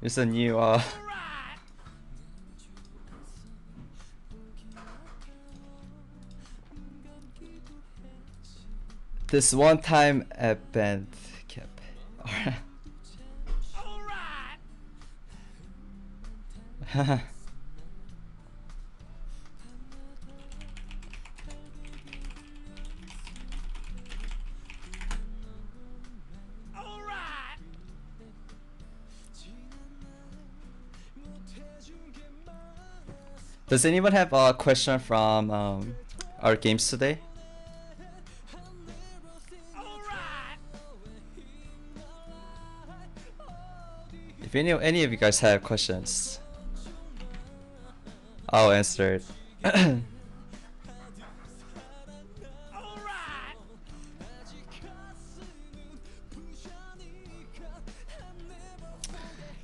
it's a new this one-time event cap. Alright. Does anyone have a question from our games today? If any of you guys have questions, I'll answer it.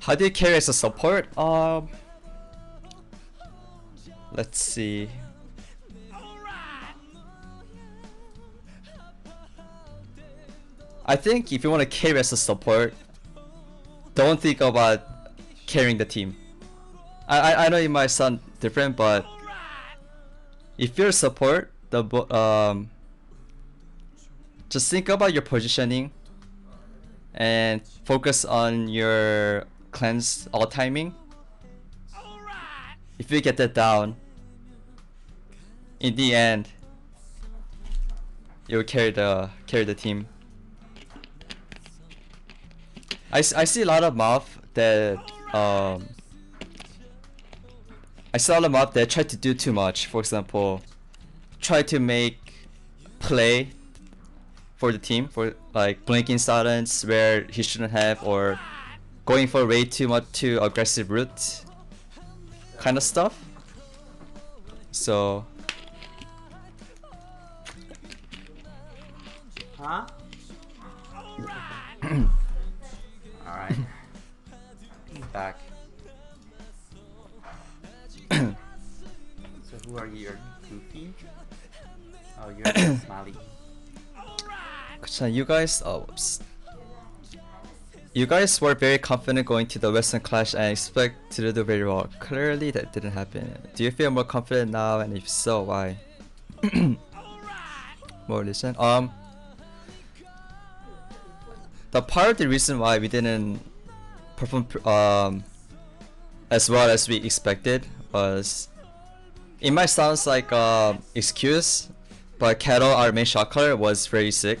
How do you carry as a support? Let's see. I think if you want to carry as a support, don't think about carrying the team. I know it might sound different, but if you're a support, just think about your positioning and focus on your cleanse all timing. If you get that down, in the end, you'll carry the team. I see a lot of mob that I saw a lot of mob that try to do too much. For example, try to make play for the team, for like blinking silence where he shouldn't have, or going for way too aggressive route kind of stuff. So Huh? Alright. Back. So who are you? You're Goofy? Oh, you're Smiley. So you guys, you guys were very confident going to the Western Clash and expect to do very well. Clearly that didn't happen. Do you feel more confident now, and if so, why? More listen. The part of the reason why we didn't perform as well as we expected was, it might sound like excuse, but Kettle, our main shot caller, was very sick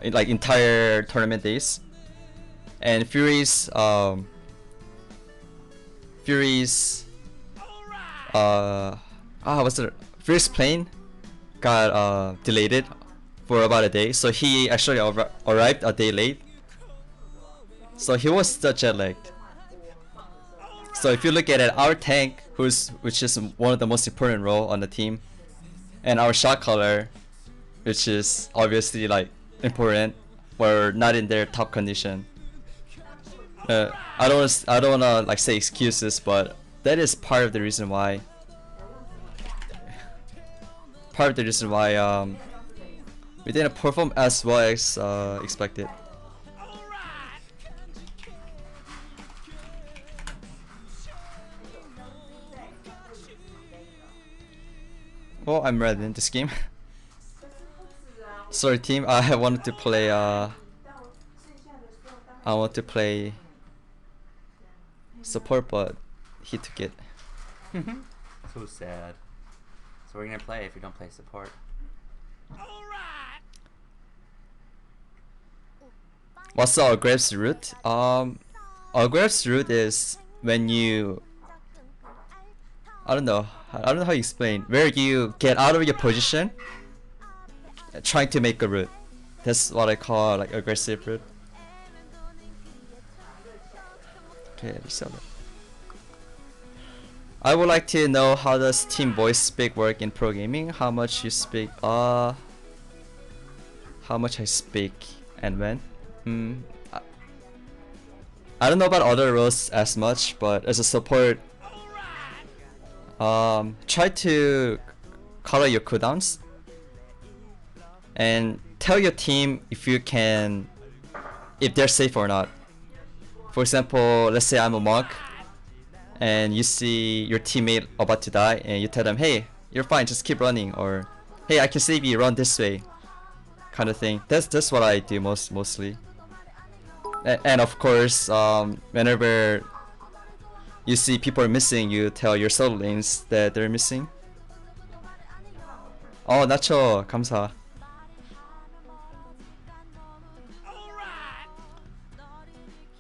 in like entire tournament days, and Fury's Fury's plane got delayed for about a day, so he actually arrived a day late. So he was still jet lagged. So if you look at it, our tank, which is one of the most important role on the team, and our shot caller, which is obviously like important, were not in their top condition. I don't wanna like say excuses, but that is part of the reason why. We didn't perform as well as expected. Well, I'm ready in this game. Sorry team, I wanted to play support, but he took it. So sad. So we're gonna play if you don't play support. What's the aggressive route? Aggressive route is when you, I don't know how you explain, where you get out of your position trying to make a route. That's what I call like aggressive route. Okay, so I would like to know, how does team voice speak work in pro gaming? How much you speak? How much I speak and when? I don't know about other roles as much, but as a support, try to color your cooldowns and tell your team if they're safe or not. For example, let's say I'm a monk and you see your teammate about to die and you tell them, hey, you're fine, just keep running, or hey, I can save you, run this way, kind of thing. That's what I do mostly. And of course, whenever you see people are missing, you tell your solo lanes that they're missing. Oh, Nacho, 감사.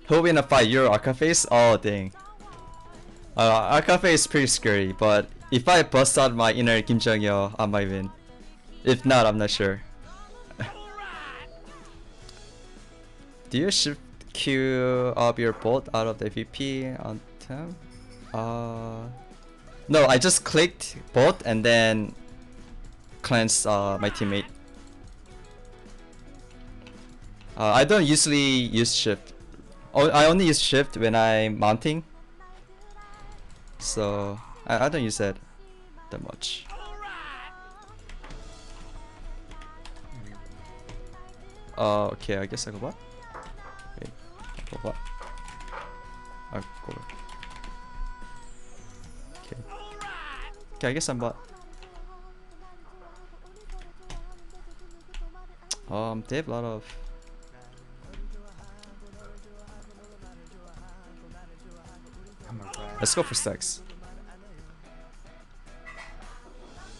Who'll win a fight, you or Arcaface? Oh, dang. Arcaface is pretty scary, but if I bust out my inner Kim Jong-il, I might win. If not, I'm not sure. Do you shift Q up your bolt out of the VP on time? No, I just clicked bolt and then cleanse my teammate. I don't usually use shift. I only use shift when I'm mounting. So I don't use that much. Okay, I guess I go bot. Wait, go bot. Go. Okay. Okay, I guess I'm bot. They have a lot of. Let's go for stacks.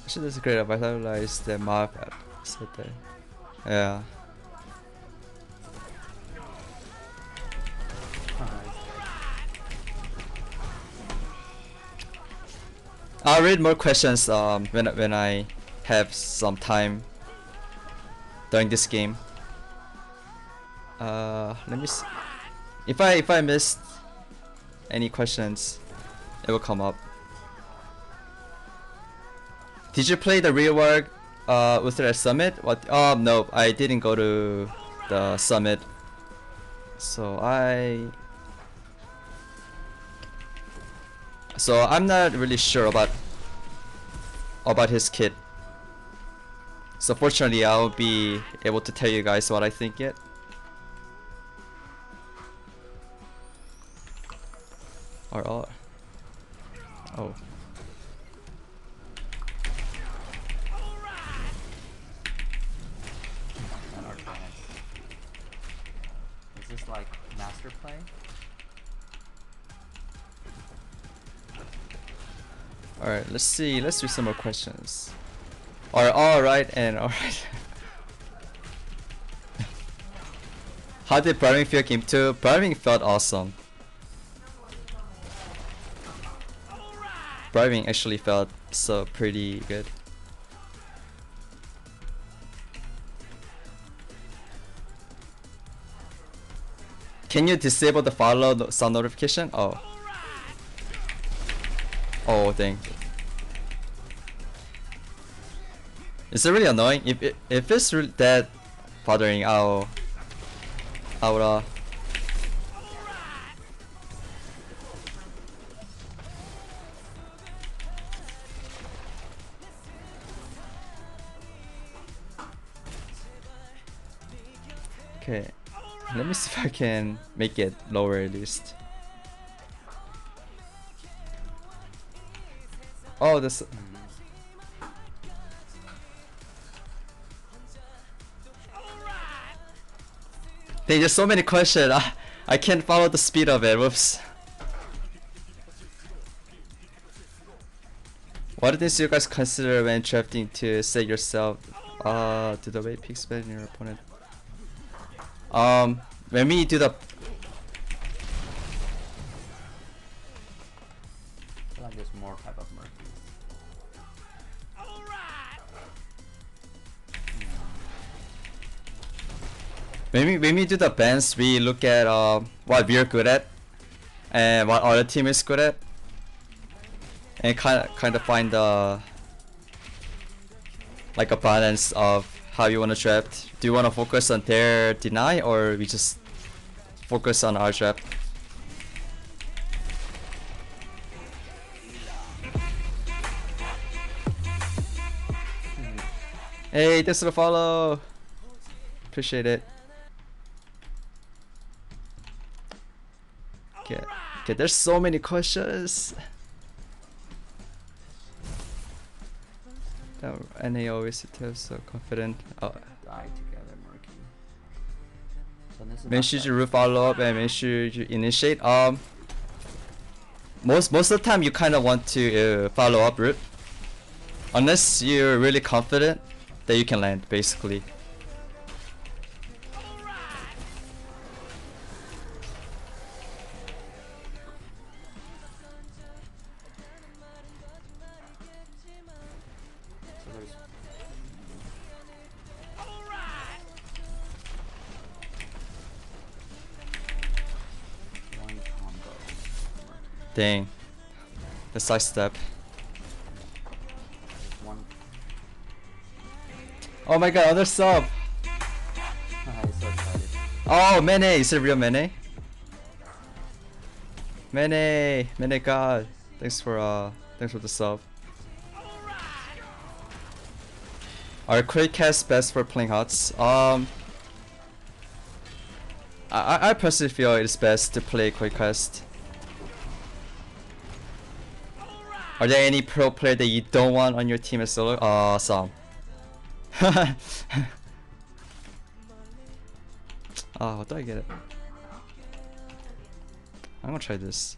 Actually, that's great. I vitalized the map at sit there. Yeah. I'll read more questions when I have some time during this game. Let me see. If I missed any questions, it will come up. Did you play the real world Ultra Summit? What? No, I didn't go to the summit. So I'm not really sure about his kit. So fortunately, I'll be able to tell you guys what I think yet. Oh. Is this like master play? Alright, let's see. Let's do some more questions. Alright and alright. How did Bribing feel game 2? Bribing felt awesome. Bribing actually felt so pretty good. Can you disable the follow sound notification? Oh. Oh dang. Is it really annoying? If it's really that bothering, I would Okay, let me see if I can make it lower at least. Oh, this. There's so many questions. I can't follow the speed of it. Whoops. What things do you guys consider when drafting to set yourself to the way picks better than your opponent? When we do the I feel like there's more type of murky. when we do the bans, we look at what we're good at and what other team is good at, and kind of find like a balance of how you want to draft. Do you want to focus on their deny, or we just focus on our draft? Hey, thanks for the follow. Appreciate it. Okay, there's so many questions. NA always feels so confident. Oh. Die together, murky. So this is Make sure you follow up and make sure you initiate. Most of the time you kind of want to follow up route, unless you're really confident that you can land, basically. Dang. The side step. Oh my god, other sub! Oh, Mene! Is it real Mene? Mene god. Thanks for the sub. Are quick casts best for playing HOTS? I personally feel it's best to play quick quest. Are there any pro player that you don't want on your team as solo? Some. How do I get it? I'm gonna try this.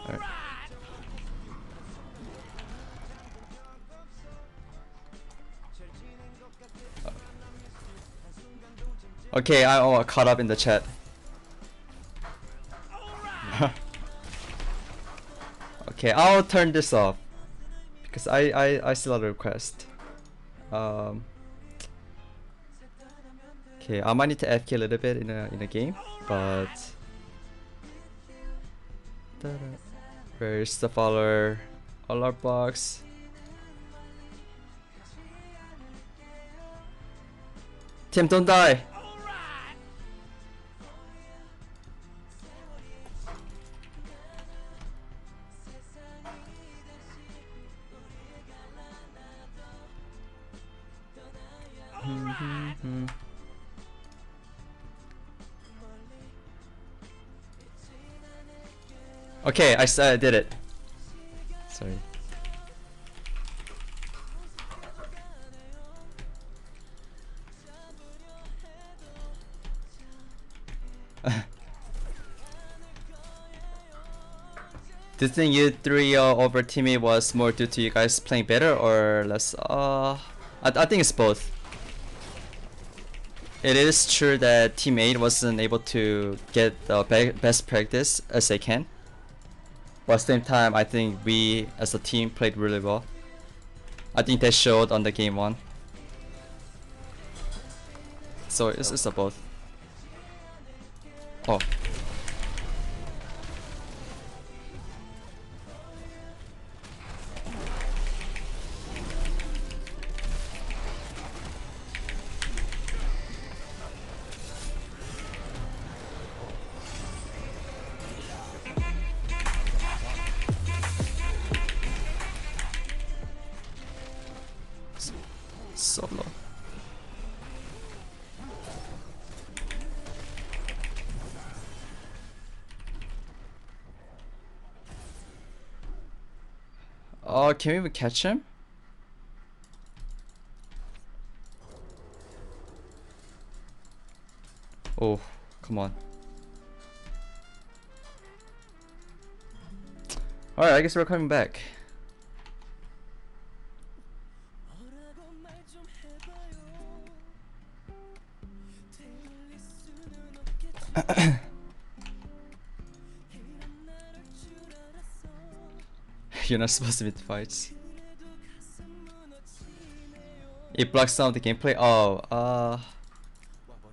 Alright. Okay, I caught up in the chat. Okay, I'll turn this off because I still have a request. Okay, I might need to FK a little bit in a game, but where's the follower? Alert box. Tim, don't die. Okay, I did it. Sorry. Do you think you 3-0 over Team8 was more due to you guys playing better or less? I think it's both. It is true that Team8 wasn't able to get the best practice as they can. But at the same time, I think we as a team played really well. I think they showed on the game 1. So it's a both. Oh. Solo. Oh, can we even catch him? Oh, come on. Alright, I guess we're coming back. You're not supposed to be in fights. It blocks some of the gameplay. Oh,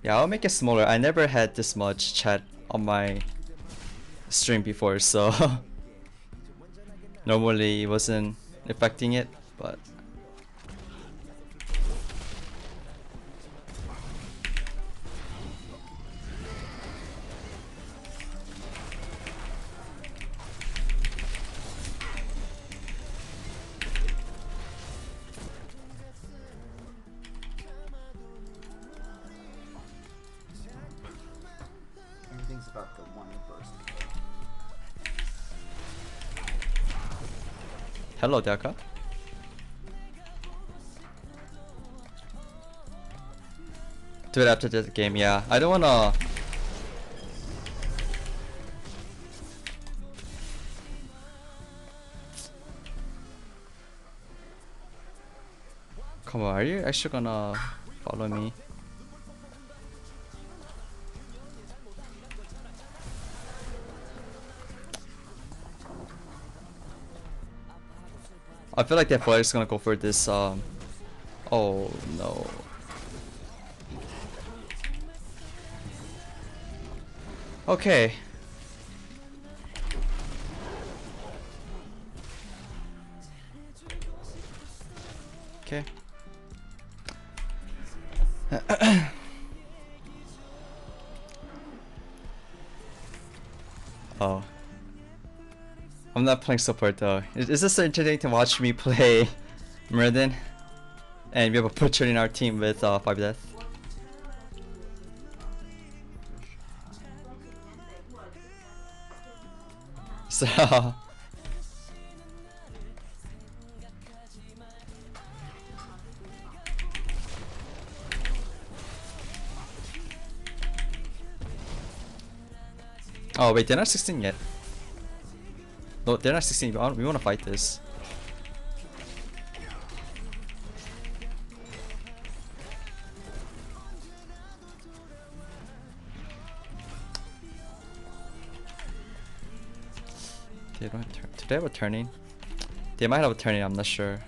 yeah, I'll make it smaller. I never had this much chat on my stream before, so normally it wasn't affecting it, but Everything's about the one burst. hello, Daka. Do it after the game, yeah. I don't wanna. Come on, are you actually gonna follow me? I feel like that player is gonna go for this. Oh no. Okay. Okay. Oh. I'm not playing support though. It's just entertaining to watch me play Muradin, and we have a butcher in our team with 5 death. So oh wait, they're not 16 yet. No, they're not 16. We want to fight this. They don't have do they have a turning? They might have a turning, I'm not sure.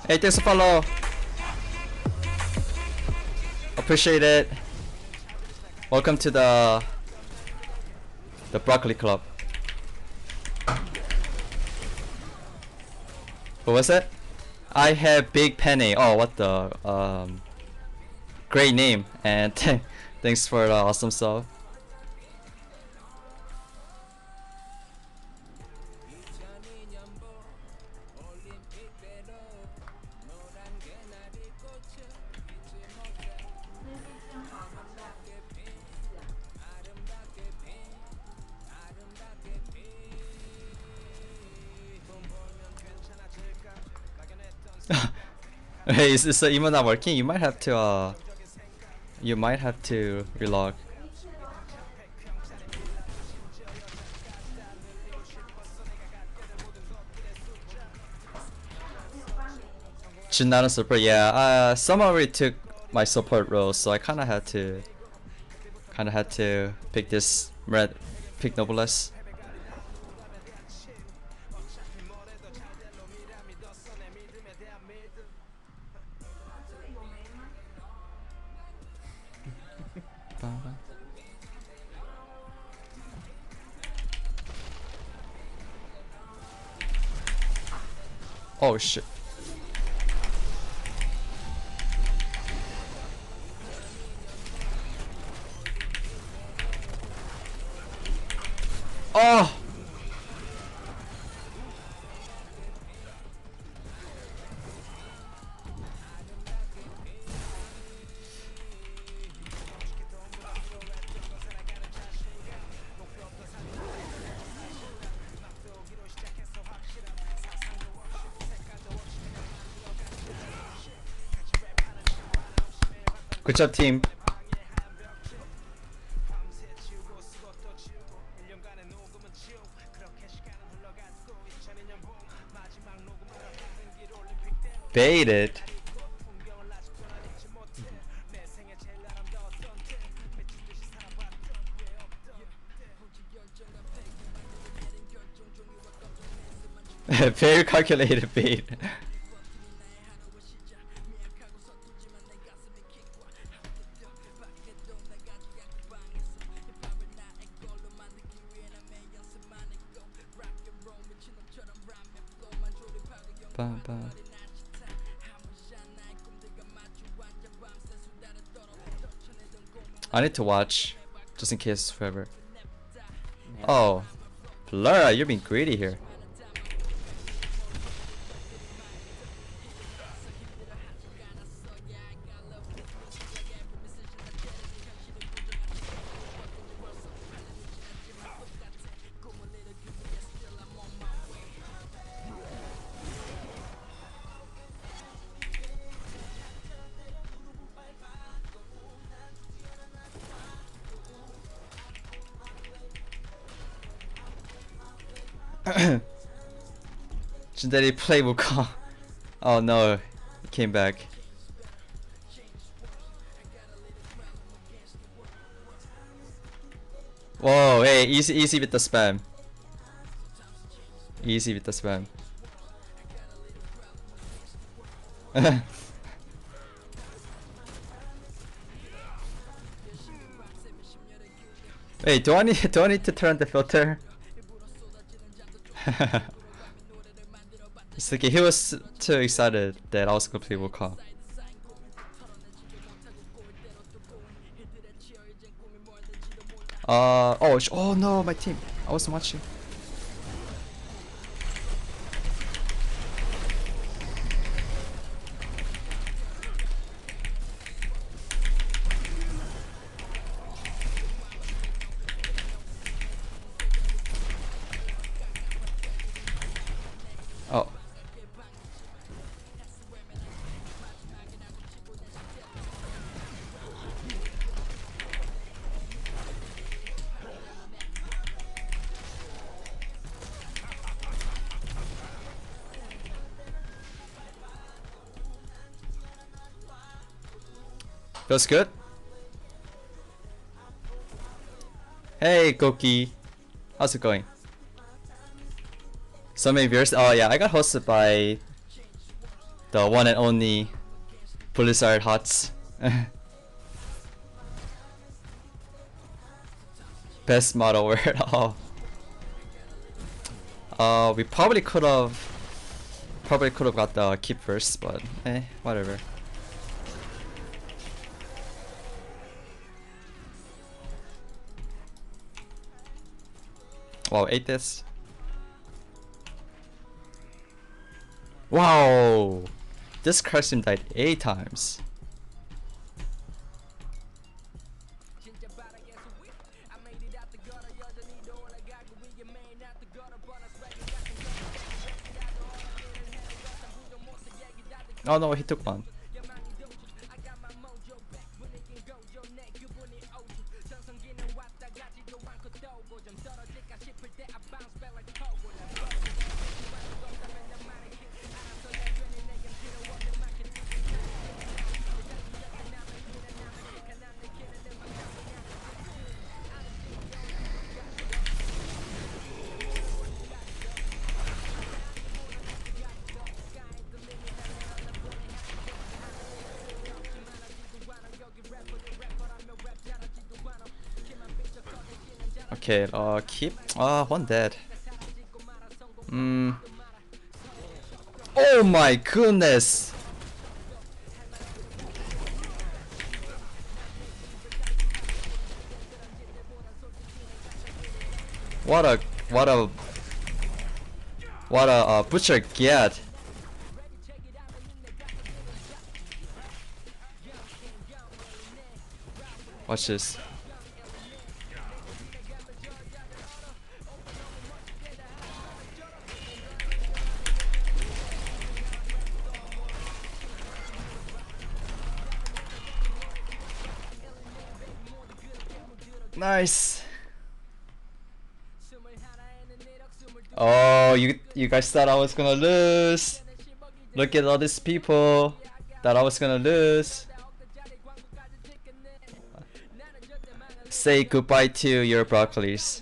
Hey, thanks for follow. Appreciate it. Welcome to the broccoli club. What was it? I have Big Penny. Oh, what the great name, and thanks for the awesome stuff. Hey, is this emo not working? You might have to relog. Not a support, yeah. Someone already took my support role, so I kinda had to pick this pick Noblesse. Oh shit. Oh! Good job, team. Baited. Very calculated bait. I need to watch, just in case forever. Yeah. Oh, Blura, you're being greedy here. Jindari play Wukong. Oh no, he came back. hey, easy with the spam. Easy with the spam. Wait, do I need to turn the filter? It's okay, he was too excited that I was completely will call. Oh no, my team. I wasn't watching. Oh. Feels good. Hey, Koki. How's it going? So many viewers. Oh yeah, I got hosted by the one and only Blizzard Hots. Best model word. Oh. We probably could have got the keep first, but whatever. Wow, 8 this. Wow! This Krasim died 8 times. Oh no, he took one. Okay, keep. One dead. Oh my goodness! What a butcher get. Watch this. Nice. Oh, you guys thought I was gonna lose. Look at all these people that I was gonna lose. Say goodbye to your broccolis.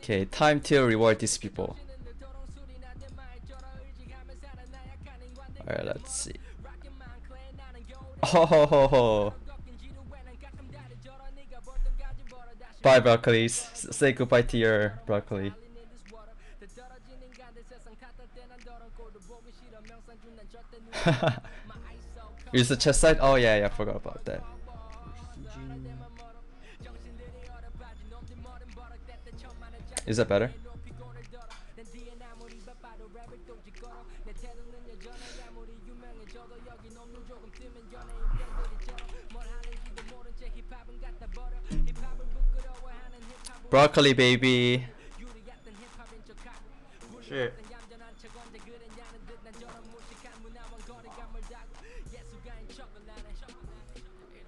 Okay, time to reward these people. Alright, let's see. Oh, bye broccolis. Say goodbye to your broccoli. Use the chest side? Oh yeah, I forgot about that. Is that better? Broccoli baby. Shit.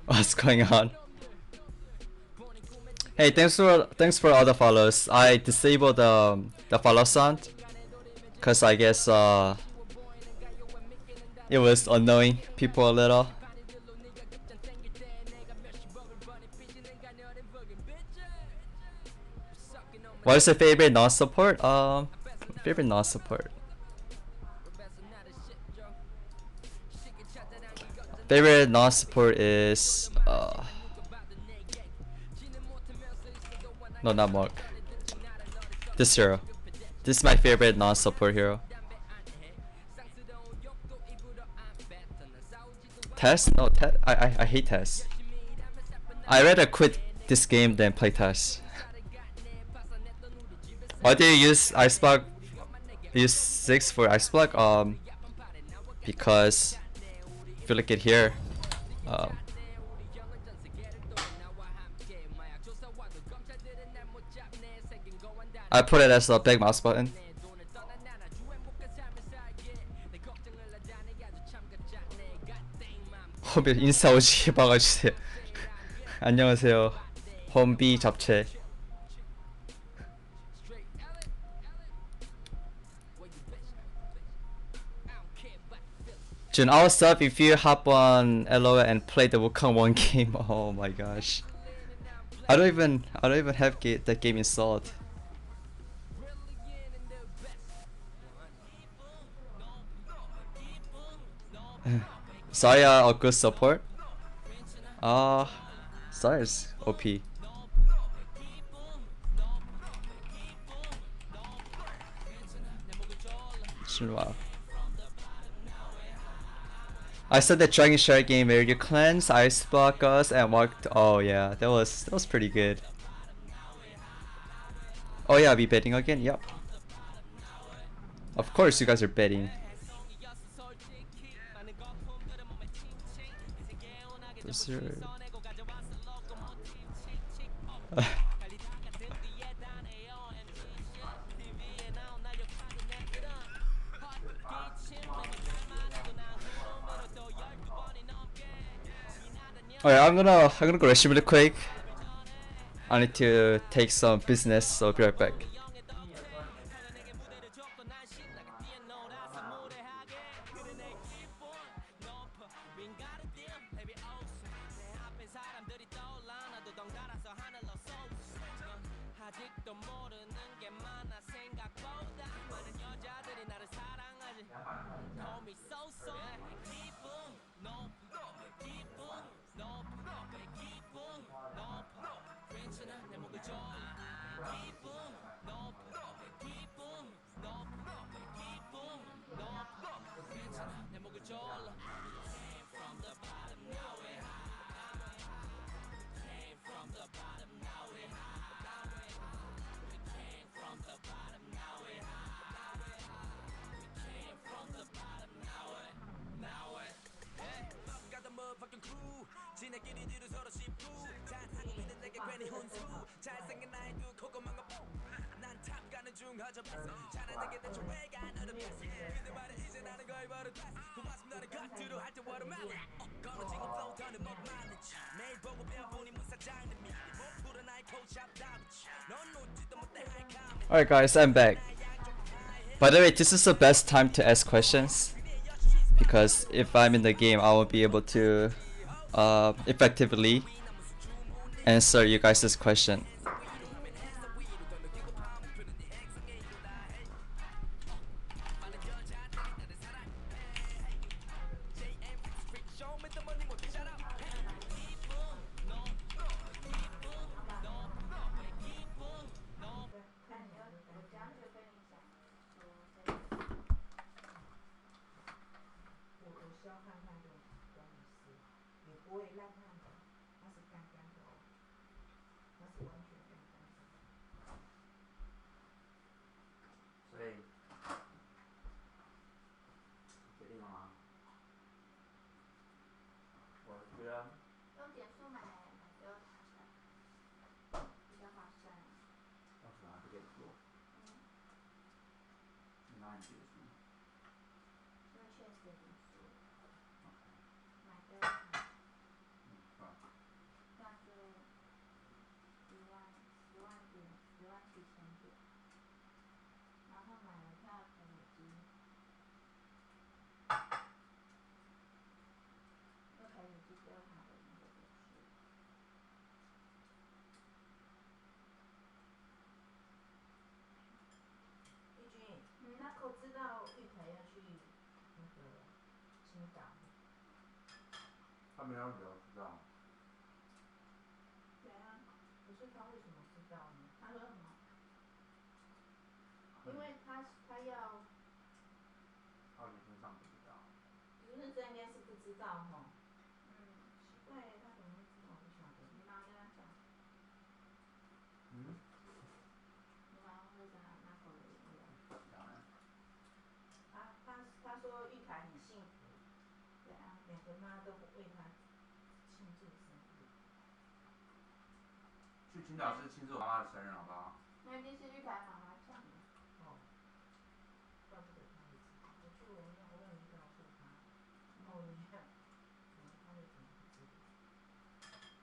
What's going on? Hey, thanks for all the follows. I disabled the follow sound, cause I guess it was annoying people a little. What is your favorite non-support? Favorite non-support. Favorite non-support is no, not Mark. This hero. This is my favorite non-support hero. Tess? No, I hate Tess. I rather quit this game than play Tess. Why do you use Ice Block? Use 6 for Ice Block? Because I feel like it here. I put it as a back mouse button. 홈비 인스타 오지게 박아주세요. 안녕하세요. 홈비 잡채. Jun, I'll sub if you hop on LOL and play the Wukong 1 game. Oh my gosh. I don't even have that game installed. Saya a good support? Saya's OP. Wow. I said the Dragon Shard game where you cleanse, ice block us, and walked. Oh yeah, that was pretty good. Oh yeah, we betting again? Yep. Of course, you guys are betting. Alright, I'm gonna go rush really quick. I need to take some business, so I'll be right back. Alright guys, I'm back. By the way, this is the best time to ask questions, because if I'm in the game, I won't be able to effectively answer you guys' question. 他没有聊知道。对啊，可是他为什么知道呢？他说什么？因为他要。他理论上不知道。理论上应该是不知道哈。奇怪，他怎么会知道？我不晓得。你妈跟他讲。嗯。你妈会跟他拿口的饮料。他说玉凯很幸福。对啊，两个妈都为他庆祝生日。去青岛是庆祝我妈妈的生日，好不好？那一定是玉凯妈妈讲的。哦。怪不得他会知道。我去我也没告诉他。哦，你看，他为什么不知道？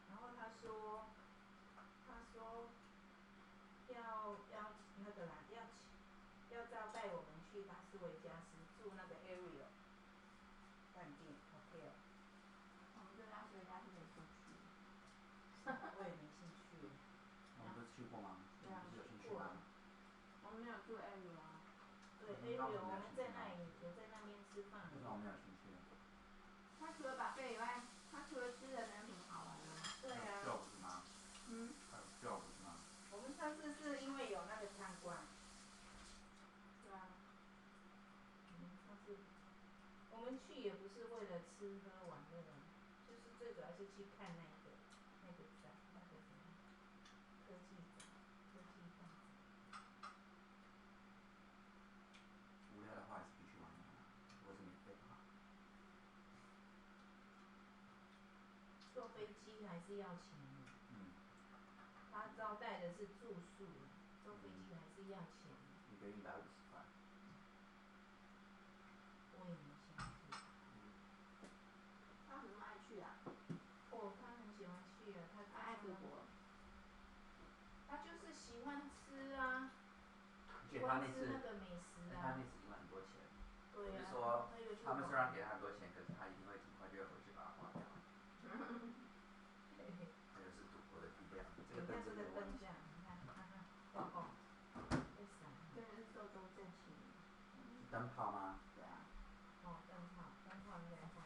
然后他说要那个啦，要招待我们去拉斯维加斯住那个 Ariel 饭店 hotel。我们对拉斯维加斯没兴趣。我也没兴趣。我们不是去过吗？对啊，不是有兴趣去过吗？我们没有住 Ariel 啊。对 Ariel，我们在那里有在那边吃饭。为什么没有兴趣？他除了把费以外，他除了吃的人挺好玩的。对啊。酒不是吗？嗯。还有酒不是吗？我们上次是因为有那个参观。对啊。上次我们去也不是为了吃喝玩乐，就是最主要是去看那个展，那个什么科技展，科技展。无聊的话也是必须玩的，我是免费的。坐飞机还是要钱的。他招待的是住宿，坐飞机还是要钱。一个150块。我也没兴趣。他很爱去啊。哦，他很喜欢去啊，他爱赌博。他就是喜欢吃啊。喜欢吃那个美食啊。他那次赢了很多钱。对呀。就是说，他们虽然给他很多钱，可是他一定会尽快就会回去把它花掉。这就是赌博的力量。这个灯是灯架，你看，哦，为啥？这个是做东正气。灯泡吗？对啊。哦，灯泡应该换。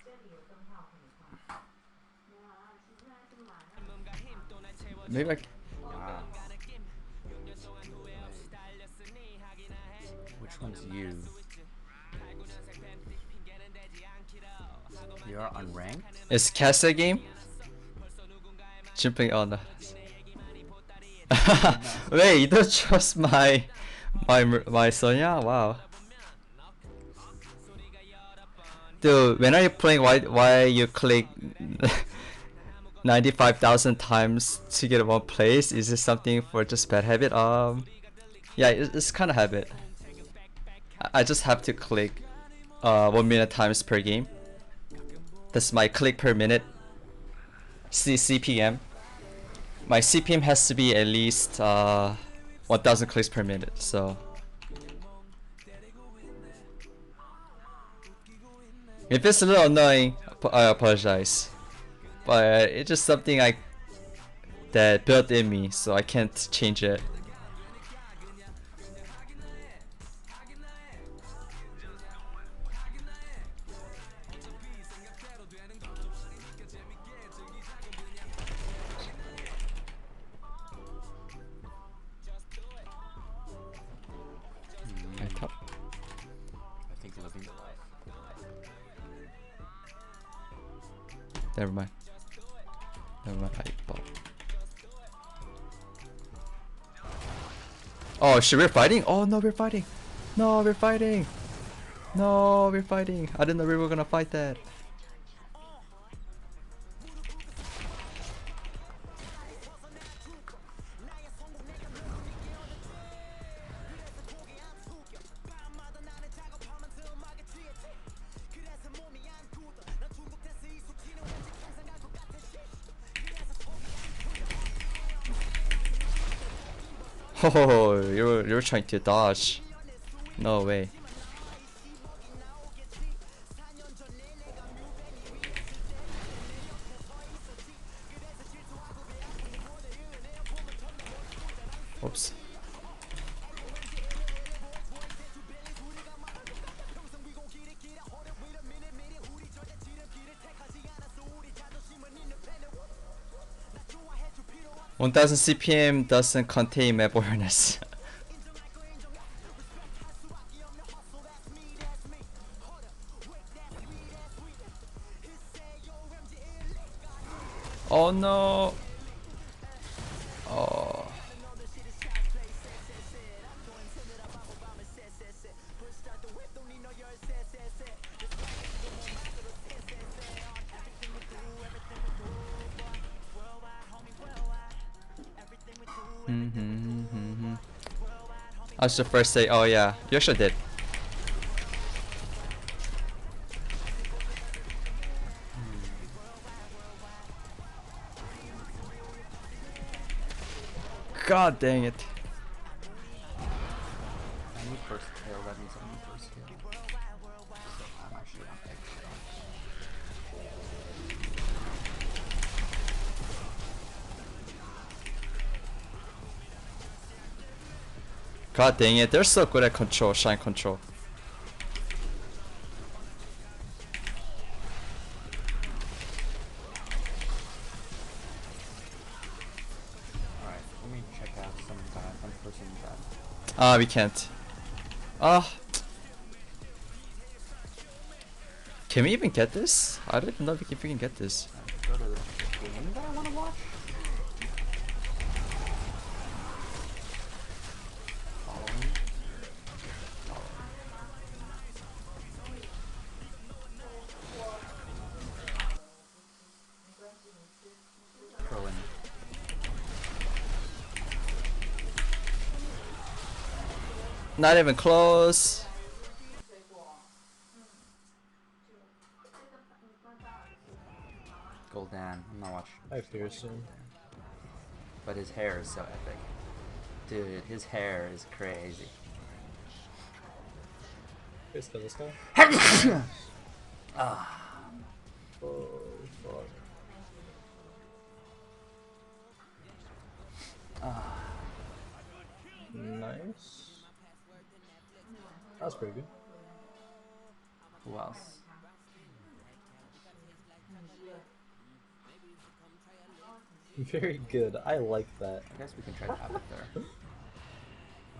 这里有灯泡可以换。没有啊，现在是买那。Maybe Which one's you? You're unranked? Is Casa game? Jumping on the. Wait, you don't trust my Sonya? Wow. Dude, when are you playing? Why you click 95,000 times to get one place? Is this something for just bad habit? Yeah, it's kind of habit. I just have to click 1 million times per game. That's my click per minute. CPM. My CPM has to be at least 1,000 clicks per minute. So if it's a little annoying, I apologize. But it's just something that built in me, so I can't change it. I think living the life. Never mind. Never mind. Oh shit, we're fighting? Oh no, we're fighting. No, we're fighting. No, we're fighting. I didn't know we were gonna fight that. Oh, you're trying to dodge. No way. Oops. 1000 CPM doesn't contain map awareness. Oh no! Oh. I was the first say, oh yeah, you actually did. God dang it. I need first kill, that means I need first kill. So I'm actually on pick. God dang it, they're so good at control, shine control. Alright, let me check out some person that. Ah, we can't. Ah. Can we even get this? I don't even know if we can get this. Go to the game that I want to watch. Following. Throw in. Not even close. Goldan, I'm not watching. I fear soon. But his hair is so epic. Dude, his hair is crazy. Let's kill this guy. Ah. Oh, fuck. Ah. Nice. That's pretty good. Who else? Very good. I like that. I guess we can try to have it there.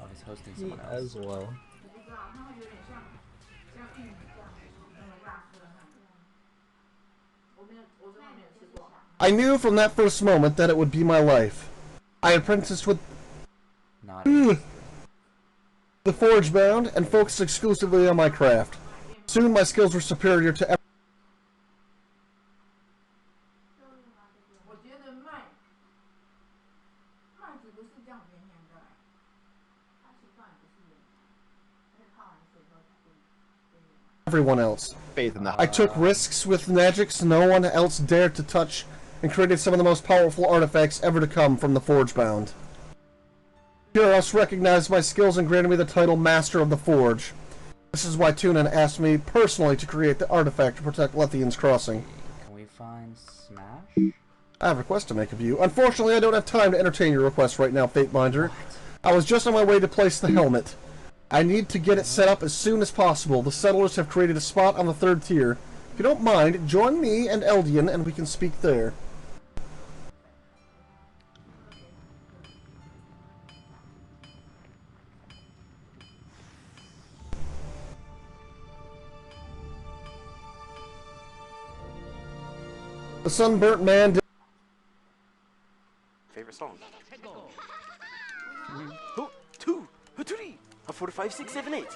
Oh, he's hosting someone else. As well. I knew from that first moment that it would be my life. I apprenticed with the Forge Bound and focused exclusively on my craft. Soon my skills were superior to everyone. Everyone else. Faith in the I took risks with magics no one else dared to touch and created some of the most powerful artifacts ever to come from the Forge Bound. Kyros recognized my skills and granted me the title Master of the Forge. This is why Tunan asked me personally to create the artifact to protect Lethian's Crossing. Can we find Smash? I have a request to make of you. Unfortunately, I don't have time to entertain your request right now, Fateminder. I was just on my way to place the helmet. I need to get it set up as soon as possible. The settlers have created a spot on the 3rd tier. If you don't mind, join me and Eldian and we can speak there. The sunburnt man did Favorite song? 2, 3, 4, 5, 6, 7, 8.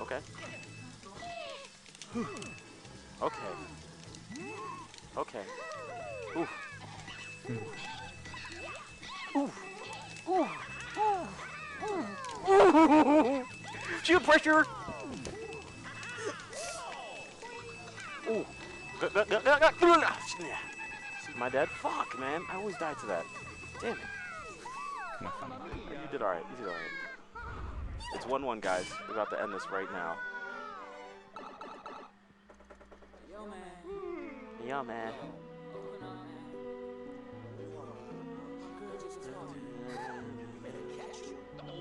Okay. Okay. Okay. Ooh. Ooh. Ooh. Ooh. Shield pressure. Ooh. My dad? Fuck, man. I always die to that. Damn it. You did alright. You did alright. It's 1-1, guys. We're about to end this right now. Yo, man.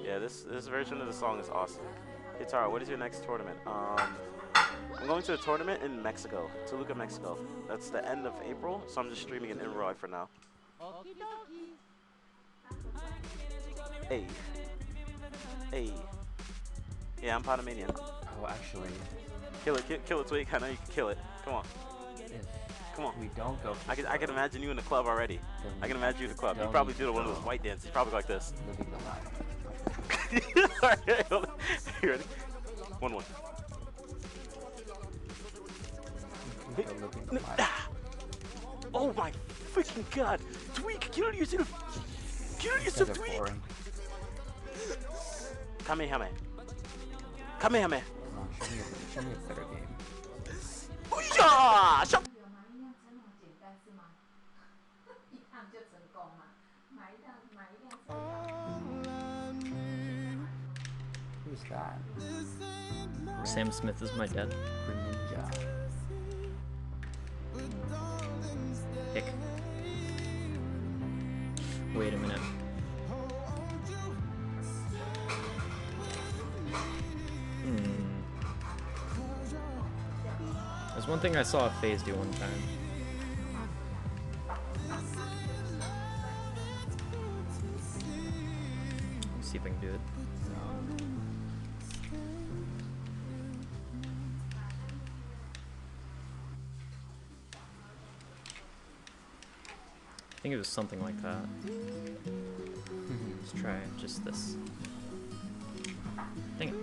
Yeah, this version of the song is awesome. Hey, Tara, what is your next tournament? I'm going to a tournament in Mexico, Toluca, Mexico. That's the end of April, so I'm just streaming it in real life for now. Hey. Hey. Yeah, I'm Potamanian. Oh, actually. Kill it, kill it, Twig. I know you can kill it. Come on. Come on. We don't go. I can imagine you in the club already. I can imagine you in the club. You probably do one of those white dances. Probably like this. Living the life. Alright, hold on. You ready? 1-1. Oh my freaking god! Tweak, kill yourself! Kill yourself, Tweak! Kamehame. Kamehame. Show me a better game. Booyah! Shut. Who's that? Sam Smith is my dad. Ninja. Hick. Wait a minute. There's one thing I saw FaZe do one time. Let's see if I can do it. I think it was something like that. Let's try just this. Dang it.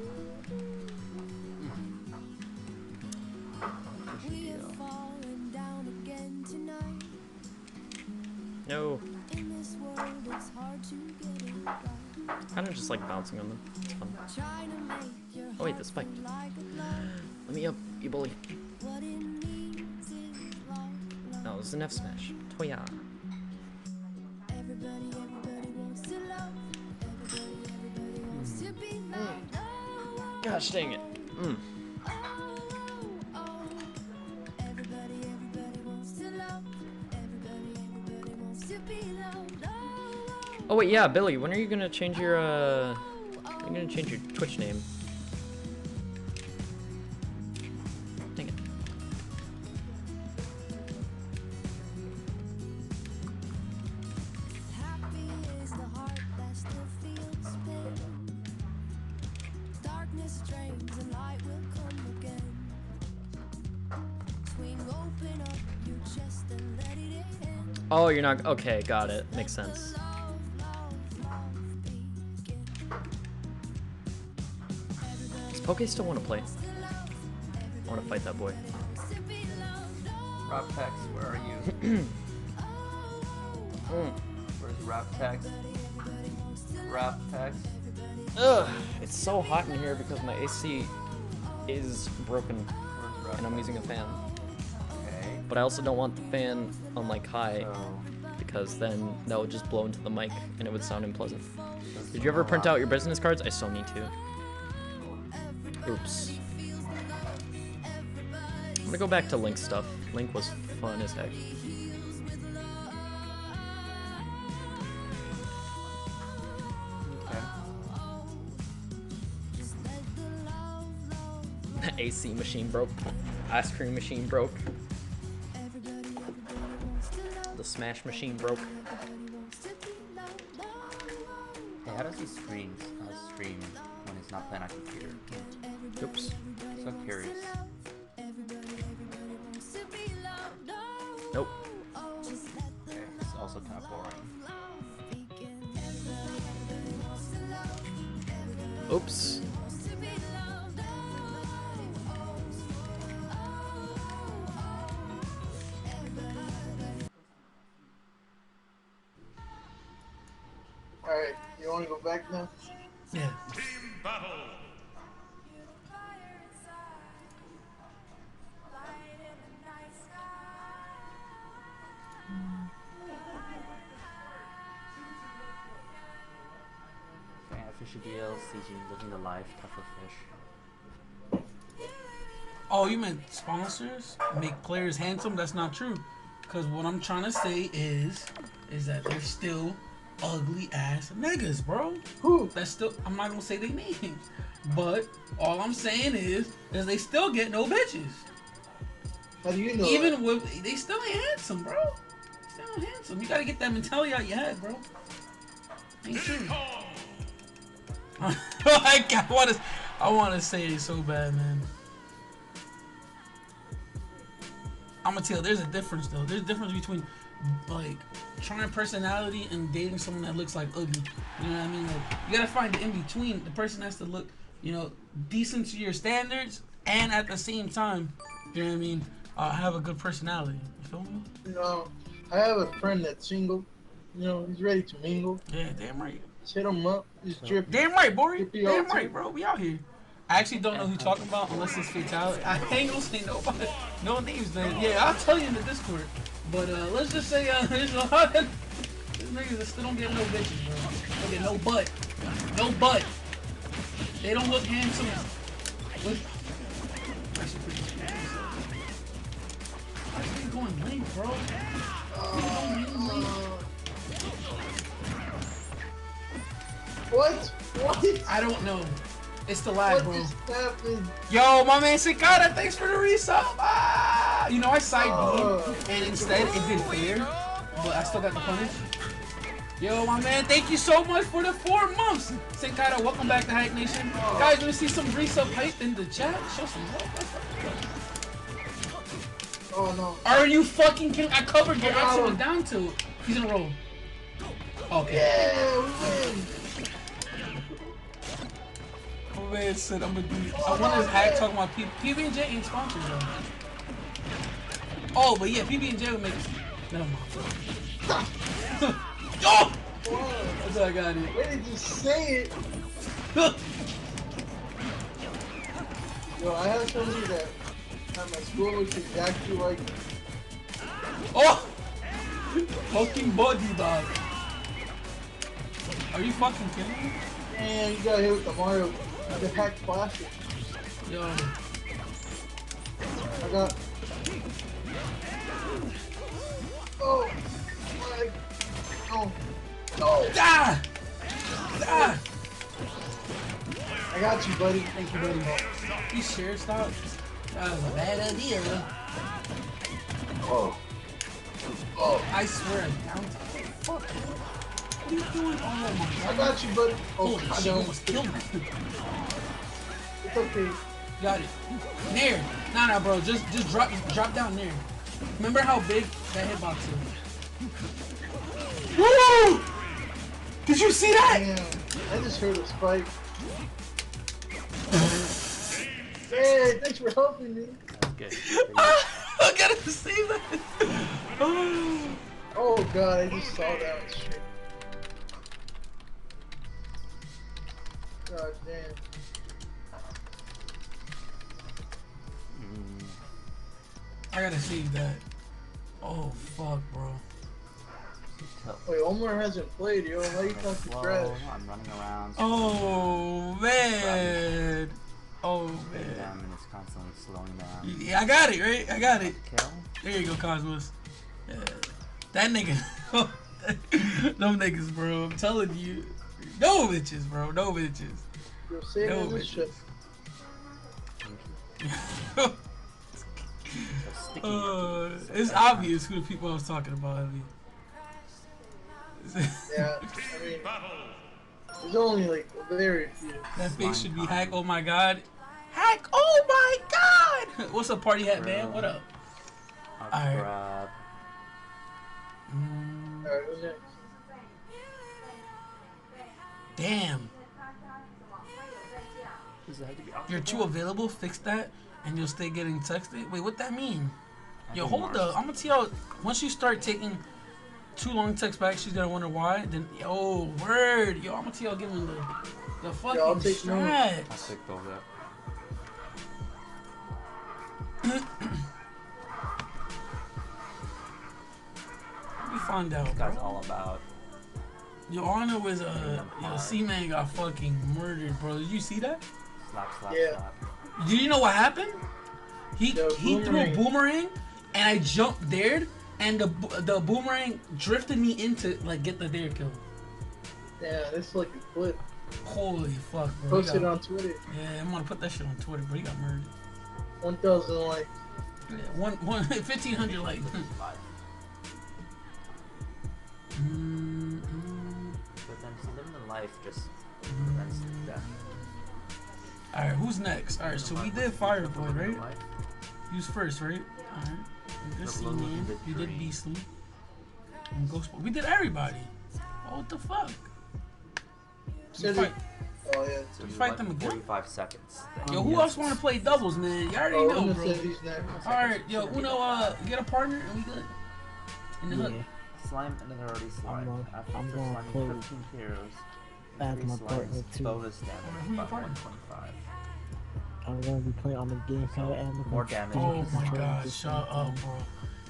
No. Kind of just like bouncing on them. It's fun. Oh wait, the spike. Let me up, you bully. No, it was an F smash. Toya. Gosh dang it. Oh wait, yeah, Billy, when are you gonna change your Twitch name? Dang it. Oh, you're not, okay, got it, makes sense. Does Poke still want to play? I want to fight that boy. Raptex, where are you? Where's Raptex? Raptex? Ugh, it's so hot in here because my AC is broken and I'm using a fan. Okay. But I also don't want the fan on like high because then that would just blow into the mic and it would sound unpleasant. Did you ever print out your business cards? I still need to. Oops. I'm gonna go back to Link stuff. Link was fun as heck. The AC machine broke. Ice cream machine broke. The Smash machine broke. Hey, how does he stream when he's not playing on computer? Oops. So curious. Nope. Okay, it's also kind of boring. Oops. Alright, you want to go back now? Yeah. Team battle. Fishy deal, CG, living the life, tougher fish. Oh, you meant sponsors? Make players handsome? That's not true. Because what I'm trying to say is that they're still ugly ass niggas, bro. Who? That's still, I'm not gonna say their names. But all I'm saying is they still get no bitches. How do you know? Even with, they still ain't handsome, bro. Still handsome. You gotta get that mentality out your head, bro. Ain't true. I wanna say it so bad, man. I'm gonna tell you, there's a difference though. There's a difference between like trying personality and dating someone that looks like ugly. You know what I mean? Like you gotta find the in between. The person has to look, you know, decent to your standards, and at the same time, you know what I mean, have a good personality. You feel me? You know, I have a friend that's single. You know, he's ready to mingle. Yeah, damn right. Hit him up. He's drippy. Damn right, boy. Drippy Damn all right, too. bro. We out here. I actually don't know who you're talking about unless it's fatality. I ain't gonna say nobody, no names, man. Yeah, I'll tell you in the Discord. But let's just say there's a lot of these niggas that still don't get no bitches, bro. Don't get no butt. No butt. They don't look handsome. Actually, pretty good. Why are you going late, bro? What? What? I don't know. It's the lag, bro. What just happened? Yo, my man Cicada, thanks for the resub. Ah! You know, I side B, and instead it did fair, but I still got the punish. Yo, my man, thank you so much for the 4 months. Cicada, welcome back to Hack Nation. Guys, let me see some resub hype in the chat. Show some love. Oh, no. Are you fucking kidding? I covered your option was down to. He's in a roll. Okay. Yeah, we win. My man said I'm gonna do. I wonder if Hack talking about PB&J ain't sponsored though. Oh, but yeah, PB&J would make. Never mind. Oh! That's how I got it. Why did you say it? Yo, I have somebody that at my school looks exactly like. Oh! Fucking body dog. Are you fucking kidding me? Man, you got hit with the Mario, the hack plastic. Yo. I got. Oh! My. Oh! No! Ah! Ah! I got you, buddy. Thank you, buddy. You share stop? That was a bad idea, man. Oh. Oh. I swear I'm down to fuck. What are you doing? Oh my god. I got you, buddy. Oh, holy shit, you almost killed me. It's okay. Got it. Nair. Nah, bro. Just drop down there. Remember how big that hitbox is? Woo! Did you see that? Damn. I just heard a spike. Hey, thanks for helping me. Good. I gotta see that. Oh god, I just saw that shit. God damn. I gotta save that. Oh fuck, bro. Wait, Omar hasn't played, yo. Why you talking trash? I'm running around. Oh man. Oh man. Down and it's constantly slowing down. Yeah, I got it, right? I got it. Kill? There you go, Cosmos. Yeah. That nigga. Them niggas, bro. I'm telling you. No bitches, bro. No bitches. You're saying No this shit. It's obvious who the people I was talking about. I mean. Yeah, I mean, there's only like very few. That face should be Hack. Oh my god. Hack. Oh my god. What's up, party hat man? What up? Alright. Alright, who's next? Damn. You're too available. Fix that, and you'll stay getting texted. Wait, what that mean? Yo, hold up. I'm gonna tell you. Once you start taking too long text back, she's gonna wonder why. Then, yo, word. Yo, I'm gonna tell you. Give him the fucking I'll take strat. I'll take both up. We find out. This guy's Bro. all about. Yo, all I know is yo, C-Man got fucking murdered, bro. Did you see that? Slap, slap, Yeah. slap. Do you know what happened? He threw a boomerang. boomerang, and I jumped dared, and the boomerang drifted me into like get the dare kill. Yeah, this is like a clip. Holy fuck, bro. Post it on Twitter. Yeah, I'm gonna put that shit on Twitter, but he got murdered. 1,000 likes. Yeah, 1,500 likes. living the life just prevents death. All right, who's next? All right, so we did Fireboy, right? Who's first, right? All right. We did Seaman. We did Beastly. And Ghost. We did everybody. Oh, what the fuck? We fight. Oh yeah. So we fight them again. 45 seconds. Yo, who else want to play doubles, man? You already know, bro. All right, yo, Uno, get a partner and we good. In the hook. Slime and then already slime. I'm going to play 15 heroes. as my partner too. Bonus damage about 125. I'm going to be playing on the gamepad and the more damage. Oh my god, shut up, bro.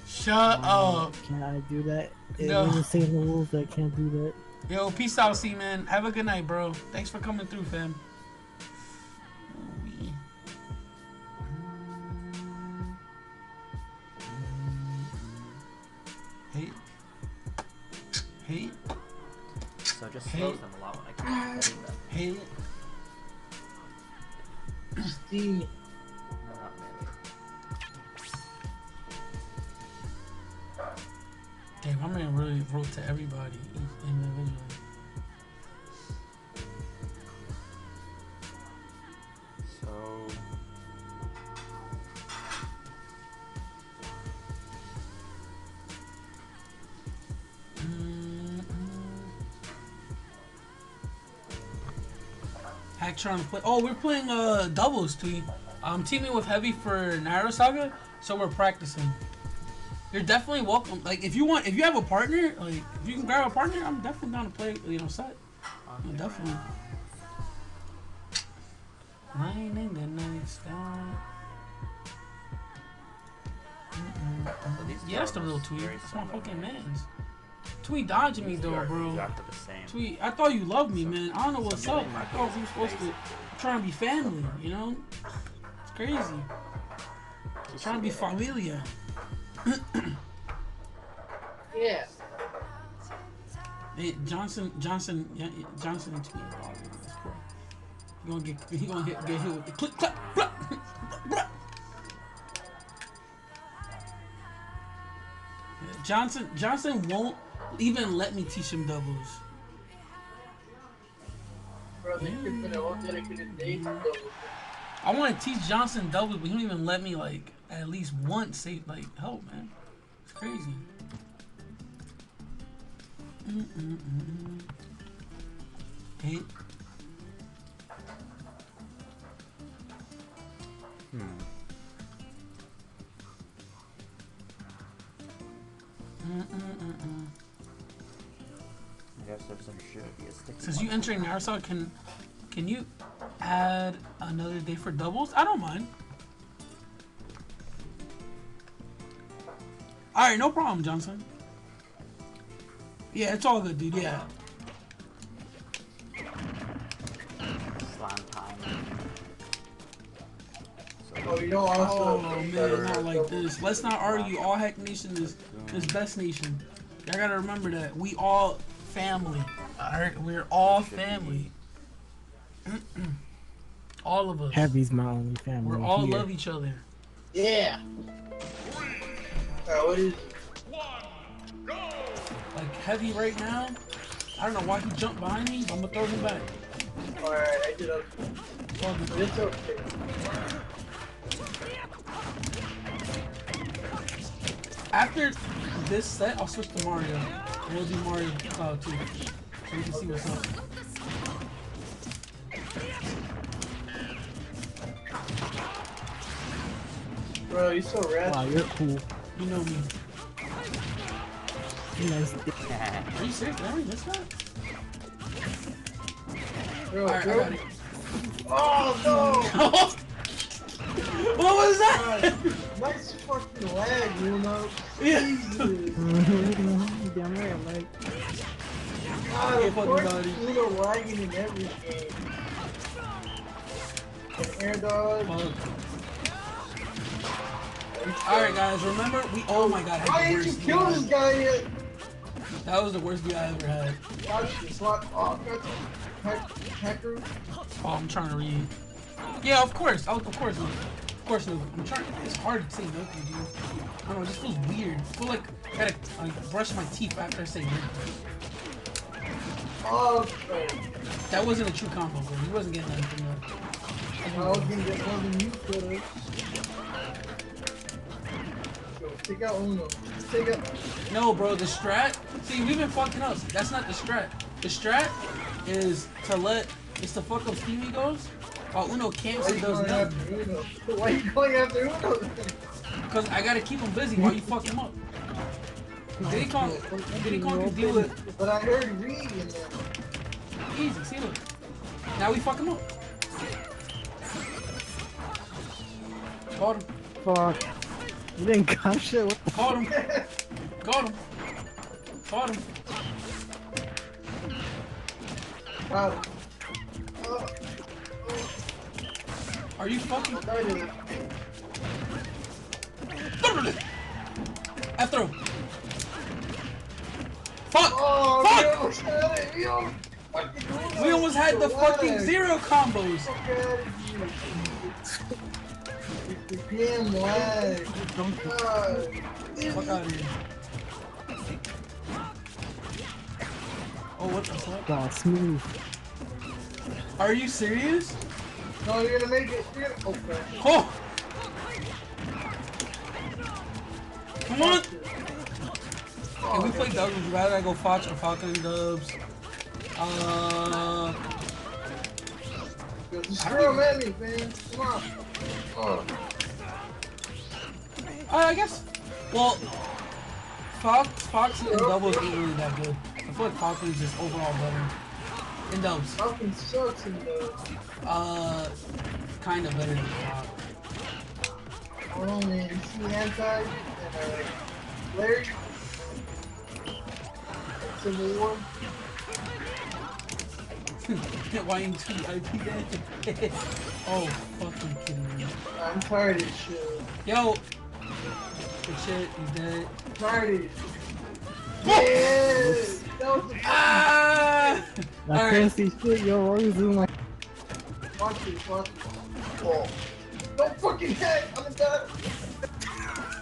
Shut up. Can I do that? No. It doesn't say in the rules that I can't do that. Yo, peace out, C-Man. Have a good night, bro. Thanks for coming through, fam. Hey. Hey. So it just slows them a lot when I keep hitting them. Hey. Steam. No, not melee. Damn, my man really wrote to everybody individually. So Hack trying to play. Oh, we're playing doubles, Tweet. I'm teaming with Heavy for Naruto Saga, so we're practicing. You're definitely welcome. Like, if you have a partner, like, if you can grab a partner, I'm definitely down to play, set. I'm definitely. Line in the night sky. Yeah, that's the real Tweet. That's my fucking man's. Tweet dodging me though, bro. exactly the same. Tweet, I thought you loved me, man. I don't know what's up. I thought we were supposed to try and be family, you know? It's crazy. Trying to be familia. Yeah. Hey, Johnson and Tweet. He gonna get hit with the click clap. Blah, blah. Johnson won't even let me teach him doubles. Bro, they could put a whole dedicated day to doubles. I want to teach Johnson doubles, but he don't even let me, like, at least once say, like, help, man. It's crazy. Hey. I guess there's some shit. Since you entering Naruto, can you add another day for doubles? I don't mind. All right, no problem, Johnson. Yeah, it's all good, dude. Yeah. Slam time. Oh, you know also. Oh man, not like this. Let's not argue. All Heck Nation is best nation. Y'all gotta remember that we all family. Alright, we're all family. All of us. Heavy's my only family. We all here. love each other. Yeah. Alright, what is it? Like Heavy right now. I don't know why he jumped behind me, but I'm gonna throw him back. Alright, I did okay. But it's okay. After this set, I'll switch to Mario. And we'll do Mario Cloud too. So we can see what's up. Bro, you're so rad. Wow, you're cool. You know me. Nice. Are you serious, Larry? That's not. Bro, Alright, I got it. Oh no! What was that? Nice fucking lag, you know? Yeah. Damn right, like. God, of course, you know, lagging in every game. And air dodge. Alright, guys, remember we. Oh my god, I Why had the didn't you worst kill DI. this guy yet? That was the worst DI I ever had. Oh, hacker. Oh, I'm trying to read. Yeah, of course. Of course, man. Of course, no. I'm trying. It's hard to say no, dude. I don't know. It just feels weird. I feel like I gotta brush my teeth after I say no. Oh, That wasn't a true combo, bro. He wasn't getting nothing from that. I was gonna get more than you could have. Take out Uno. Take out. No, bro, the strat. See, we've been fucking up. That's not the strat. The strat is to fuck up Steam Egos while Uno camps and does nothing. Why are you going after Uno? Because I gotta keep him busy while you fuck him up. Diddy Kong can deal with. But I heard Reed in there. Easy, see, look. Now we fuck him up. Caught him. Fuck. You didn't cut shit. What the Caught him. Caught him. Caught him. Got him. Are you fucking? After him. Fuck! Oh, Fuck! We almost had the fucking zero combos. The game lag. Fuck out of here. Oh, what the fuck? God, smooth. Are you serious? No, you're gonna make it. Okay. Oh! Come on! Can we play Dubs? Would you rather I go Fox or Falcon and Dubs? Just throw him at me, man. Come on. I guess. Well, Fox and doubles ain't really that good. I feel like Falcon is just overall better. In dubs. Falcon sucks in dubs. Kind of better than Fox. Oh man, you see Anti and Larry? Civil War? YM2 IP dead. Oh, fucking kidding me. I'm tired of this shit. Yo! Good shit, he's dead. I'm tired of this shit. Yes! That was the I can't see shit, yo. What are you doing? Like, watch this, watch this. Oh. Don't fucking hit! I'm in dead!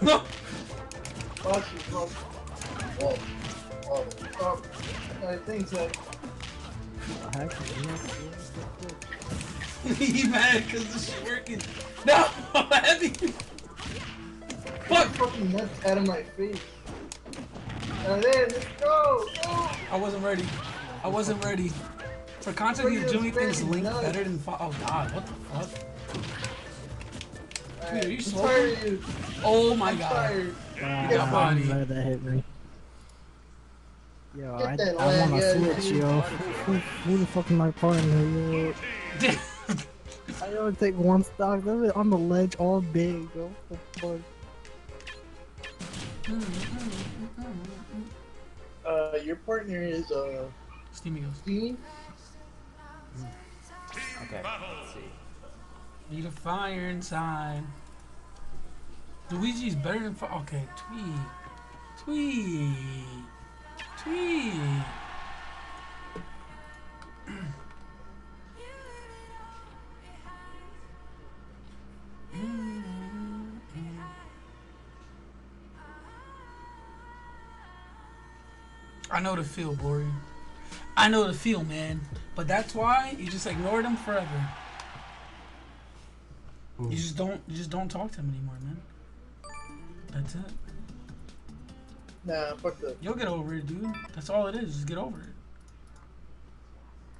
No! Watch this, watch this. Oh. I think so. He mad because this shit working. No! Heavy! Fuck! Fucking nuts out of my face. There, let's go! Go! I wasn't ready. I wasn't ready. For content, he's doing things Link better than Oh god, what the fuck? Dude, are you slow? Oh my god. You got body. That hit me. Yo, I that want lag to out of switch, here. yo. Who the fuck is my partner, yo? I don't take one stock. They're on the ledge all big, yo. What the fuck? Your partner is, Steamy Ghost. Steamy? Okay, let's see. Need a fire inside. Luigi's better than okay, Tweet. I know the feel, Bori. I know the feel, man. But that's why you just ignored him forever. You just don't talk to him anymore, man. That's it. Nah, fuck that. You'll get over it, dude. That's all it is. Just get over it.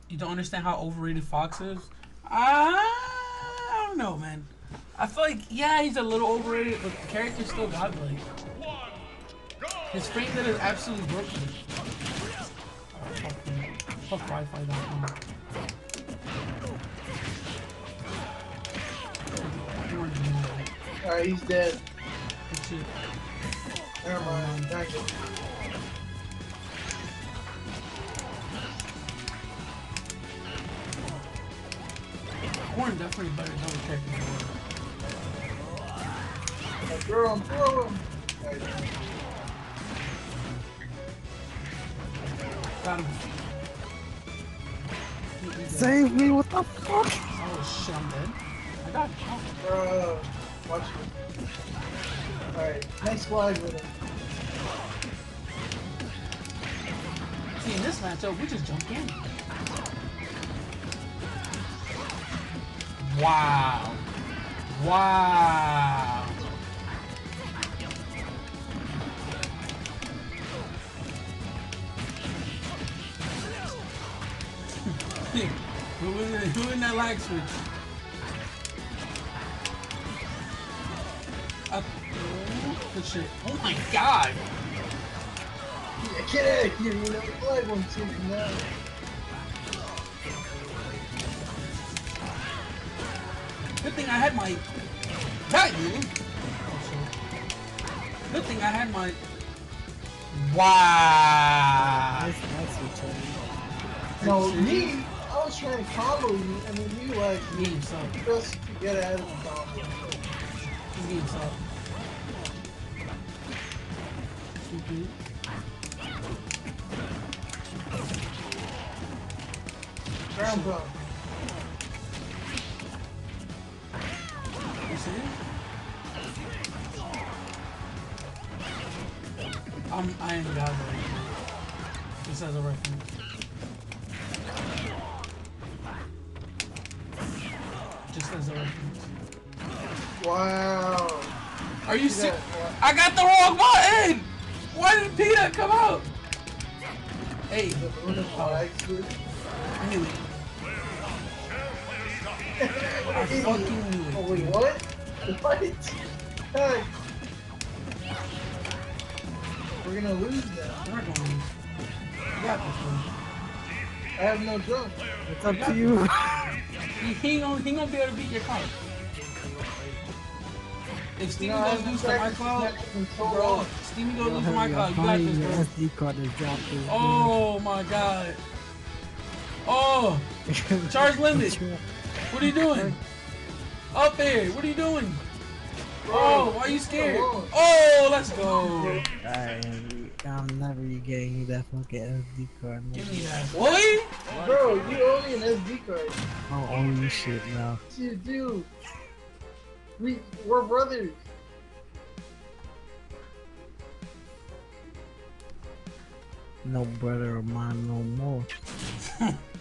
You don't understand how overrated Fox is? I don't know, man. I feel like, yeah, he's a little overrated, but the character's still godlike. His frame rate is absolutely broken. Fuck Wi-Fi.com. Alright, he's dead. Good shit. Never mind. Thank you. Corn definitely better than other characters. Throw him. Got him. Save me, what the fuck? Oh shit, I'm dead. I got him. Watch it. Alright, nice slide with him. See, in this matchup, we just jumped in. Wow. Wow. Who in that lag switch? Good shit. Oh my god! Yeah, get out of here, you know, flag one too now. Good thing I had my... That you! Good thing I had my... Wow! No, me, I was trying to combo you, and then you like just to get out of the combo. He's getting soft. Ground bro. You see? I ain't got it. This has a reference. Just as a reference. Wow. Are you serious? I got the wrong button! Why did Peanut come out? Hey. I knew it. I fucking knew it. Oh wait, what? What? Hey. We're gonna lose now. We're not gonna lose. You got this one. I have no jump. It's up to you. He ain't gonna be able to beat your card. If Steamy goes lose to my cloud, bro, Steamy goes lose to my cloud, you got this, bro. SD card is dropped. Oh my god. Oh! Charge limit! What are you doing? Up there! What are you doing? Oh, why are you scared? Oh, let's go! Alright, I'm never getting you that fucking SD card. Give me that. Boy! Bro, you owe me an SD card. I don't owe you shit now. You do. We're brothers. No brother of mine no more.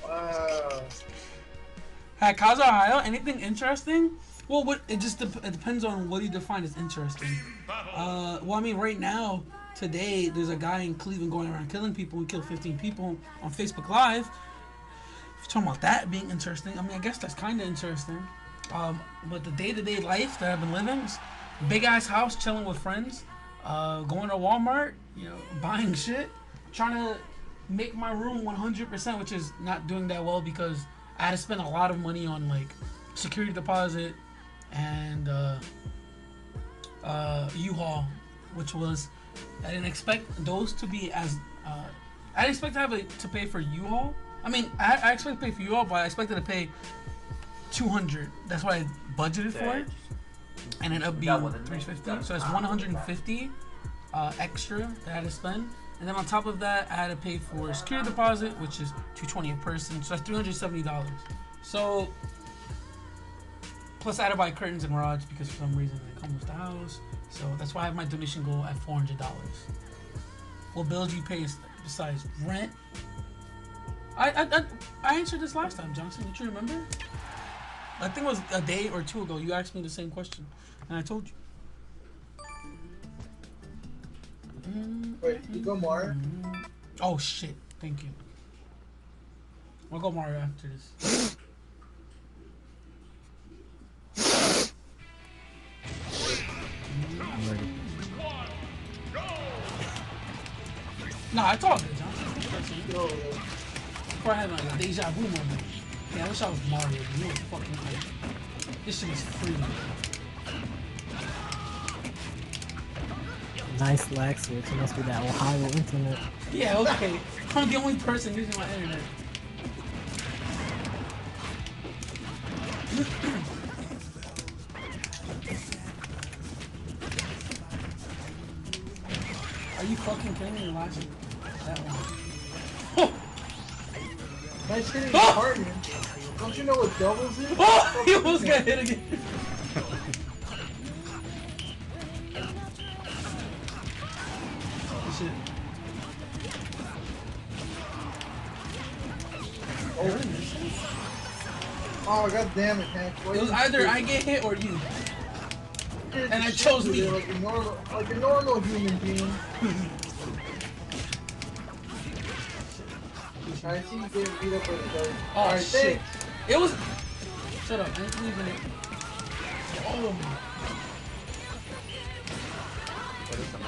Wow. At Kaza Ohio, anything interesting? Well, it just it depends on what you define as interesting. Well, I mean, right now, today, there's a guy in Cleveland going around killing people. He killed 15 people on Facebook Live. If you're talking about that being interesting, I mean, I guess that's kind of interesting. But the day-to-day life that I've been living is big-ass house, chilling with friends, going to Walmart, you know, buying shit, trying to make my room 100%, which is not doing that well because I had to spend a lot of money on, like, security deposit and U-Haul, which was, I didn't expect those to be as, I didn't expect to have to pay for U-Haul. I mean, I expected to pay for U-Haul, but I expected to pay $200. That's what I budgeted for it, and it ended up being $350. So that's $150 extra that I had to spend, and then on top of that, I had to pay for security deposit, which is $220 a person. So that's $370. So plus I had to buy curtains and rods because for some reason they come with the house. So that's why I have my donation goal at $400. What bills do you pay besides rent? I answered this last time, Johnson. Don't you remember? I think it was a day or two ago. You asked me the same question, and I told you. Wait, you go Mario? Oh shit! Thank you. I'll go Mario after this. Nah, it's all good, Johnson. Before I had like a deja vu moment. Yeah, I wish I was Mario. You know, fucking like, this shit is free. Nice lag switch. It must be that Ohio internet. Yeah, okay. I'm the only person using my internet. Are you fucking kidding me? Last that one. Nice hitting the partner. Don't you know what doubles is? Oh, he almost got hit again. Oh god damn it, Hank. It was either I get hit or you. And I chose me. Like a normal human being. I see you getting beat up by the guy. Oh Alright, shit. thanks. It was. Shut up. I ain't believing it. Oh.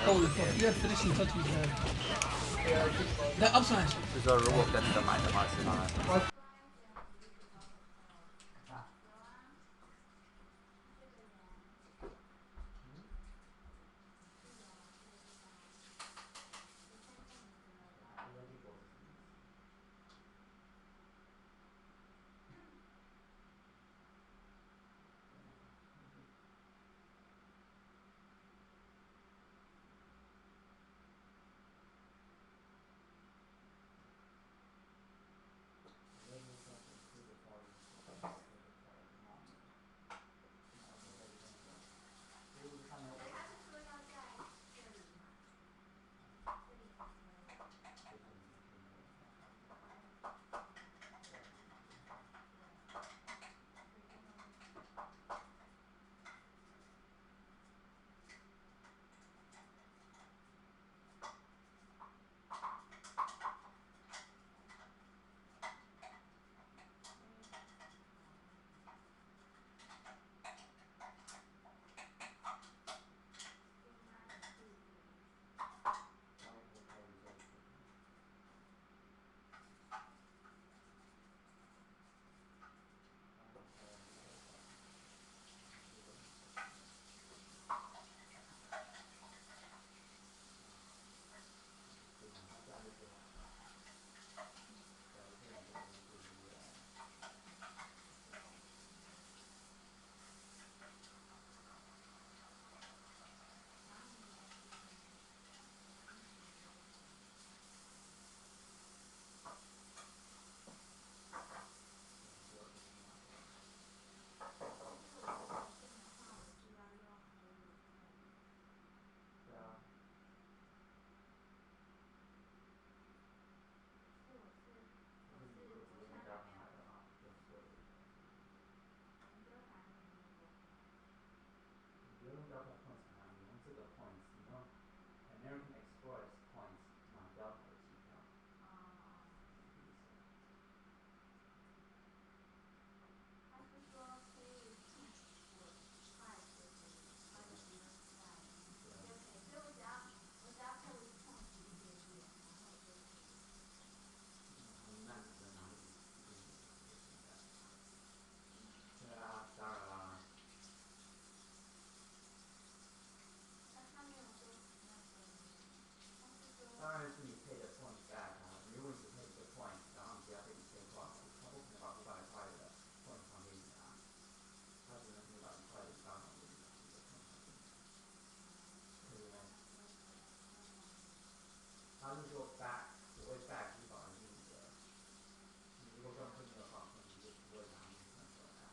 Holy fuck. You had finishing touches there. That up smash. 是说如果跟着买的话是吗？ Delta points 啊，你用这个 points， 你用 American Express points 买 Delta 的机票。那你只能拿对啊，当然啦。当然是你 pay 的 points back 啊。如果你只 pay 一个 points，然后你只要被1000块，他不可能把500块的 points 还给你啊。他只能是把1块的刚好给你啊，你的 points 还给你啊，对不对？他是说 back， 所谓 back 是保证是你的。你如果根本没有放 points，你就不会拿那些 points 回来啊。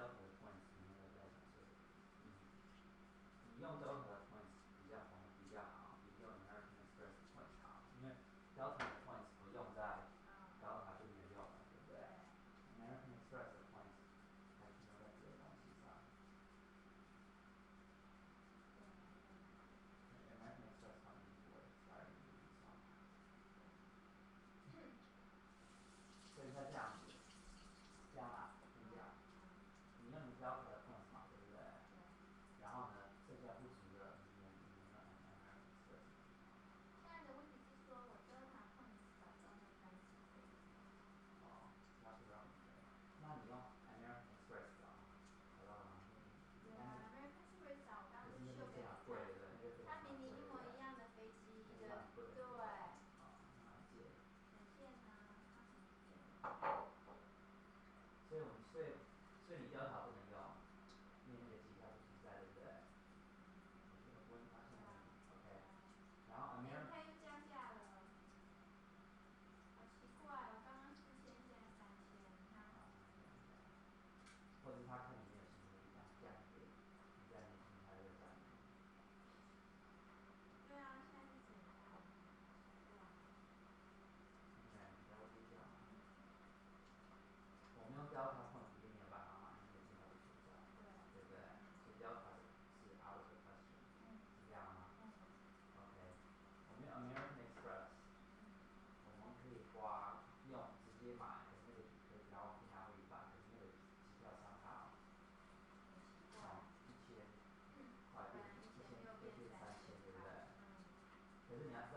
Delta 的 points 你用在 Delta 是，你用 Delta 的 points 比较好，比用 American Express 的 points 好，因为 Delta 的 points 不用在 Delta 就没有用了，对不对？American Express 的 points 还停留在别的东西上。American Express 好像不会 expire 的地方。所以它这样子，这样啦，跟你讲，你用你 Delta 的 points 嘛，对不对？然后呢，剩下不足的你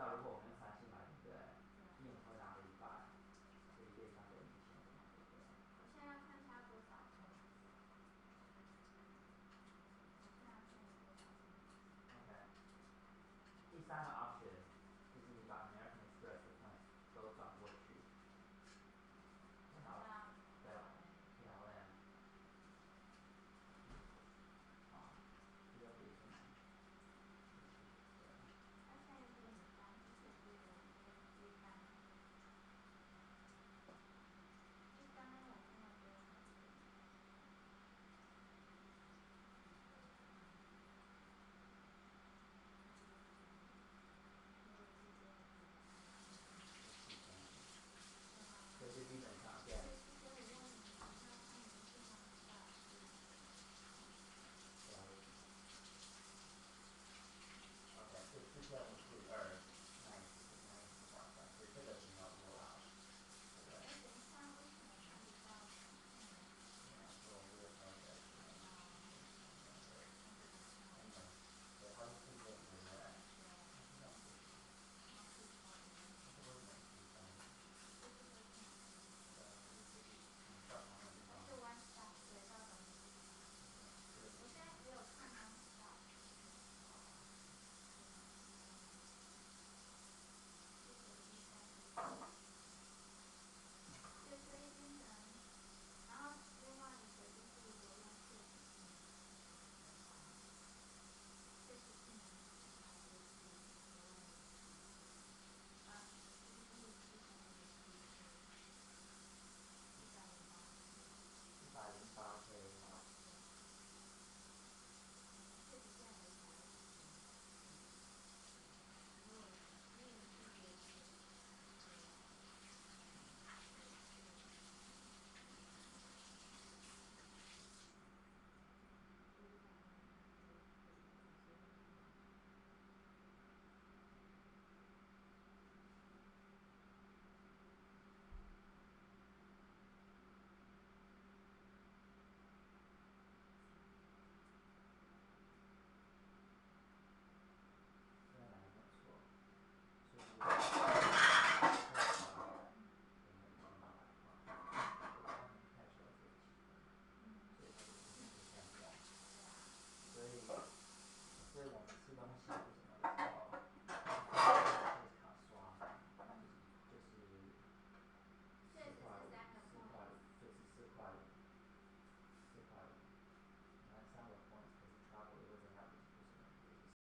道如果我们用3星买，对不对？硬会拿回100，所以对相对1000的嘛，对不对？我现在要看它多少分。现在要看多少分。OK。第3个 option。